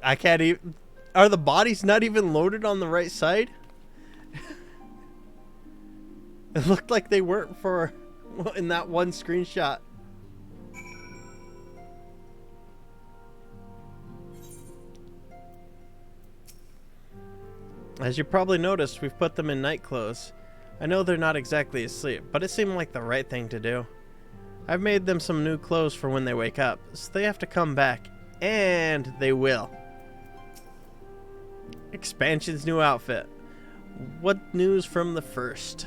I can't even... Are the bodies not even loaded on the right side? It looked like they weren't for... in that one screenshot. As you probably noticed, we've put them in night clothes. I know they're not exactly asleep, but it seemed like the right thing to do. I've made them some new clothes for when they wake up, so they have to come back. And they will. Expansion's new outfit. What news from the first?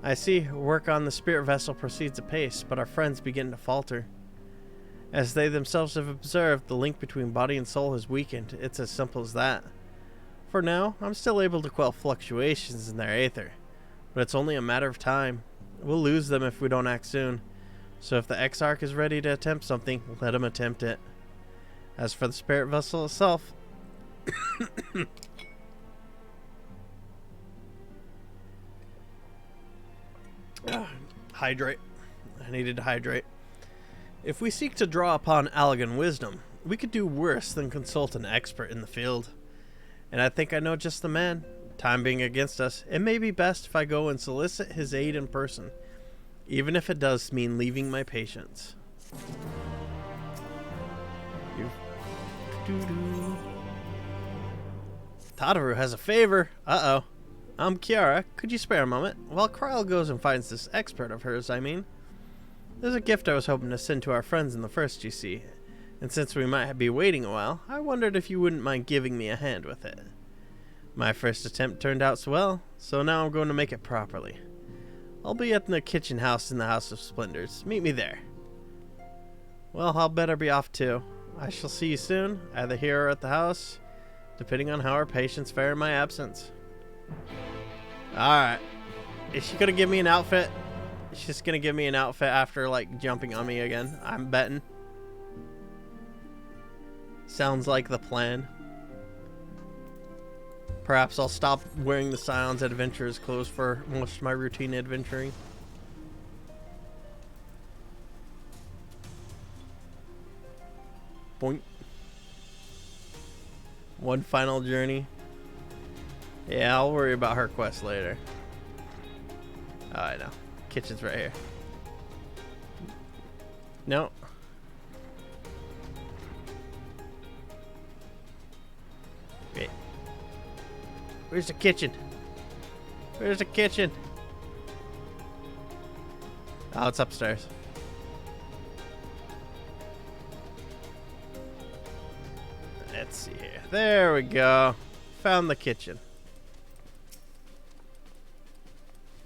I see work on the spirit vessel proceeds apace, but our friends begin to falter. As they themselves have observed, the link between body and soul has weakened. It's as simple as that. For now, I'm still able to quell fluctuations in their aether, but it's only a matter of time. We'll lose them if we don't act soon. So if the Exarch is ready to attempt something, let him attempt it. As for the spirit vessel itself... Hydrate. I needed to hydrate. If we seek to draw upon Allegan wisdom, we could do worse than consult an expert in the field. And I think I know just the man. Time being against us, it may be best if I go and solicit his aid in person, even if it does mean leaving my patients. Tadaru has a favor. Uh-oh. Kiara, could you spare a moment? While Kryle goes and finds this expert of hers, I mean. There's a gift I was hoping to send to our friends in the first, you see. And since we might be waiting a while, I wondered if you wouldn't mind giving me a hand with it. My first attempt turned out so well, so now I'm going to make it properly. I'll be at the kitchen house in the House of Splendors. Meet me there. Well, I'll better be off too. I shall see you soon, either here or at the house, depending on how our patients fare in my absence. Alright. Is she gonna give me an outfit? She's just gonna give me an outfit after, like, jumping on me again. I'm betting. Sounds like the plan. Perhaps I'll stop wearing the Scion's adventurer's clothes for most of my routine adventuring. Boink. One final journey. Yeah, I'll worry about her quest later. Oh, I know. Kitchen's right here. No. Wait. Where's the kitchen? Where's the kitchen? Oh, it's upstairs. Let's see here. There we go. Found the kitchen.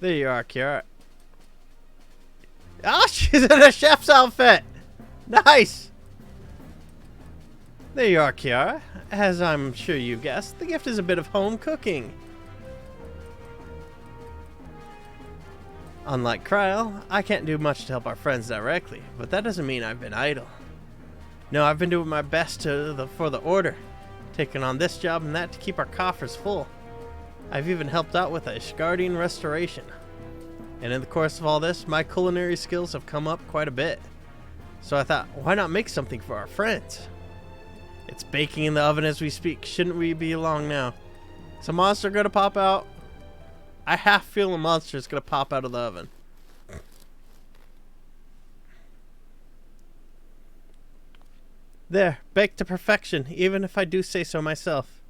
There you are, Kiara. Oh, she's in a chef's outfit. Nice. There you are, Kiara. As I'm sure you guessed, the gift is a bit of home cooking. Unlike Kryle, I can't do much to help our friends directly, but that doesn't mean I've been idle. No, I've been doing my best for the order, taking on this job and that to keep our coffers full. I've even helped out with a Ishgardian restoration. And in the course of all this, my culinary skills have come up quite a bit. So I thought, why not make something for our friends? It's baking in the oven as we speak. Shouldn't we be long now? Is a monster gonna pop out? I half feel a monster is gonna pop out of the oven. There, baked to perfection, even if I do say so myself.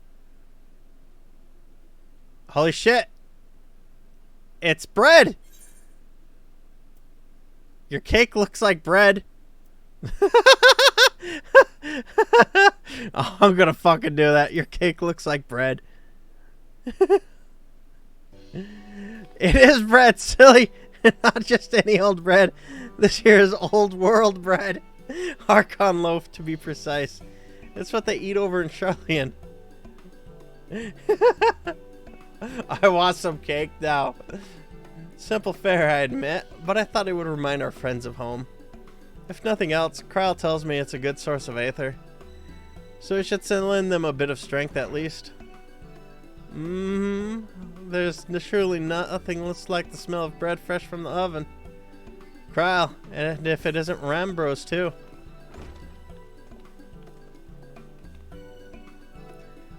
Holy shit! It's bread! Your cake looks like bread. Oh, I'm gonna fucking do that. Your cake looks like bread. It is bread, silly. Not just any old bread. This here is old world bread. Archon loaf, to be precise. It's what they eat over in Charlian. I want some cake now. Simple fare, I admit, but I thought it would remind our friends of home. If nothing else, Kryle tells me it's a good source of aether. So we should lend them a bit of strength at least. There's surely nothing less like the smell of bread fresh from the oven. Kryle, and if it isn't Rambros too.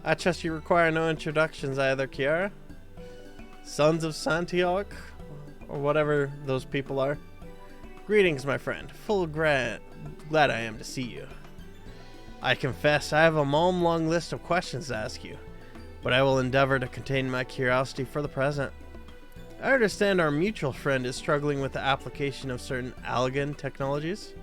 I trust you require no introductions either, Kiara. Sons of Santiago, or whatever those people are. Greetings, my friend. Glad I am to see you. I confess I have a long list of questions to ask you, but I will endeavor to contain my curiosity for the present. I understand our mutual friend is struggling with the application of certain Algan technologies.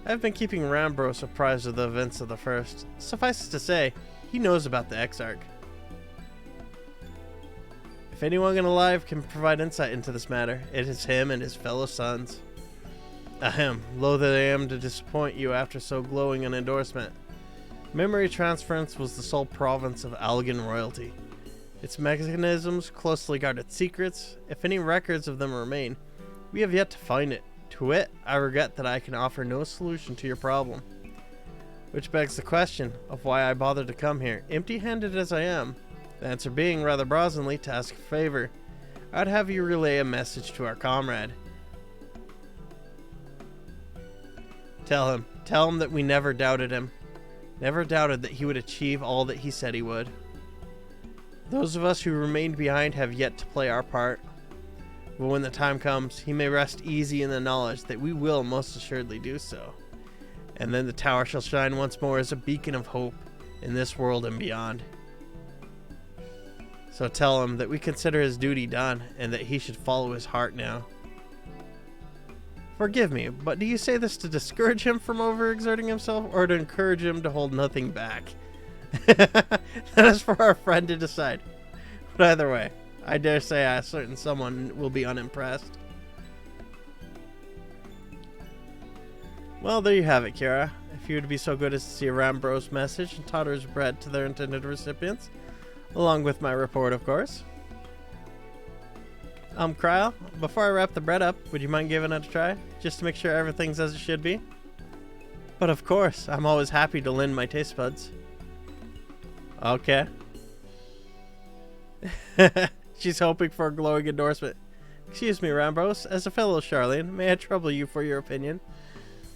I've been keeping Rambros apprised of the events of the first. Suffice it to say, he knows about the Exarch. If anyone alive can provide insight into this matter, it is him and his fellow sons. Ahem, loath I am to disappoint you after so glowing an endorsement. Memory transference was the sole province of Algan royalty. Its mechanisms, closely guarded secrets, if any records of them remain, we have yet to find it. To wit, I regret that I can offer no solution to your problem. Which begs the question of why I bothered to come here, empty-handed as I am. The answer being, rather brazenly, to ask a favor. I'd have you relay a message to our comrade. Tell him that we never doubted him. Never doubted that he would achieve all that he said he would. Those of us who remained behind have yet to play our part. But when the time comes, he may rest easy in the knowledge that we will most assuredly do so. And then the tower shall shine once more as a beacon of hope in this world and beyond. So tell him that we consider his duty done and that he should follow his heart now. Forgive me, but do you say this to discourage him from overexerting himself or to encourage him to hold nothing back? That is for our friend to decide. But either way, I dare say a certain someone will be unimpressed. Well, there you have it, Kiara. If you would be so good as to see a Rambros message and Totter's bread to their intended recipients, along with my report, of course. Kryle, before I wrap the bread up, would you mind giving it a try? Just to make sure everything's as it should be? But of course, I'm always happy to lend my taste buds. Okay. She's hoping for a glowing endorsement. Excuse me, Rambros. As a fellow Charlene, may I trouble you for your opinion?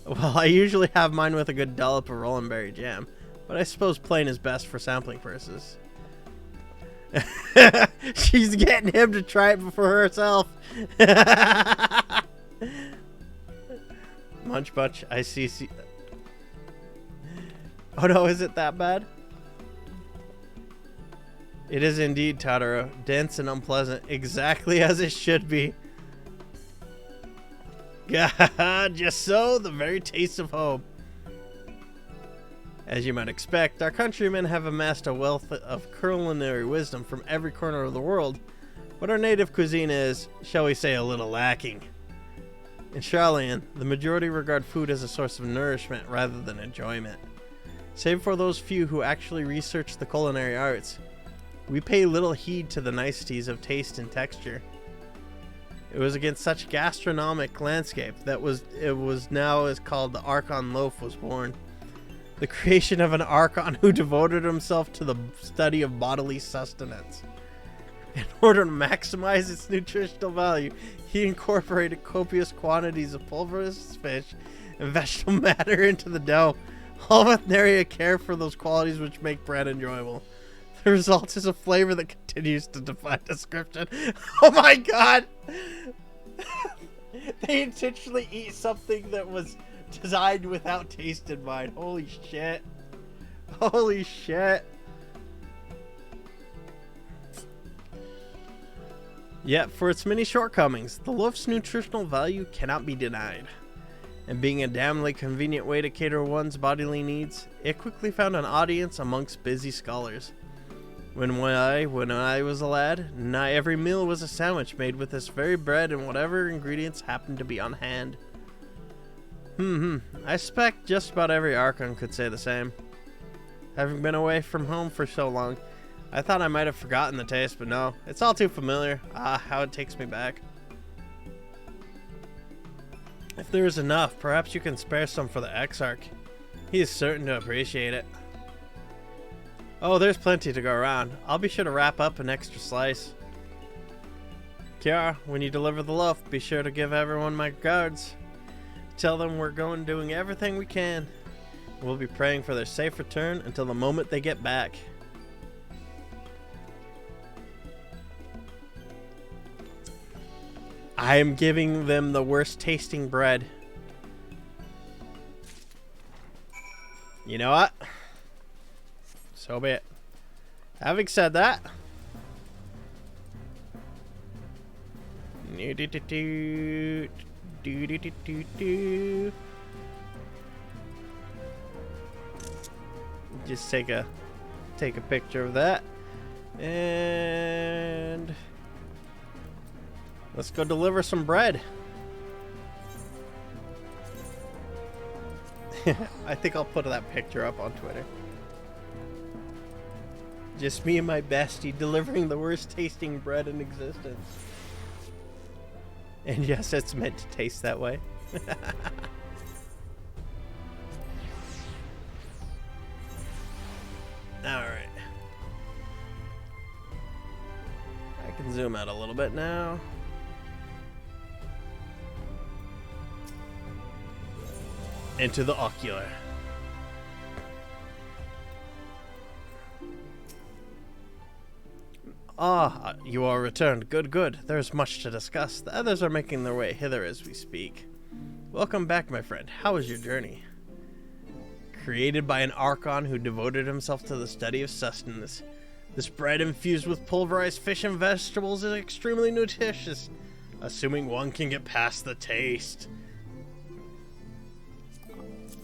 Well, I usually have mine with a good dollop of Rollin' Berry jam, but I suppose plain is best for sampling purposes. She's getting him to try it for herself. Munch Bunch, I see. Oh no, is it that bad? It is indeed, Totoro. Dense and unpleasant, exactly as it should be. Just so, the very taste of home. As you might expect, our countrymen have amassed a wealth of culinary wisdom from every corner of the world, but our native cuisine is, shall we say, a little lacking. In Charlian, the majority regard food as a source of nourishment rather than enjoyment. Save for those few who actually research the culinary arts, we pay little heed to the niceties of taste and texture. It was against such gastronomic landscape that it was now is called the Archon loaf was born. The creation of an Archon who devoted himself to the study of bodily sustenance. In order to maximize its nutritional value, he incorporated copious quantities of pulverized fish and vegetable matter into the dough, all with nary a care for those qualities which make bread enjoyable. The result is a flavor that continues to defy description. Oh my god! They intentionally eat something that was designed without taste in mind. Holy shit. Holy shit. Yet, for its many shortcomings, the loaf's nutritional value cannot be denied. And being a damnably convenient way to cater one's bodily needs, it quickly found an audience amongst busy scholars. When I was a lad, nigh every meal was a sandwich made with this very bread and whatever ingredients happened to be on hand. I suspect just about every Archon could say the same. Having been away from home for so long, I thought I might have forgotten the taste, but no, it's all too familiar. How it takes me back. If there is enough, perhaps you can spare some for the Exarch. He is certain to appreciate it. Oh, there's plenty to go around. I'll be sure to wrap up an extra slice. Kiara, when you deliver the loaf, be sure to give everyone my regards. Tell them we're doing everything we can. We'll be praying for their safe return until the moment they get back. I am giving them the worst tasting bread. You know what? So be it. Having said that, just take a picture of that, and let's go deliver some bread. I think I'll put that picture up on Twitter. Just me and my bestie delivering the worst tasting bread in existence. And yes, it's meant to taste that way. Alright. I can zoom out a little bit now. Into the ocular. Ah, you are returned. Good, good. There is much to discuss. The others are making their way hither as we speak. Welcome back, my friend. How was your journey? Created by an Archon who devoted himself to the study of sustenance, this bread infused with pulverized fish and vegetables is extremely nutritious, assuming one can get past the taste.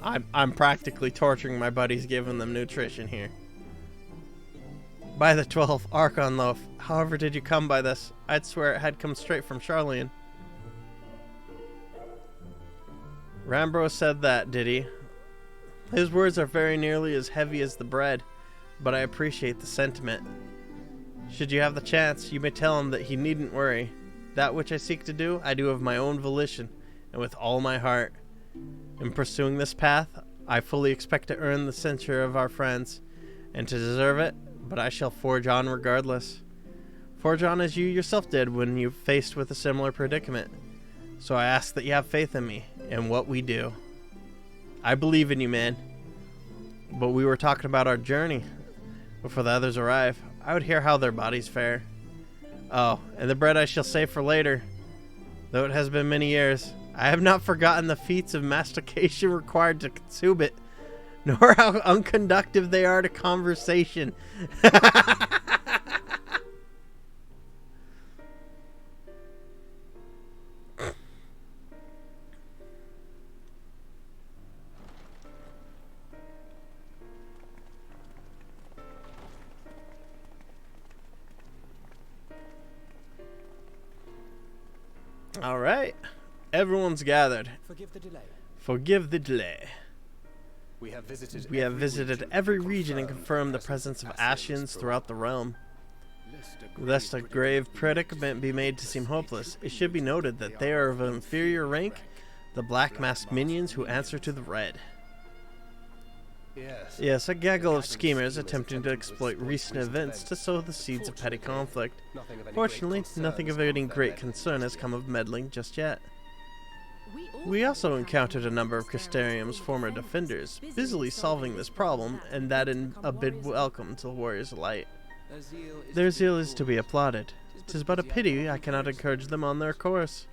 I'm practically torturing my buddies, giving them nutrition here. By the 12th Archon loaf. However did you come by this? I'd swear it had come straight from Charlian. Rambro said that, did he? His words are very nearly as heavy as the bread, but I appreciate the sentiment. Should you have the chance, you may tell him that he needn't worry. That which I seek to do, I do of my own volition, and with all my heart. In pursuing this path, I fully expect to earn the censure of our friends, and to deserve it, but I shall forge on regardless. forge on as you yourself did when you faced with a similar predicament. So I ask that you have faith in me and what we do. I believe in you, man. But we were talking about our journey before the others arrive. I would hear how their bodies fare. Oh, and the bread I shall save for later. Though it has been many years, I have not forgotten the feats of mastication required to consume it, nor how unconductive they are to conversation. All right, everyone's gathered. Forgive the delay. Forgive the delay. We have visited every region and confirmed the presence of Ascians throughout the realm. Lest a grave predicament be made to seem hopeless, it should be noted that they are of an inferior rank, the black masked minions who answer to the red. Yes, a gaggle of schemers attempting to exploit recent events to sow the seeds of petty conflict. Fortunately, nothing of any great concern has come of meddling just yet. We also encountered a number of Crystarium's former defenders, busily solving this problem, and that in a bid welcome to the Warriors of Light. Their zeal is to be applauded. 'Tis but a pity I cannot encourage them on their course.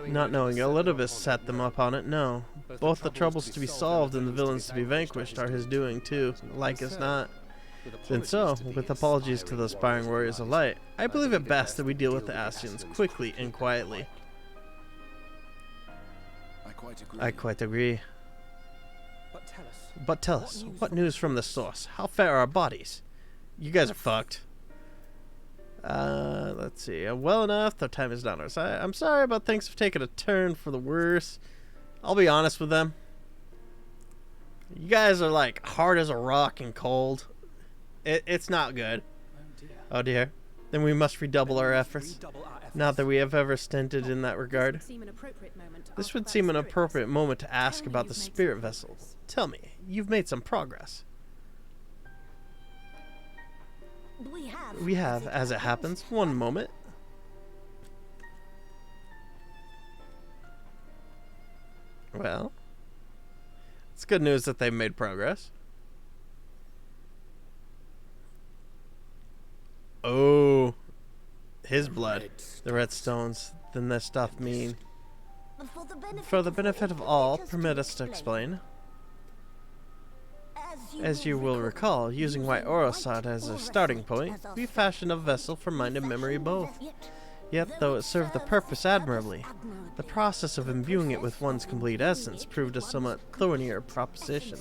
Not knowing Elidibus set them up on it, no. Both the troubles to be solved and the villains to be vanquished are his doing too, like as not. Then so, with apologies to the aspiring Warriors of Light, I believe it best that we deal with the Ascians quickly and quietly. I quite agree. But tell us, what news from the source? How fare our bodies? You guys are fucked. Let's see. Well enough, though time is not on our side. I'm sorry, but things have taken a turn for the worse. I'll be honest with them. You guys are like hard as a rock and cold. It's not good. Oh dear. Then we must redouble our efforts. Not that we have ever stinted in that regard. This would seem an appropriate moment to ask about the spirit vessel. Tell me, you've made some progress. We have, as it happens. One moment. Well, it's good news that they've made progress. Oh, his blood. The red stones. Then this stuff mean. For the benefit of all, permit us to explain. As you will recall, using white orosot as a starting point, we fashioned a vessel for mind and memory both. Yet, though it served the purpose admirably, the process of imbuing it with one's complete essence proved a somewhat thornier proposition.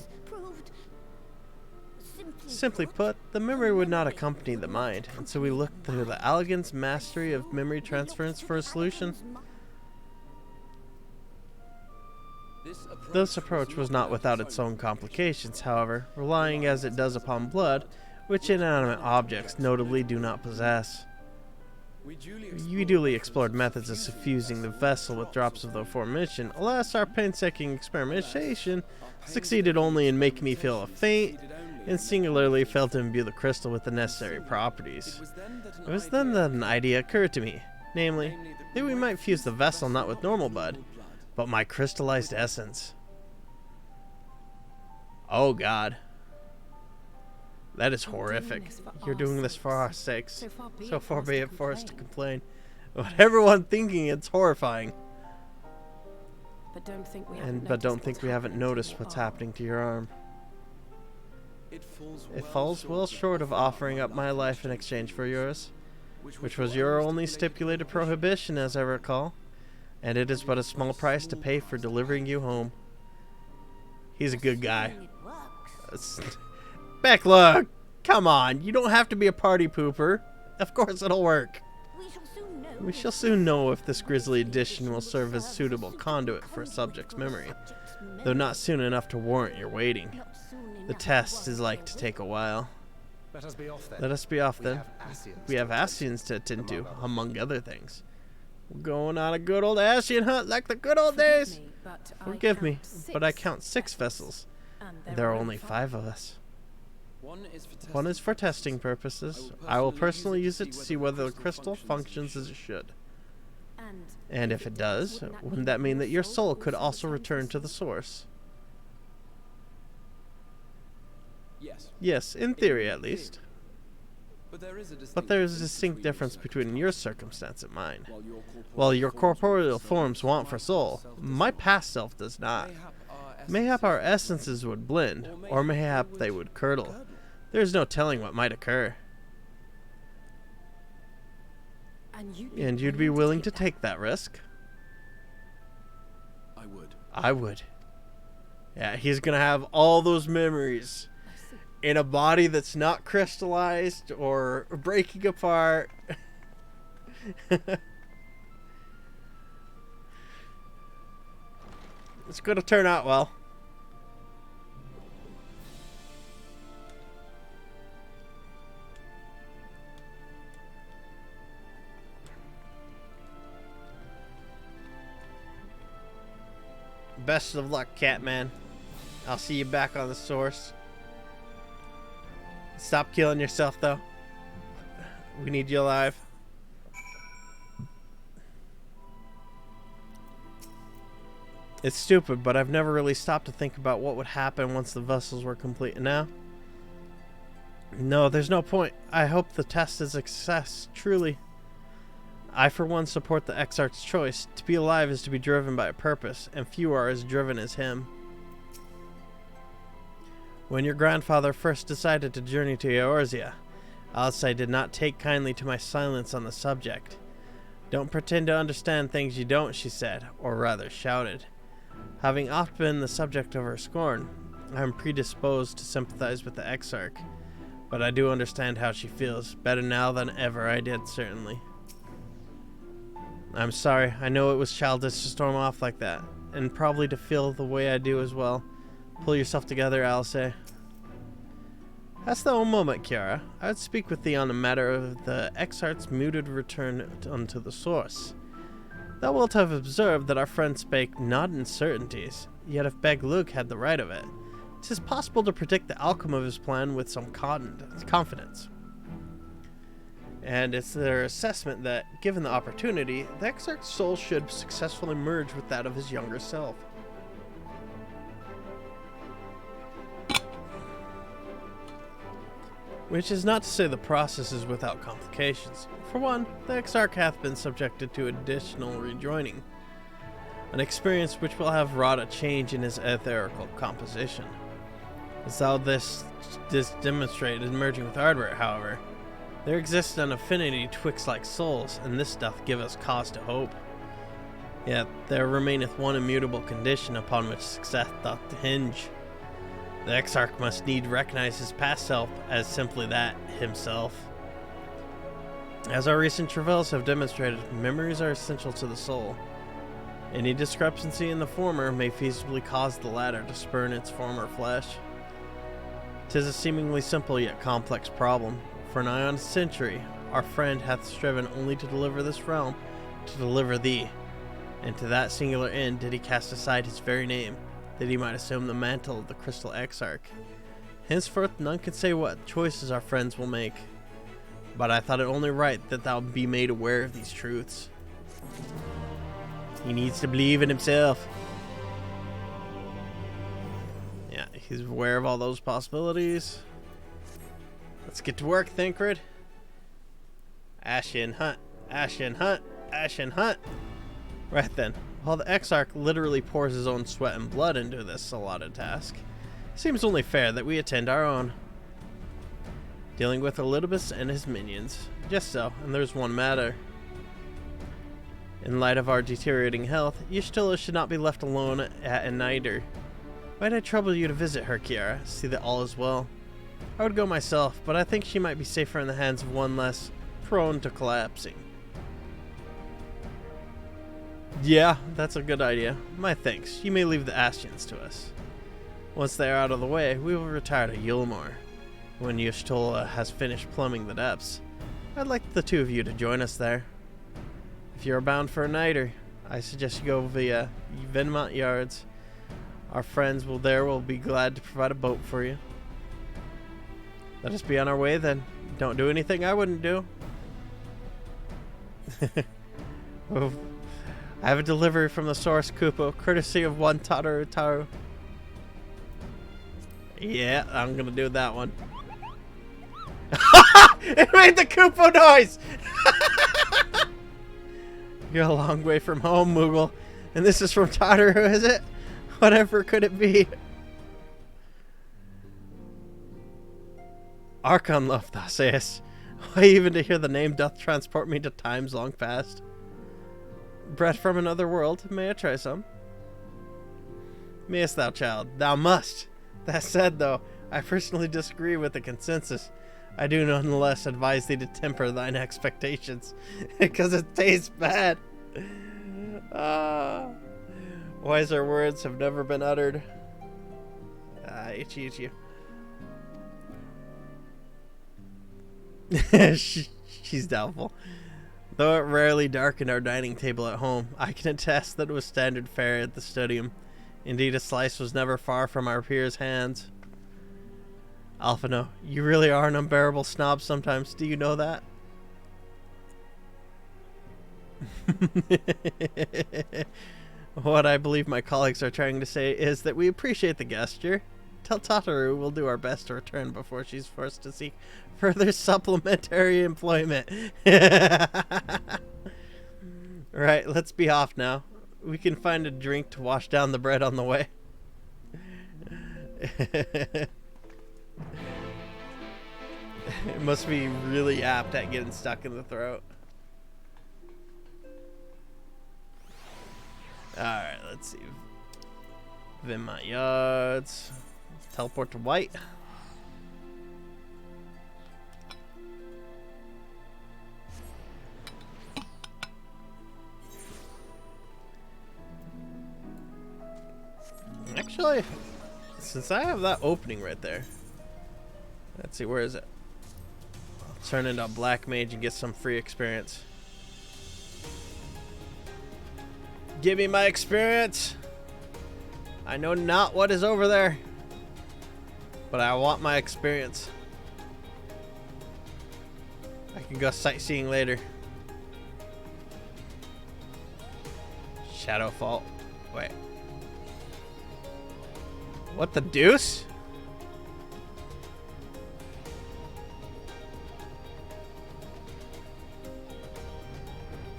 Simply put, the memory would not accompany the mind, and so we looked to the elegance mastery of memory transference for a solution. This approach was not without its own complications, however, relying as it does upon blood, which inanimate objects notably do not possess. We duly explored methods of suffusing the vessel with drops of the aforementioned. Alas, our painstaking experimentation succeeded only in making me feel faint, and singularly failed to imbue the crystal with the necessary properties. It was then that an idea occurred to me, namely, that we might fuse the vessel not with normal blood, but my crystallized essence. Oh God. That is horrific. You're doing this for our sakes. So far be it for us to complain. But everyone thinking it's horrifying. But don't think we haven't noticed what's happening to your arm. It falls well short of offering up my life in exchange for yours, which was your only stipulated prohibition, as I recall. And it is but a small price to pay for delivering you home. He's a good guy. Beckla, come on, you don't have to be a party pooper. Of course it'll work. We shall soon know if this grisly addition will serve as suitable conduit for a subject's memory, though not soon enough to warrant your waiting. The test is like to take a while. Let us be off then. We have Ascians to attend to, among other things. We're going on a good old Ascian hunt like the good old days. Forgive me, but I count 6 vessels. There are only 5 of us. One is for testing purposes. I will personally use it to see whether the crystal functions as it should. And if it does, wouldn't that mean that your soul could also return to the source? Yes, in theory at least. But there is a distinct difference between your circumstance and mine. While your corporeal forms want for soul, my past self does not. Mayhap our essences would blend, or mayhap they would curdle. There is no telling what might occur. And you'd be willing to take that risk? I would. I would. Yeah, he's gonna have all those memories in a body that's not crystallized or breaking apart. It's gonna turn out well. Best of luck, Catman. I'll see you back on the source. Stop killing yourself, though. We need you alive. It's stupid, but I've never really stopped to think about what would happen once the vessels were complete. And now? No, there's no point. I hope the test is a success, truly. I, for one, support the Exarch's choice. To be alive is to be driven by a purpose, and few are as driven as him. When your grandfather first decided to journey to Eorzea, Alice did not take kindly to my silence on the subject. Don't pretend to understand things you don't, she said, or rather shouted. Having oft been the subject of her scorn, I am predisposed to sympathize with the Exarch, but I do understand how she feels, better now than ever I did, certainly. I'm sorry, I know it was childish to storm off like that, and probably to feel the way I do as well. Pull yourself together, Alice. Hast thou a moment, Kiara? I would speak with thee on the matter of the Exarch's muted return unto the source. Thou wilt have observed that our friend spake not in certainties, yet if Beg-Lug had the right of it, 'tis possible to predict the outcome of his plan with some confidence. And it's their assessment that, given the opportunity, the Exarch's soul should successfully merge with that of his younger self. Which is not to say the process is without complications. For one, the Exarch hath been subjected to additional rejoining, an experience which will have wrought a change in his etherical composition. As thou this demonstrated in merging with Ardbert, however, there exists an affinity twixt like souls, and this doth give us cause to hope. Yet there remaineth one immutable condition upon which success doth hinge. The Exarch must need recognize his past self as simply that, himself. As our recent travails have demonstrated, memories are essential to the soul. Any discrepancy in the former may feasibly cause the latter to spurn its former flesh. 'Tis a seemingly simple yet complex problem. For nigh on a century, our friend hath striven only to deliver this realm, to deliver thee, and to that singular end did he cast aside his very name, that he might assume the mantle of the Crystal Exarch. Henceforth none can say what choices our friends will make, but I thought it only right that thou be made aware of these truths. He needs to believe in himself. Yeah, he's aware of all those possibilities. Let's get to work, Thancred. Ascian hunt, Ascian hunt, Ascian hunt. Right then, while the Exarch literally pours his own sweat and blood into this allotted task, it seems only fair that we attend our own. Dealing with Elidibus and his minions. Just so, and there's one matter. In light of our deteriorating health, Y'shtola should not be left alone at Enider. Might I trouble you to visit her, Kiara, see that all is well? I would go myself, but I think she might be safer in the hands of one less prone to collapsing. Yeah, that's a good idea. My thanks. You may leave the Ascians to us. Once they are out of the way, we will retire to Yulmore. When Y'shtola has finished plumbing the depths, I'd like the two of you to join us there. If you are bound for a nighter, I suggest you go via Venmont Yards. Our friends will be glad to provide a boat for you. Let us be on our way then. Don't do anything I wouldn't do. Oh, I have a delivery from the source, Kupo, courtesy of one Taru. Yeah, I'm gonna do that one. It made the Kupo noise! You're a long way from home, Moogle. And this is from Taru, is it? Whatever could it be? Archon love, thou sayest. Why, even to hear the name doth transport me to times long past. Bread from another world, may I try some? Mayest thou, child? Thou must. That said, though, I personally disagree with the consensus. I do nonetheless advise thee to temper thine expectations, because it tastes bad. Wiser words have never been uttered. Itchy. She's doubtful. Though it rarely darkened our dining table at home, I can attest that it was standard fare at the studium. Indeed, a slice was never far from our peers' hands. Alphino, you really are an unbearable snob sometimes. Do you know that? What I believe my colleagues are trying to say is that we appreciate the gesture. Tell Tataru we'll do our best to return before she's forced to seek further supplementary employment. Right, let's be off now. We can find a drink to wash down the bread on the way. It must be really apt at getting stuck in the throat. Alright, let's see. Vinmont Yards. Teleport to White. Actually, since I have that opening right there, let's see, where is it? I'll turn into a black mage and get some free experience. Give me my experience. I know not what is over there, but I want my experience. I can go sightseeing later. Shadowfall. Wait. What the deuce?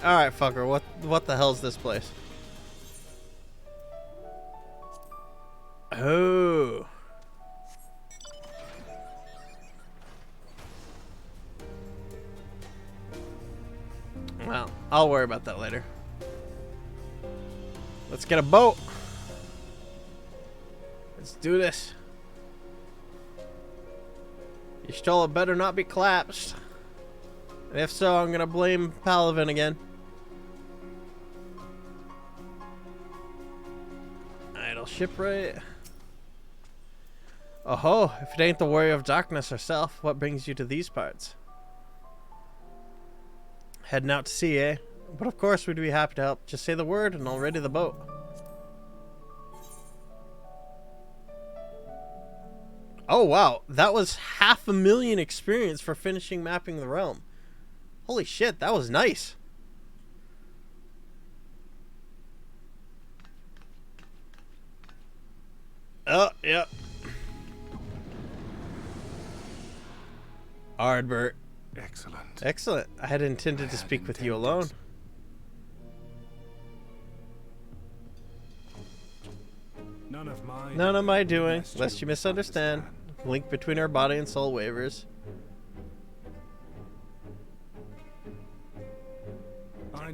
Alright, fucker. What the hell's this place? Oh. Well, I'll worry about that later. Let's get a boat. Let's do this. Y'shtola better not be collapsed. And if so, I'm gonna blame Palavin again. Idle shipwright. Oh-ho, if it ain't the Warrior of Darkness herself, what brings you to these parts? Heading out to sea, eh? But of course we'd be happy to help. Just say the word and I'll ready the boat. Oh wow, that was 500,000 experience for finishing mapping the realm. Holy shit, that was nice. Oh, yep. Ardbert. Excellent. Excellent. I had intended to speak with you alone. None of my doing, lest you misunderstand. Link between our body and soul wavers. I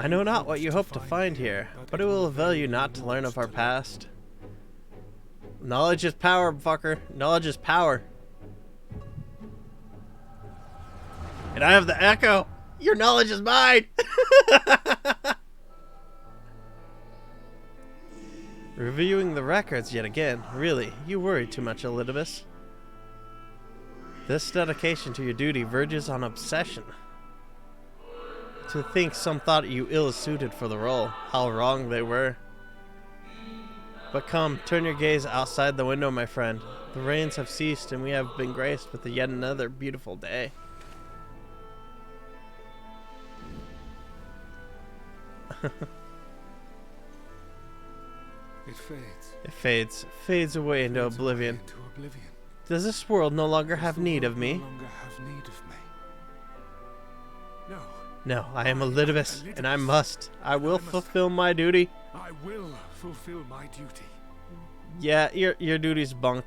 know not what you hope to find here, but it will avail you not to learn of our past. Knowledge is power, fucker. Knowledge is power. And I have the echo. Your knowledge is mine. Reviewing the records yet again. Really, you worry too much, Elidibus. This dedication to your duty verges on obsession. To think some thought you ill-suited for the role. How wrong they were. But come, turn your gaze outside the window, my friend. The rains have ceased and we have been graced with yet another beautiful day. It fades. It fades away into Fades away oblivion. into oblivion. Does this world no longer Does have the need world of me? No longer have need of me. No. No, I am Elidibus, and I must. I will must. fulfill my duty. I will fulfill my duty. Yeah, your duty's bunk.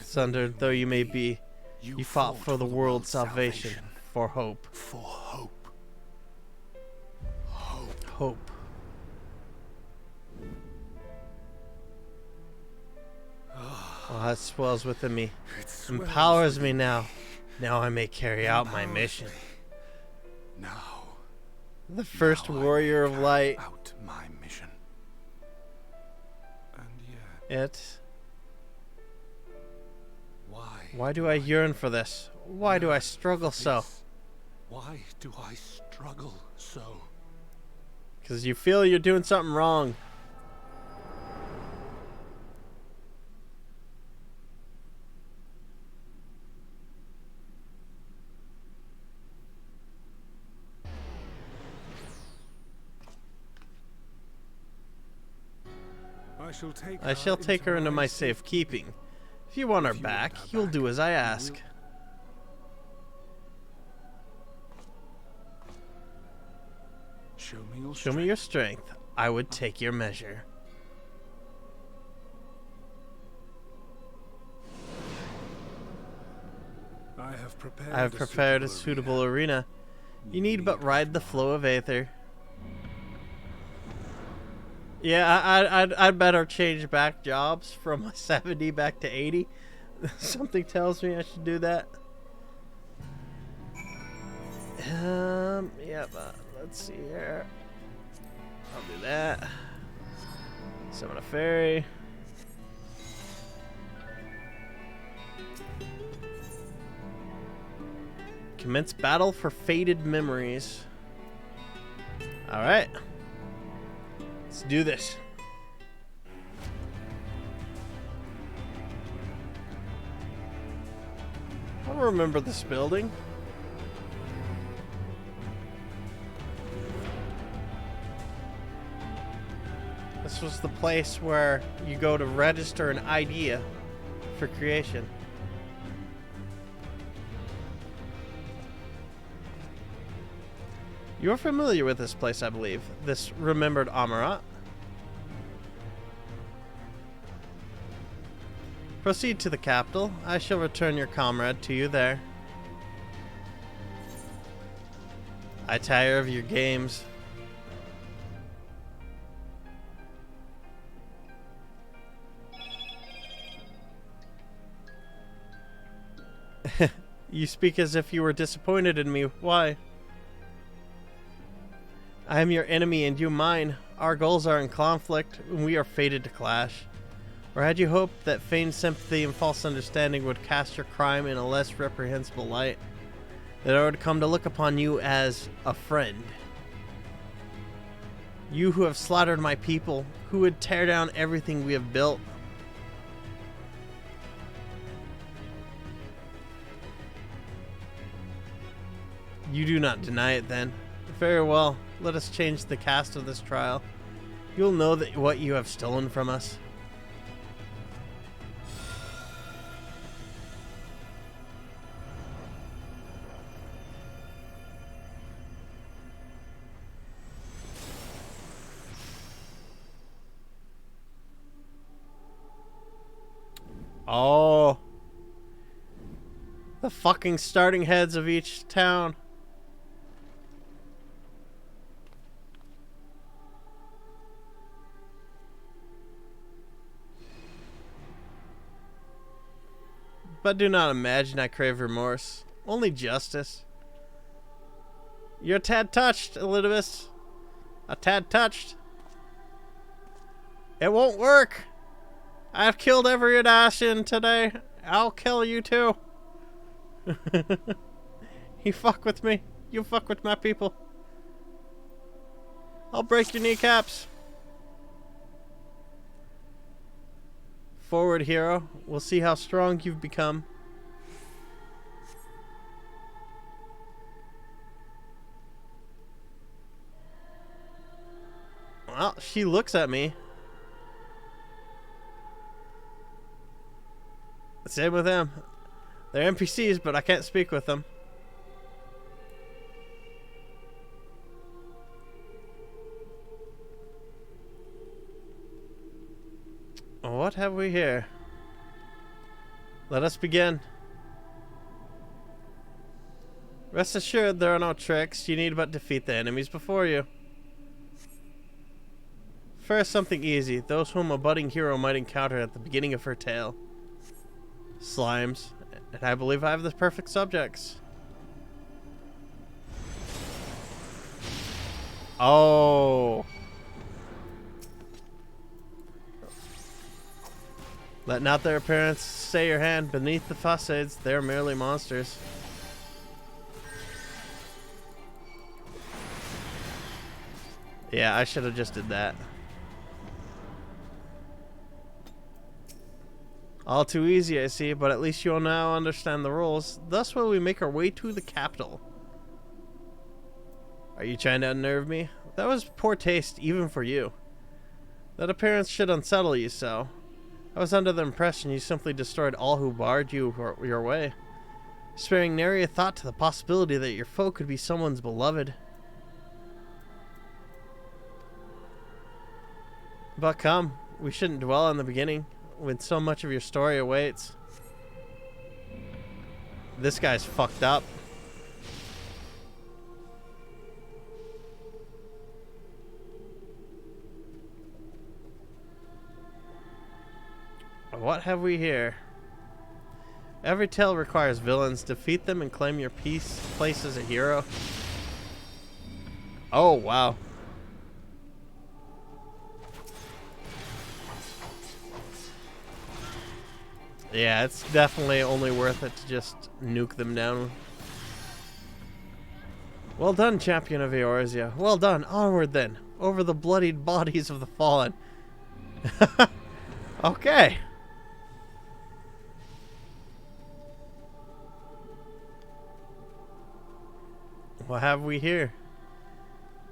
Sundered though you may be, you fought for the world's salvation, for hope. For hope. Hope. Oh, that swells within me. It swells Empowers me within now. Now I may carry out my Empowers mission. me. Now. The first now I warrior of carry light. Out my mission. And yet, Why do I yearn for this? Why do I struggle so? Why do I struggle so? Because you feel you're doing something wrong. I shall take her into my safekeeping. If you want her back, you'll do as I ask. Show me your strength. I would take your measure. I I have prepared a suitable arena. You need but ride the flow of aether. Yeah, I'd better change back jobs from 70 back to 80. Something tells me I should do that. Yeah, but let's see here. I'll do that. Summon a fairy. Commence battle for faded memories. Alright. Let's do this. I remember this building. This was the place where you go to register an idea for creation. You're familiar with this place, I believe. This remembered Amarat. Proceed to the capital. I shall return your comrade to you there. I tire of your games. You speak as if you were disappointed in me. Why? I am your enemy and you mine. Our goals are in conflict, and we are fated to clash. Or had you hoped that feigned sympathy and false understanding would cast your crime in a less reprehensible light? That I would come to look upon you as a friend? You who have slaughtered my people, who would tear down everything we have built. You do not deny it then. Very well. Let us change the cast of this trial. You'll know that what you have stolen from us. Oh. The fucking starting heads of each town. But do not imagine I crave remorse. Only justice. You're a tad touched, Elidibus. A tad touched. It won't work. I've killed every Ascian today. I'll kill you too. You fuck with me. You fuck with my people. I'll break your kneecaps. Forward, hero. We'll see how strong you've become. Well, she looks at me. Same with them. They're NPCs, but I can't speak with them. What have we here? Let us begin. Rest assured there are no tricks. You need but defeat the enemies before you. First, something easy. Those whom a budding hero might encounter at the beginning of her tale. Slimes. And I believe I have the perfect subjects. Oh. Let not their appearance stay your hand. Beneath the facades, they are merely monsters. Yeah, I should have just did that. All too easy, I see, but at least you'll now understand the rules. Thus will we make our way to the capital. Are you trying to unnerve me? That was poor taste, even for you. That appearance should unsettle you so. I was under the impression you simply destroyed all who barred you your way, sparing nary a thought to the possibility that your foe could be someone's beloved. But come, we shouldn't dwell on the beginning, when so much of your story awaits. This guy's fucked up. What have we here? Every tale requires villains. Defeat them and claim your place as a hero. Oh, wow. Yeah, it's definitely only worth it to just nuke them down. Well done, champion of Eorzea. Well done. Onward then. Over the bloodied bodies of the fallen. Okay. What have we here?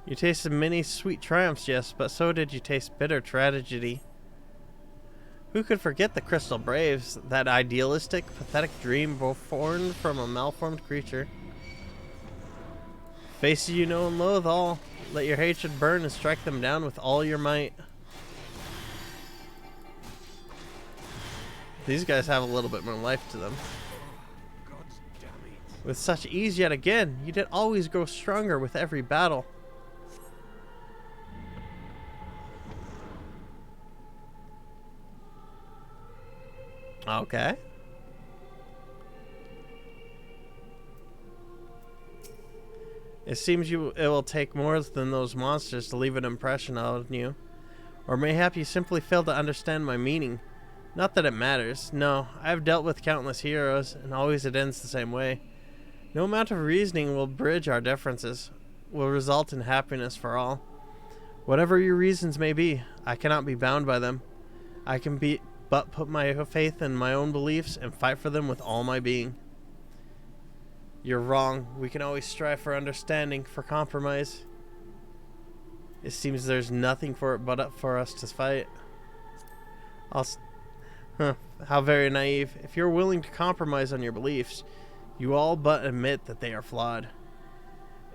You tasted many sweet triumphs, yes, but so did you taste bitter tragedy. Who could forget the Crystal Braves, that idealistic, pathetic dream born from a malformed creature? Faces you know and loathe all. Let your hatred burn and strike them down with all your might. These guys have a little bit more life to them. With such ease yet again, you did always grow stronger with every battle. Okay. It seems it will take more than those monsters to leave an impression on you. Or mayhap you simply fail to understand my meaning. Not that it matters. No, I have dealt with countless heroes, and always it ends the same way. No amount of reasoning will bridge our differences, will result in happiness for all. Whatever your reasons may be, I cannot be bound by them. I can but put my faith in my own beliefs and fight for them with all my being. You're wrong. We can always strive for understanding, for compromise. It seems there's nothing for it but up for us to fight. How very naive. If you're willing to compromise on your beliefs, you all but admit that they are flawed.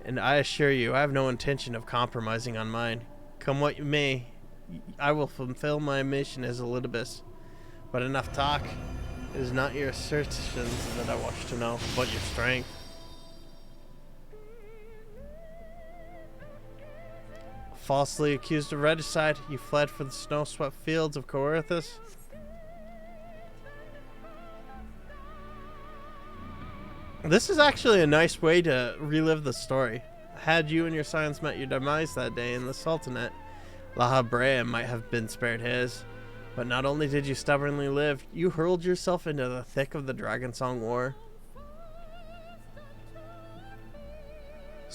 And I assure you, I have no intention of compromising on mine. Come what may, I will fulfill my mission as Elidibus. But enough talk. It is not your assertions that I wish to know, but your strength. Falsely accused of regicide, you fled for the snow-swept fields of Coerthus. This is actually a nice way to relive the story. Had you and your scions met your demise that day in the Sultanate, La Habrea might have been spared his. But not only did you stubbornly live, you hurled yourself into the thick of the Dragonsong War.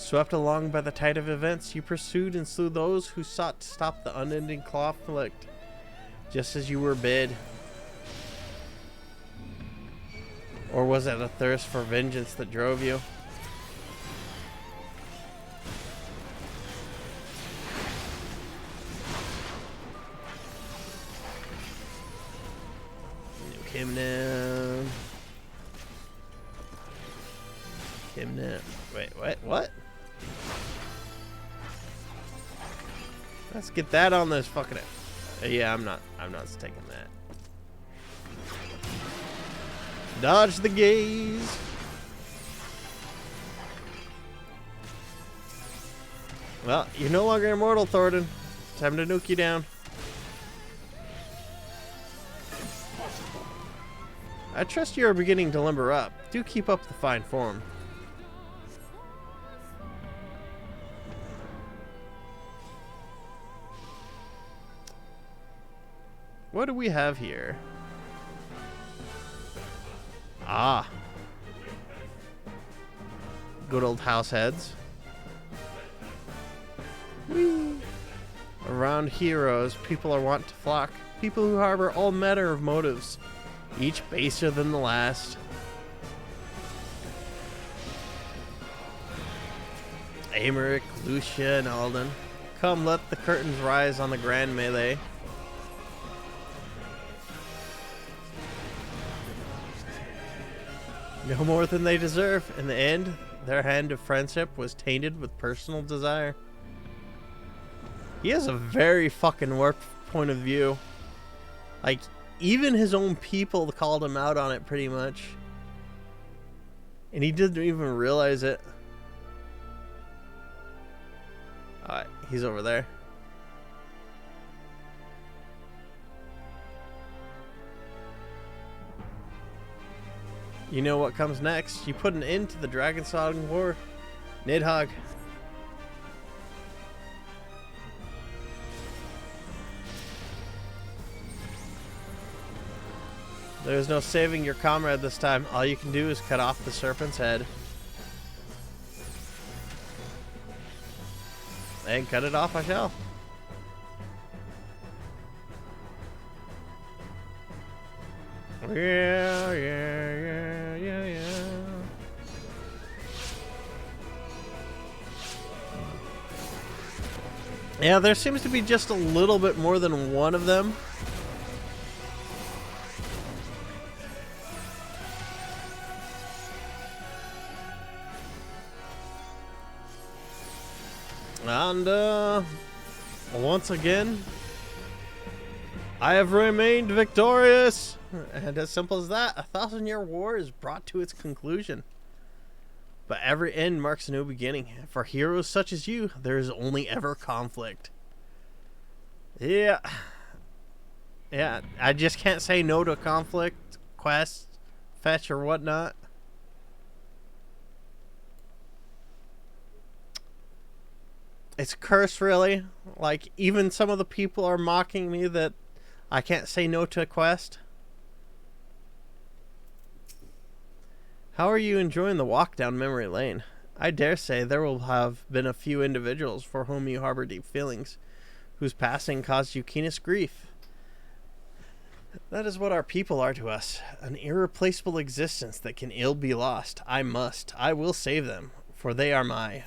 Swept along by the tide of events, you pursued and slew those who sought to stop the unending conflict, just as you were bid. Or was it a thirst for vengeance that drove you? Nuke him down. Him down. Wait, what? Let's get that on this fucking. Yeah, I'm not taking that. Dodge the gaze. Well, you're no longer immortal, Thornton. Time to nuke you down. I trust you are beginning to limber up. Do keep up the fine form. What do we have here? Ah. Good old house heads. Whee. Around heroes, people are wont to flock. People who harbor all manner of motives, each baser than the last. Americ, Lucia, and Alden. Come, let the curtains rise on the grand melee. No more than they deserve. In the end, their hand of friendship was tainted with personal desire. He has a very fucking warped point of view. Like, even his own people called him out on it pretty much. And he didn't even realize it. Alright, he's over there. You know what comes next? You put an end to the Dragon Song War. Nidhogg. There's no saving your comrade this time. All you can do is cut off the serpent's head. And cut it off I shall. Yeah. Yeah, there seems to be just a little bit more than one of them. And, once again, I have remained victorious. And as simple as that, a 1,000-year war is brought to its conclusion. But every end marks a new beginning. For heroes such as you, there is only ever conflict. Yeah, I just can't say no to conflict, quest, fetch, or whatnot. It's cursed, really. Like, even some of the people are mocking me that I can't say no to a quest. How are you enjoying the walk down memory lane? I dare say there will have been a few individuals for whom you harbor deep feelings, whose passing caused you keenest grief. That is what our people are to us, an irreplaceable existence that can ill be lost. I will save them, for they are my.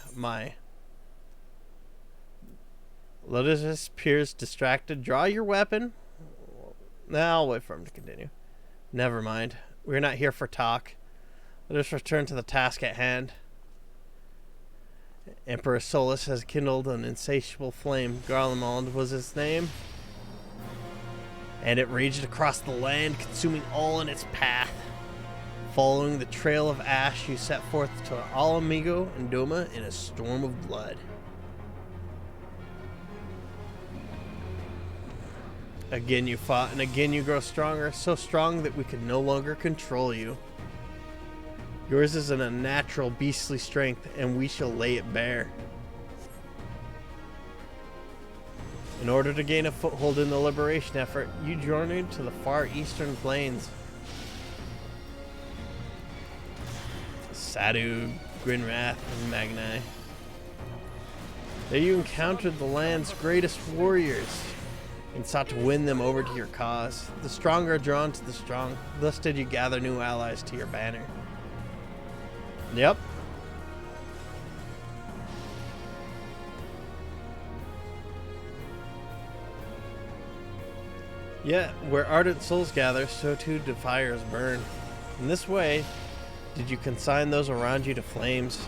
Lotus appears distracted. Draw your weapon. I'll wait for him to continue. Never mind. We're not here for talk. Let us return to the task at hand. Emperor Solus has kindled an insatiable flame. Garlemald was his name. And it raged across the land, consuming all in its path. Following the trail of ash, you set forth to Alamigo and Doma in a storm of blood. Again you fought, and again you grow stronger, so strong that we could no longer control you. Yours is an unnatural, beastly strength, and we shall lay it bare. In order to gain a foothold in the liberation effort, you journeyed to the far eastern plains. Sadu, Grinwrath, and Magni. There you encountered the land's greatest warriors and sought to win them over to your cause. The strong are drawn to the strong. Thus did you gather new allies to your banner. Yep. Yet, where ardent souls gather, so too do fires burn. In this way, did you consign those around you to flames.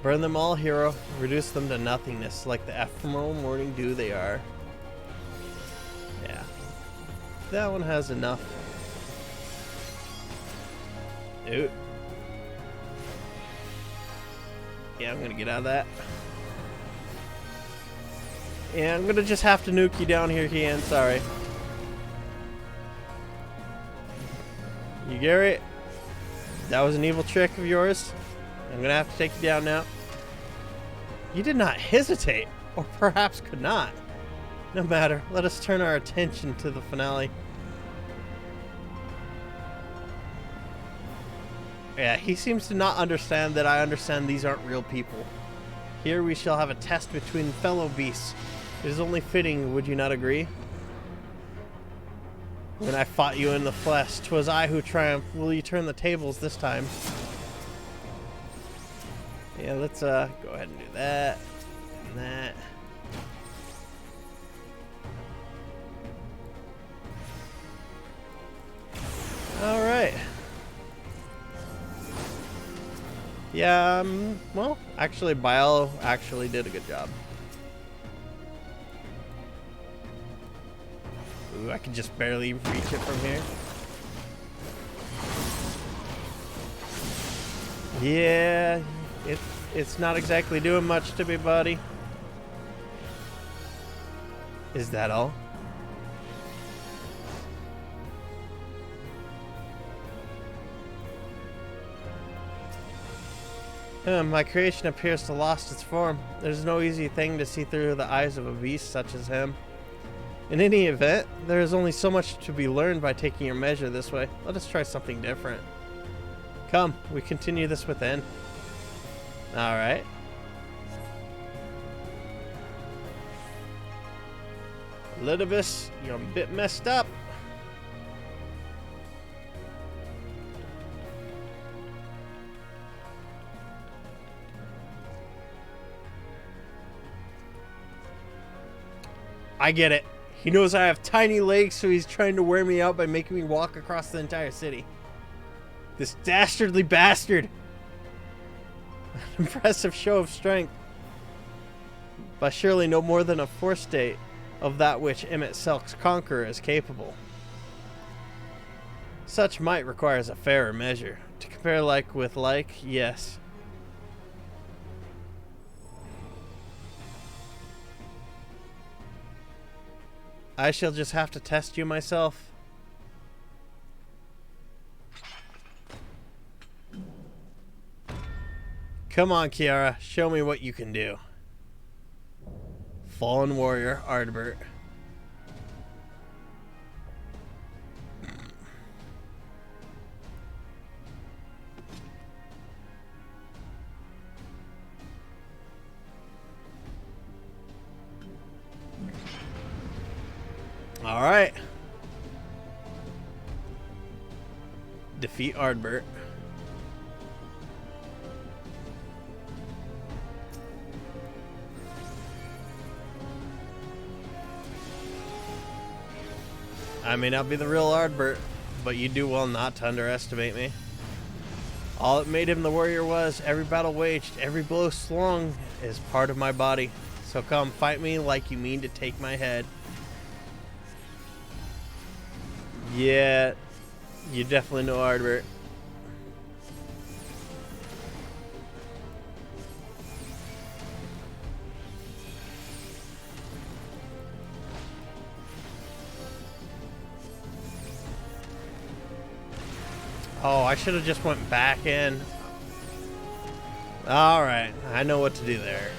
Burn them all, hero. Reduce them to nothingness, like the ephemeral morning dew they are. Yeah. That one has enough. Dude. Yeah, I'm gonna get out of that. Yeah, I'm gonna just have to nuke you down here, Kian. Sorry. You Gary, that was an evil trick of yours. I'm gonna have to take you down now. You did not hesitate, or perhaps could not. No matter, let us turn our attention to the finale. Yeah, he seems to not understand that I understand these aren't real people. Here we shall have a test between fellow beasts. It is only fitting, would you not agree? When I fought you in the flesh, 'twas I who triumphed. Will you turn the tables this time? Yeah, let's go ahead and do that. And that. Alright. Yeah, well, actually, Bio actually did a good job. Ooh, I can just barely reach it from here. Yeah, it's not exactly doing much to me, buddy. Is that all? My creation appears to have lost its form. There's no easy thing to see through the eyes of a beast such as him. In any event, there is only so much to be learned by taking your measure this way. Let us try something different. Come, we continue this within. Alright. Lidibus, you're a bit messed up. I get it. He knows I have tiny legs, so he's trying to wear me out by making me walk across the entire city. This dastardly bastard! An impressive show of strength, but surely no more than a forestate of that which Emmett Selk's conqueror is capable. Such might requires a fairer measure. To compare like with like, yes. I shall just have to test you myself. Come on, Kiara. Show me what you can do. Fallen warrior, Ardbert. All right. Defeat Ardbert. I may not be the real Ardbert, but you do well not to underestimate me. All that made him the warrior was every battle waged, every blow slung is part of my body. So come, fight me like you mean to take my head. Yeah, you definitely know Ardbert. Oh, I should have just went back in. Alright, I know what to do there.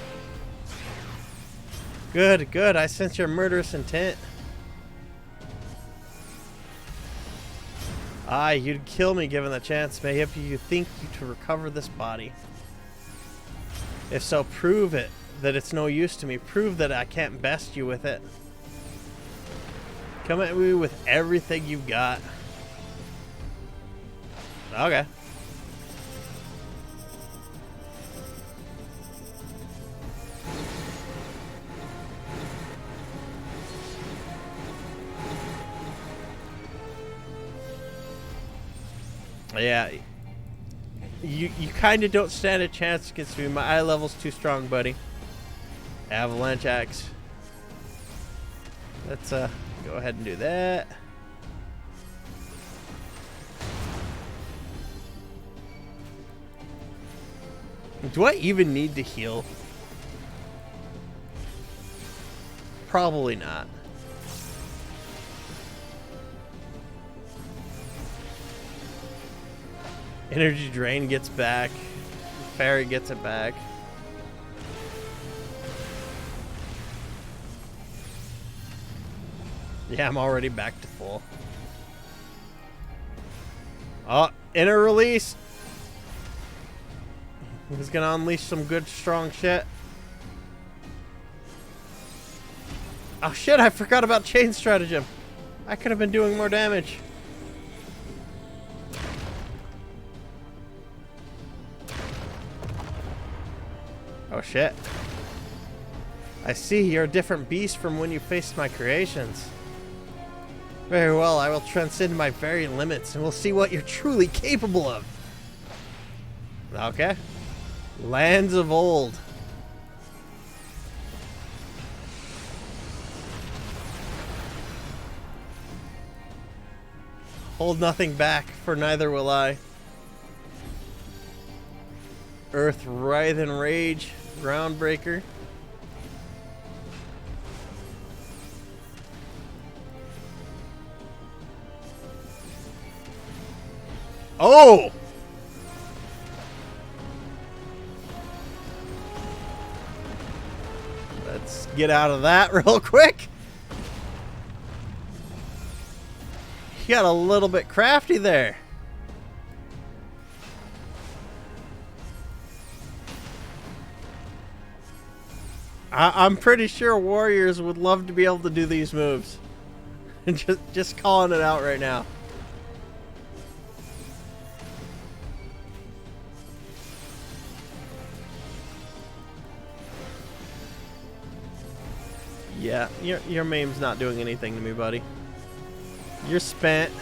Good, good, I sense your murderous intent. Aye, you'd kill me given the chance. Mayhap you think you to recover this body. If so, prove it. that it's no use to me. Prove that I can't best you with it. Come at me with everything you've got. Okay. Yeah. You kind of don't stand a chance against me. My eye level's too strong, buddy. Avalanche axe. Let's go ahead and do that. Do I even need to heal? Probably not. Energy drain gets back. Fairy gets it back. Yeah, I'm already back to full. Oh, inner release. He's gonna unleash some good, strong shit. Oh shit, I forgot about chain stratagem. I could have been doing more damage. Oh shit. I see, you're a different beast from when you faced my creations. Very well, I will transcend my very limits and we'll see what you're truly capable of. Okay. Lands of Old. Hold nothing back, for neither will I. Earth Writhe and Rage. Groundbreaker. Oh! Let's get out of that real quick. You got a little bit crafty there. I'm pretty sure warriors would love to be able to do these moves. just calling it out right now. Yeah, your maim's not doing anything to me, buddy. You're spent.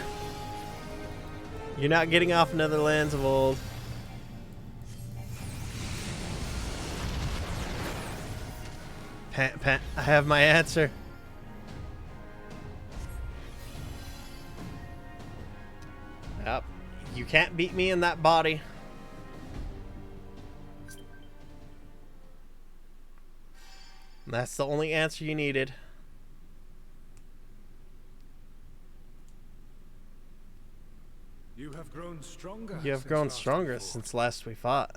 You're not getting off another Lands of Old. Pant, I have my answer. Yep. You can't beat me in that body. That's the only answer you needed. You have grown stronger. You have grown stronger since last we fought.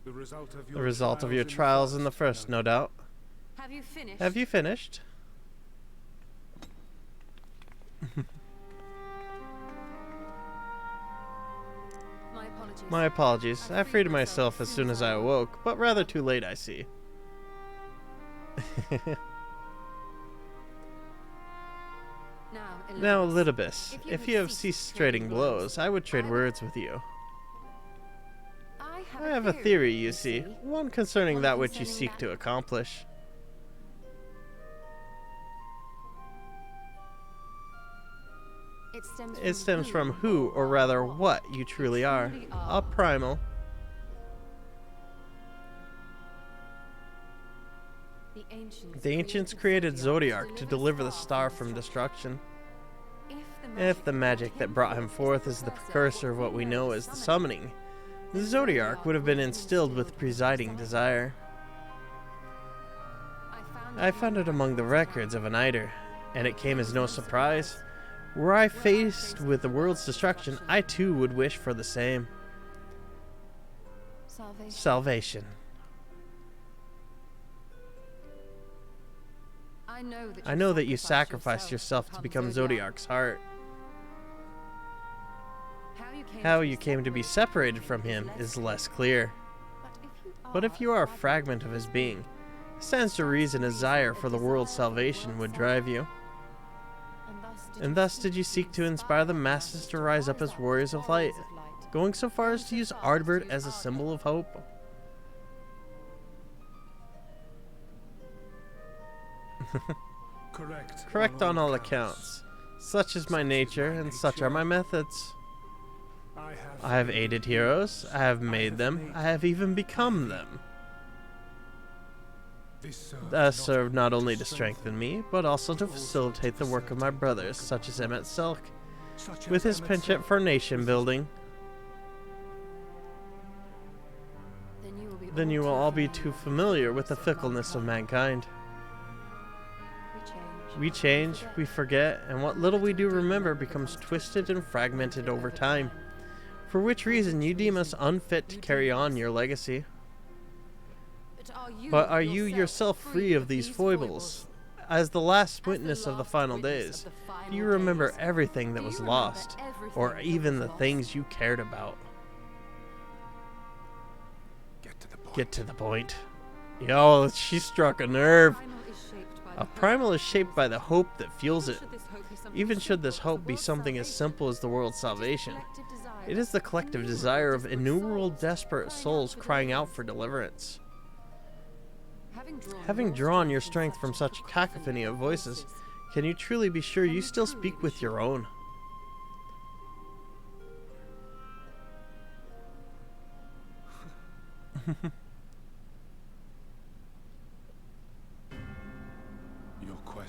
The result of your trials in the first, no doubt. Have you finished? Have you finished? My apologies. I freed myself as soon as I awoke, but rather too late, I see. Now, Elidibus, if you have ceased trading blows, I would trade words with you. I have a theory, you see, one concerning that which you seek to accomplish. It stems from who, or rather what, you truly are. A primal. The ancients created Zodiac to deliver the star from destruction. If the magic that brought him forth is the precursor of what we know as the summoning, the Zodiac would have been instilled with presiding desire. I found it among the records of an Eider, and it came as no surprise. Were I faced with the world's destruction, I too would wish for the same. Salvation. I know that you sacrificed yourself to become Zodiac's heart. How you came to be separated from him is less clear. But if you are a fragment of his being, it stands to reason a desire for the world's salvation would drive you. And thus did you seek to inspire the masses to rise up as warriors of light, going so far as to use Ardbert as a symbol of hope. Correct on all accounts. Such is my nature, and such are my methods. I have aided heroes, I have made them, I have even become them. This served not only to strengthen me, but also to facilitate the work of my brothers, such as Emmett Selk, with his penchant for nation building. Then you will all be too familiar with the fickleness of mankind. We change, we forget, and what little we do remember becomes twisted and fragmented over time. For which reason you deem us unfit to carry on your legacy. But are you yourself free of these foibles? As the last witness of the final days, do you remember everything that was lost, or even the things you cared about? Get to the point. Yo, she struck a nerve. A primal is shaped by the hope that fuels it. Even should this hope be something as simple as the world's salvation, it is the collective desire of innumerable desperate souls crying out for deliverance. Having drawn your strength from such a cacophony of voices, can you truly be sure you still speak with your own?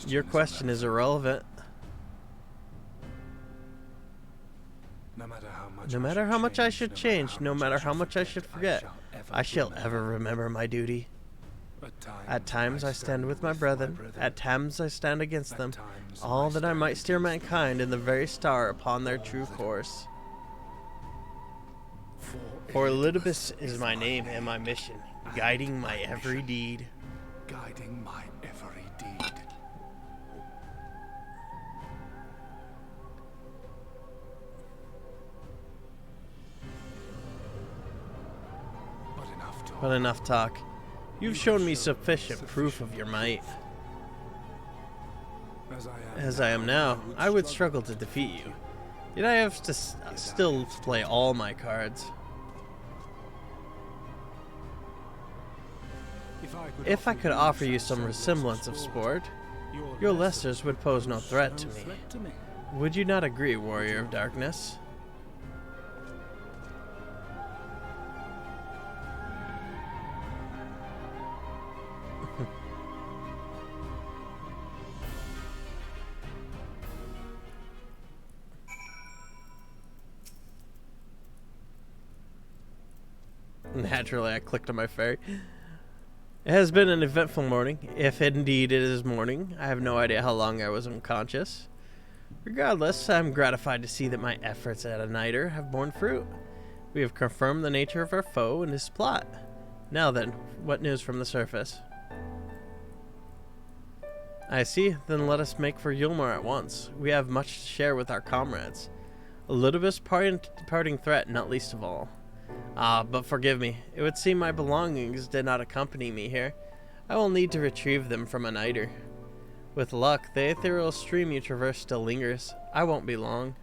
Your question is irrelevant. No matter how much I should change, no matter how much I should forget, I shall ever remember my duty. At times I stand with my brethren, at times I stand against them, all that I might steer mankind in the very star upon their true course. For Elidibus is my name and my mission, guiding my every deed. Guiding my every deed. But enough talk. You've shown me sufficient proof of your might. As I am now, I would struggle to defeat you. Yet I have to still play all my cards. If I could offer you some resemblance of sport, your lessers would pose no threat to me. Would you not agree, Warrior of Darkness? Naturally, I clicked on my fairy. It has been an eventful morning, if indeed it is morning. I have no idea how long I was unconscious. Regardless, I'm gratified to see that my efforts at a niter have borne fruit. We have confirmed the nature of our foe and his plot. Now then, what news from the surface? I see, then let us make for Yulmar at once. We have much to share with our comrades. Elidibus' parting threat, not least of all. But forgive me. It would seem my belongings did not accompany me here. I will need to retrieve them from a niter. With luck, the ethereal stream you traverse still lingers. I won't be long.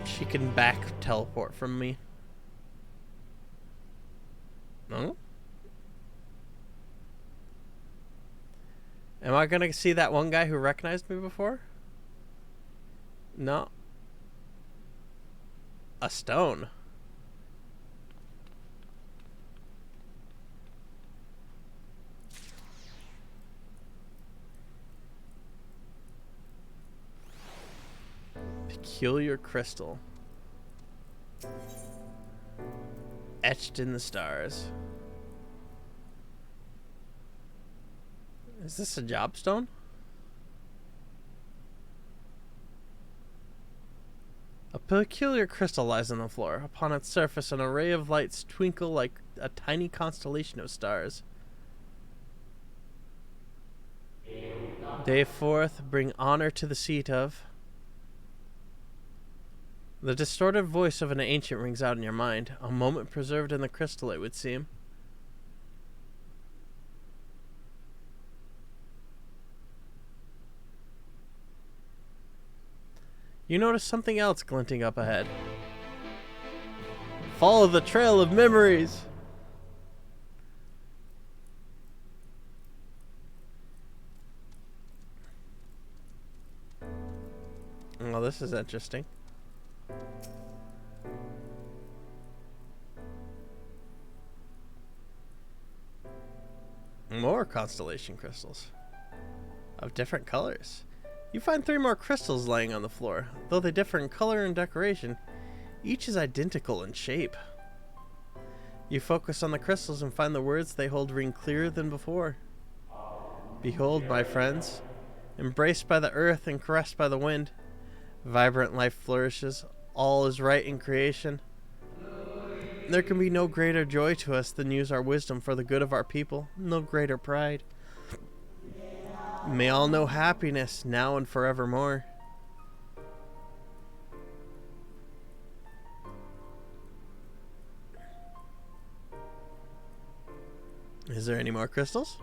She can back teleport from me. No? Am I gonna see that one guy who recognized me before? No. A stone. Peculiar crystal. Etched in the stars. Is this a job stone? A peculiar crystal lies on the floor. Upon its surface, an array of lights twinkle like a tiny constellation of stars. Day 4th, bring honor to the seat of. The distorted voice of an ancient rings out in your mind, a moment preserved in the crystal, it would seem. You notice something else glinting up ahead. Follow the trail of memories! Well, this is interesting. More constellation crystals of different colors. You find 3 more crystals laying on the floor. Though they differ in color and decoration, each is identical in shape. You focus on the crystals and find the words they hold ring clearer than before. Behold, my friends, embraced by the earth and caressed by the wind, vibrant life flourishes, all is right in creation. There can be no greater joy to us than use our wisdom for the good of our people, no greater pride. May all know happiness now and forevermore. Is there any more crystals?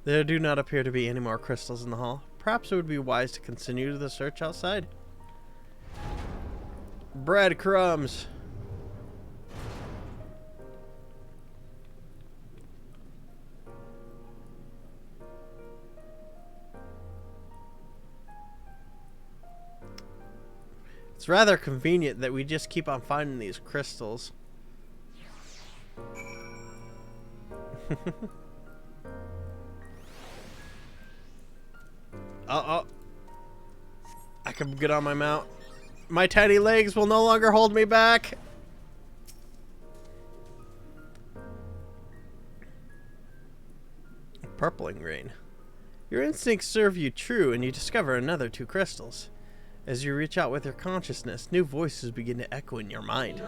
There do not appear to be any more crystals in the hall. Perhaps it would be wise to continue the search outside. Breadcrumbs. It's rather convenient that we just keep on finding these crystals. Uh-oh. I can get on my mount. My tiny legs will no longer hold me back. Purpling rain. Your instincts serve you true, and you discover another 2 crystals. As you reach out with your consciousness, new voices begin to echo in your mind.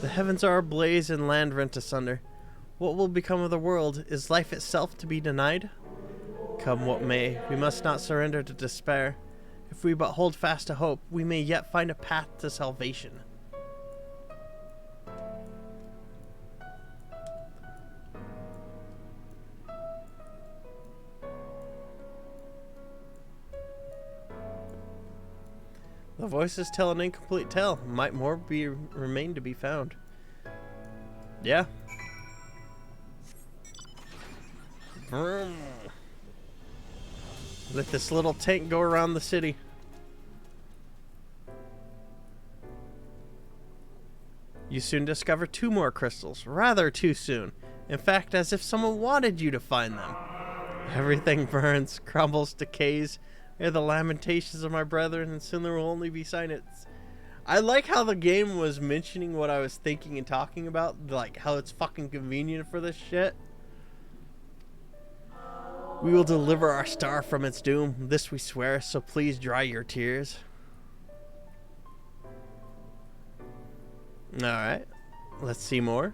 The heavens are ablaze and land rent asunder. What will become of the world? Is life itself to be denied? Come what may, we must not surrender to despair. If we but hold fast to hope, we may yet find a path to salvation. The voices tell an incomplete tale. Might more remain to be found. Yeah. Vroom. Let this little tank go around the city. You soon discover 2 more crystals, rather too soon. In fact, as if someone wanted you to find them. Everything burns, crumbles, decays. Hear the lamentations of my brethren, and soon there will only be silence. I like how the game was mentioning what I was thinking and talking about, like how it's fucking convenient for this shit. We will deliver our star from its doom. This we swear, so please dry your tears. Alright. Let's see more.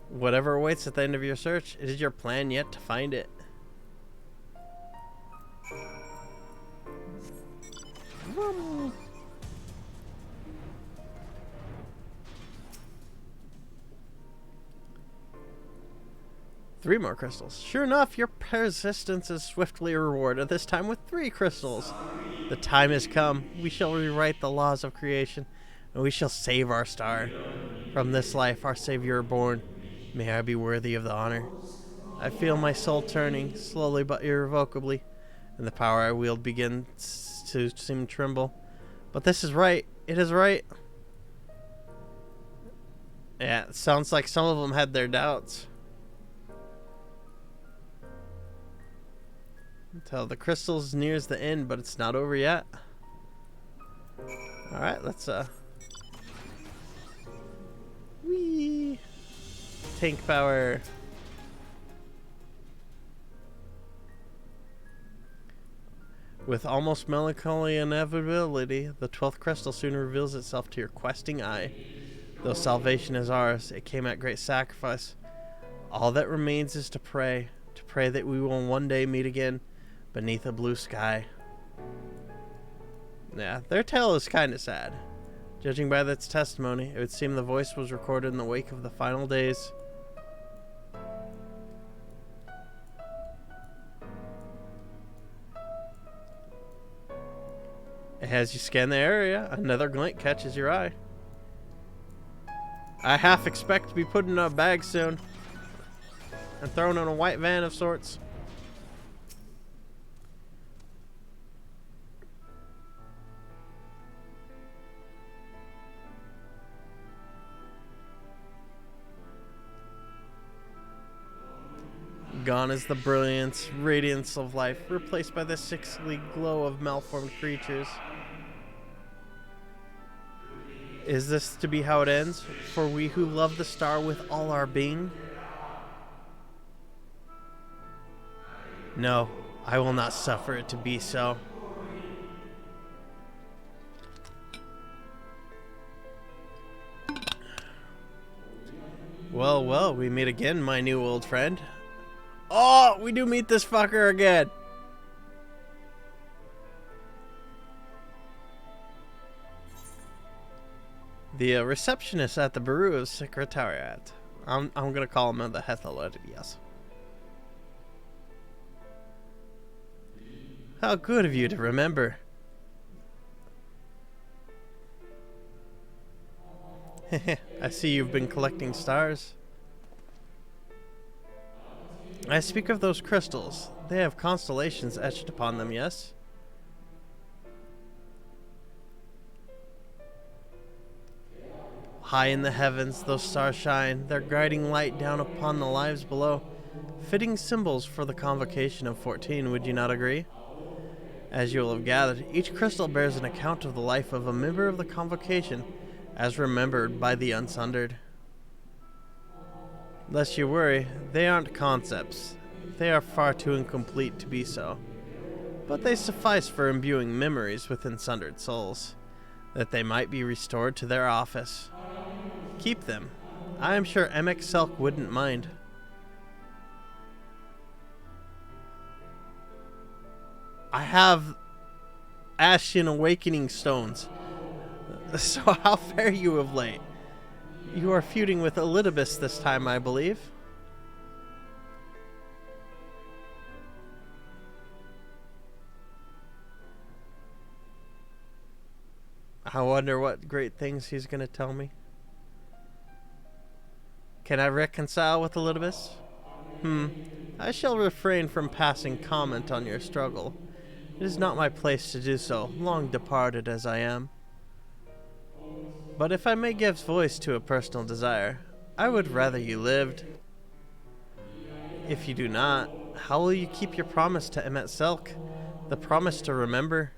Whatever awaits at the end of your search, it is your plan yet to find it. Three more crystals. Sure enough, your persistence is swiftly rewarded, this time with 3 crystals. The time has come. We shall rewrite the laws of creation, and we shall save our star. From this life, our Savior born. May I be worthy of the honor. I feel my soul turning, slowly but irrevocably, and the power I wield begins to seem tremble. But this is right. It is right. Yeah, it sounds like some of them had their doubts. Until the crystals nears the end, but it's not over yet. Alright, let's whee! Tank power. With almost melancholy inevitability, the 12th crystal soon reveals itself to your questing eye. Though salvation is ours, it came at great sacrifice. All that remains is to pray pray that we will one day meet again beneath a blue sky. Yeah, their tale is kind of sad. Judging by its testimony, it would seem the voice was recorded in the wake of the final days. As you scan the area, another glint catches your eye. I half expect to be put in a bag soon and thrown in a white van of sorts. Gone is the brilliance, radiance of life, replaced by the sickly glow of malformed creatures. Is this to be how it ends, for we who love the star with all our being? No, I will not suffer it to be so. Well, well, we meet again, my new old friend. Oh, we do meet this fucker again. The receptionist at the Bureau Secretariat. I'm gonna call him the Hethelot, yes. How good of you to remember. I see you've been collecting stars. I speak of those crystals. They have constellations etched upon them, yes? High in the heavens, those stars shine, their guiding light down upon the lives below. Fitting symbols for the convocation of 14, would you not agree? As you will have gathered, each crystal bears an account of the life of a member of the convocation, as remembered by the Unsundered. Lest you worry, they aren't concepts. They are far too incomplete to be so. But they suffice for imbuing memories within sundered souls, that they might be restored to their office. Keep them. I am sure Emek Selk wouldn't mind. I have Ascian awakening stones. So how fare you of late? You are feuding with Elidibus this time, I believe. I wonder what great things he's going to tell me. Can I reconcile with Elidibus? I shall refrain from passing comment on your struggle. It is not my place to do so, long departed as I am. But if I may give voice to a personal desire, I would rather you lived. If you do not, how will you keep your promise to Emet Selk? The promise to remember?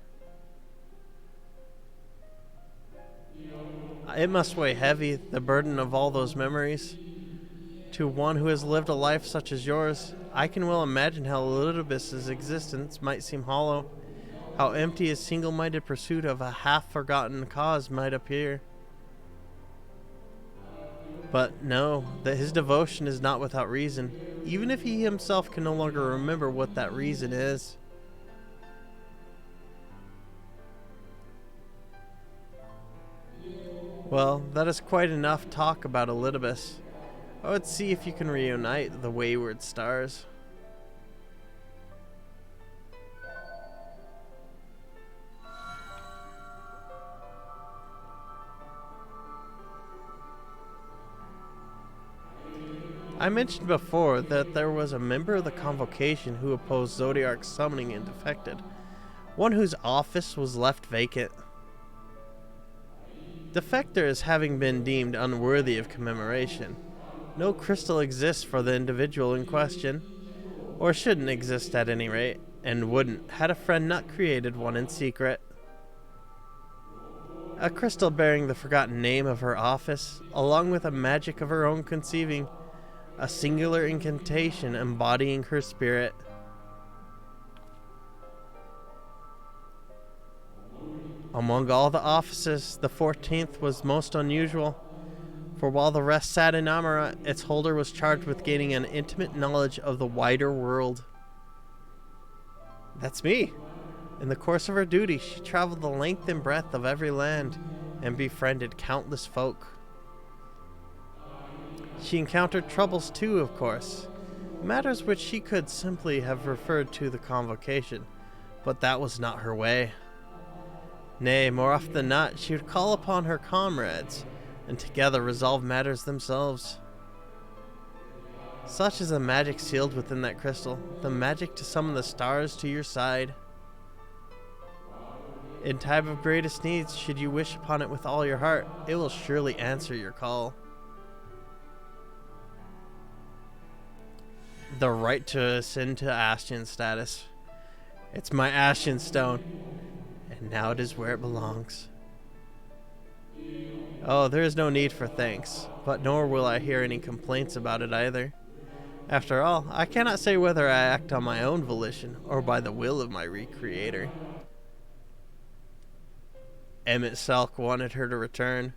It must weigh heavy, the burden of all those memories. To one who has lived a life such as yours, I can well imagine how Elidibus's existence might seem hollow, how empty his single-minded pursuit of a half-forgotten cause might appear. But know that his devotion is not without reason, even if he himself can no longer remember what that reason is. Well, that is quite enough talk about Elidibus. I would see if you can reunite the wayward stars. I mentioned before that there was a member of the convocation who opposed Zodiark's summoning and defected, one whose office was left vacant. Defectors having been deemed unworthy of commemoration, no crystal exists for the individual in question, or shouldn't exist at any rate, and wouldn't had a friend not created one in secret. A crystal bearing the forgotten name of her office, along with a magic of her own conceiving, a singular incantation embodying her spirit. Among all the offices, the 14th was most unusual. For while the rest sat in Amara, its holder was charged with gaining an intimate knowledge of the wider world. That's me. In the course of her duty, she traveled the length and breadth of every land and befriended countless folk. She encountered troubles too, of course, matters which she could simply have referred to the convocation, but that was not her way. Nay, more often than not, she would call upon her comrades, and together resolve matters themselves. Such is the magic sealed within that crystal, the magic to summon the stars to your side. In time of greatest needs, should you wish upon it with all your heart, it will surely answer your call. The right to ascend to Ascian status. It's my Ascian stone, and now it is where it belongs. Oh, there is no need for thanks, but nor will I hear any complaints about it either. After all, I cannot say whether I act on my own volition or by the will of my recreator. Emmett Selk wanted her to return.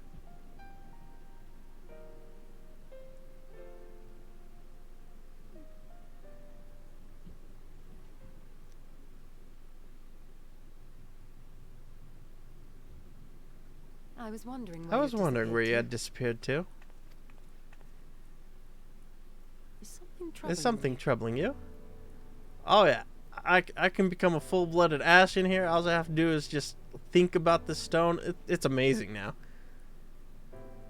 I was wondering where you had disappeared to. Is something troubling you? Oh yeah, I can become a full-blooded Ascian here. All I have to do is just think about the stone. It's amazing now.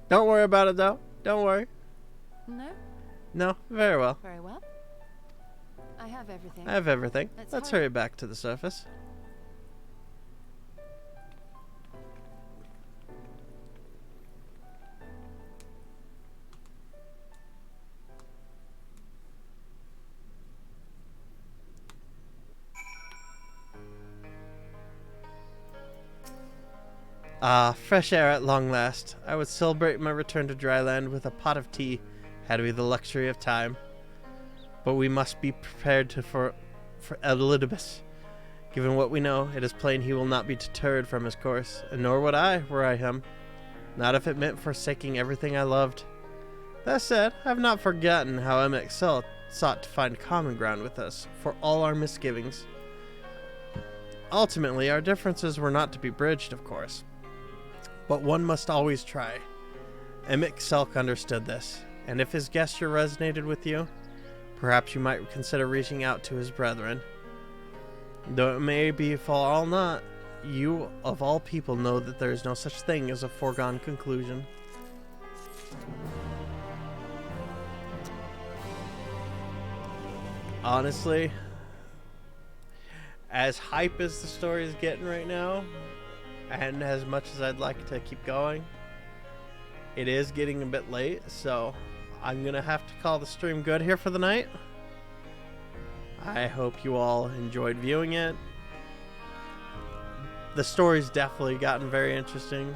Don't worry about it though. Don't worry. No? No, very well. Very well. I have everything. I have everything. Let's hurry back to the surface. Ah, fresh air at long last. I would celebrate my return to dryland with a pot of tea, had we the luxury of time. But we must be prepared for Elidibus. Given what we know, it is plain he will not be deterred from his course, and nor would I, were I him. Not if it meant forsaking everything I loved. That said, I have not forgotten how Emmett sought to find common ground with us, for all our misgivings. Ultimately, our differences were not to be bridged, of course. But one must always try. Emmett Selk understood this, and if his gesture resonated with you, perhaps you might consider reaching out to his brethren. Though it may be for all not, you of all people know that there is no such thing as a foregone conclusion. Honestly, as hype as the story is getting right now, and as much as I'd like to keep going, it is getting a bit late, so I'm gonna have to call the stream good here for the night. I hope you all enjoyed viewing it. The story's definitely gotten very interesting.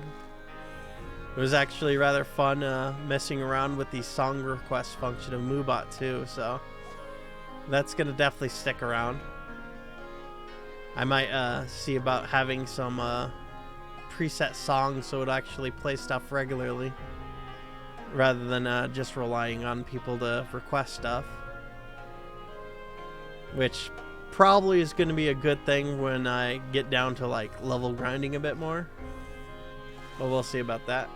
It was actually rather fun messing around with the song request function of Moobot too, so that's gonna definitely stick around. I might see about having some preset songs so it actually play stuff regularly rather than just relying on people to request stuff, which probably is going to be a good thing when I get down to like level grinding a bit more, but we'll see about that.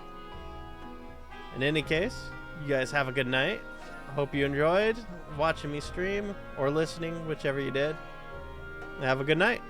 In any case, you guys have a good night. I hope you enjoyed watching me stream or listening, whichever you did. Have a good night.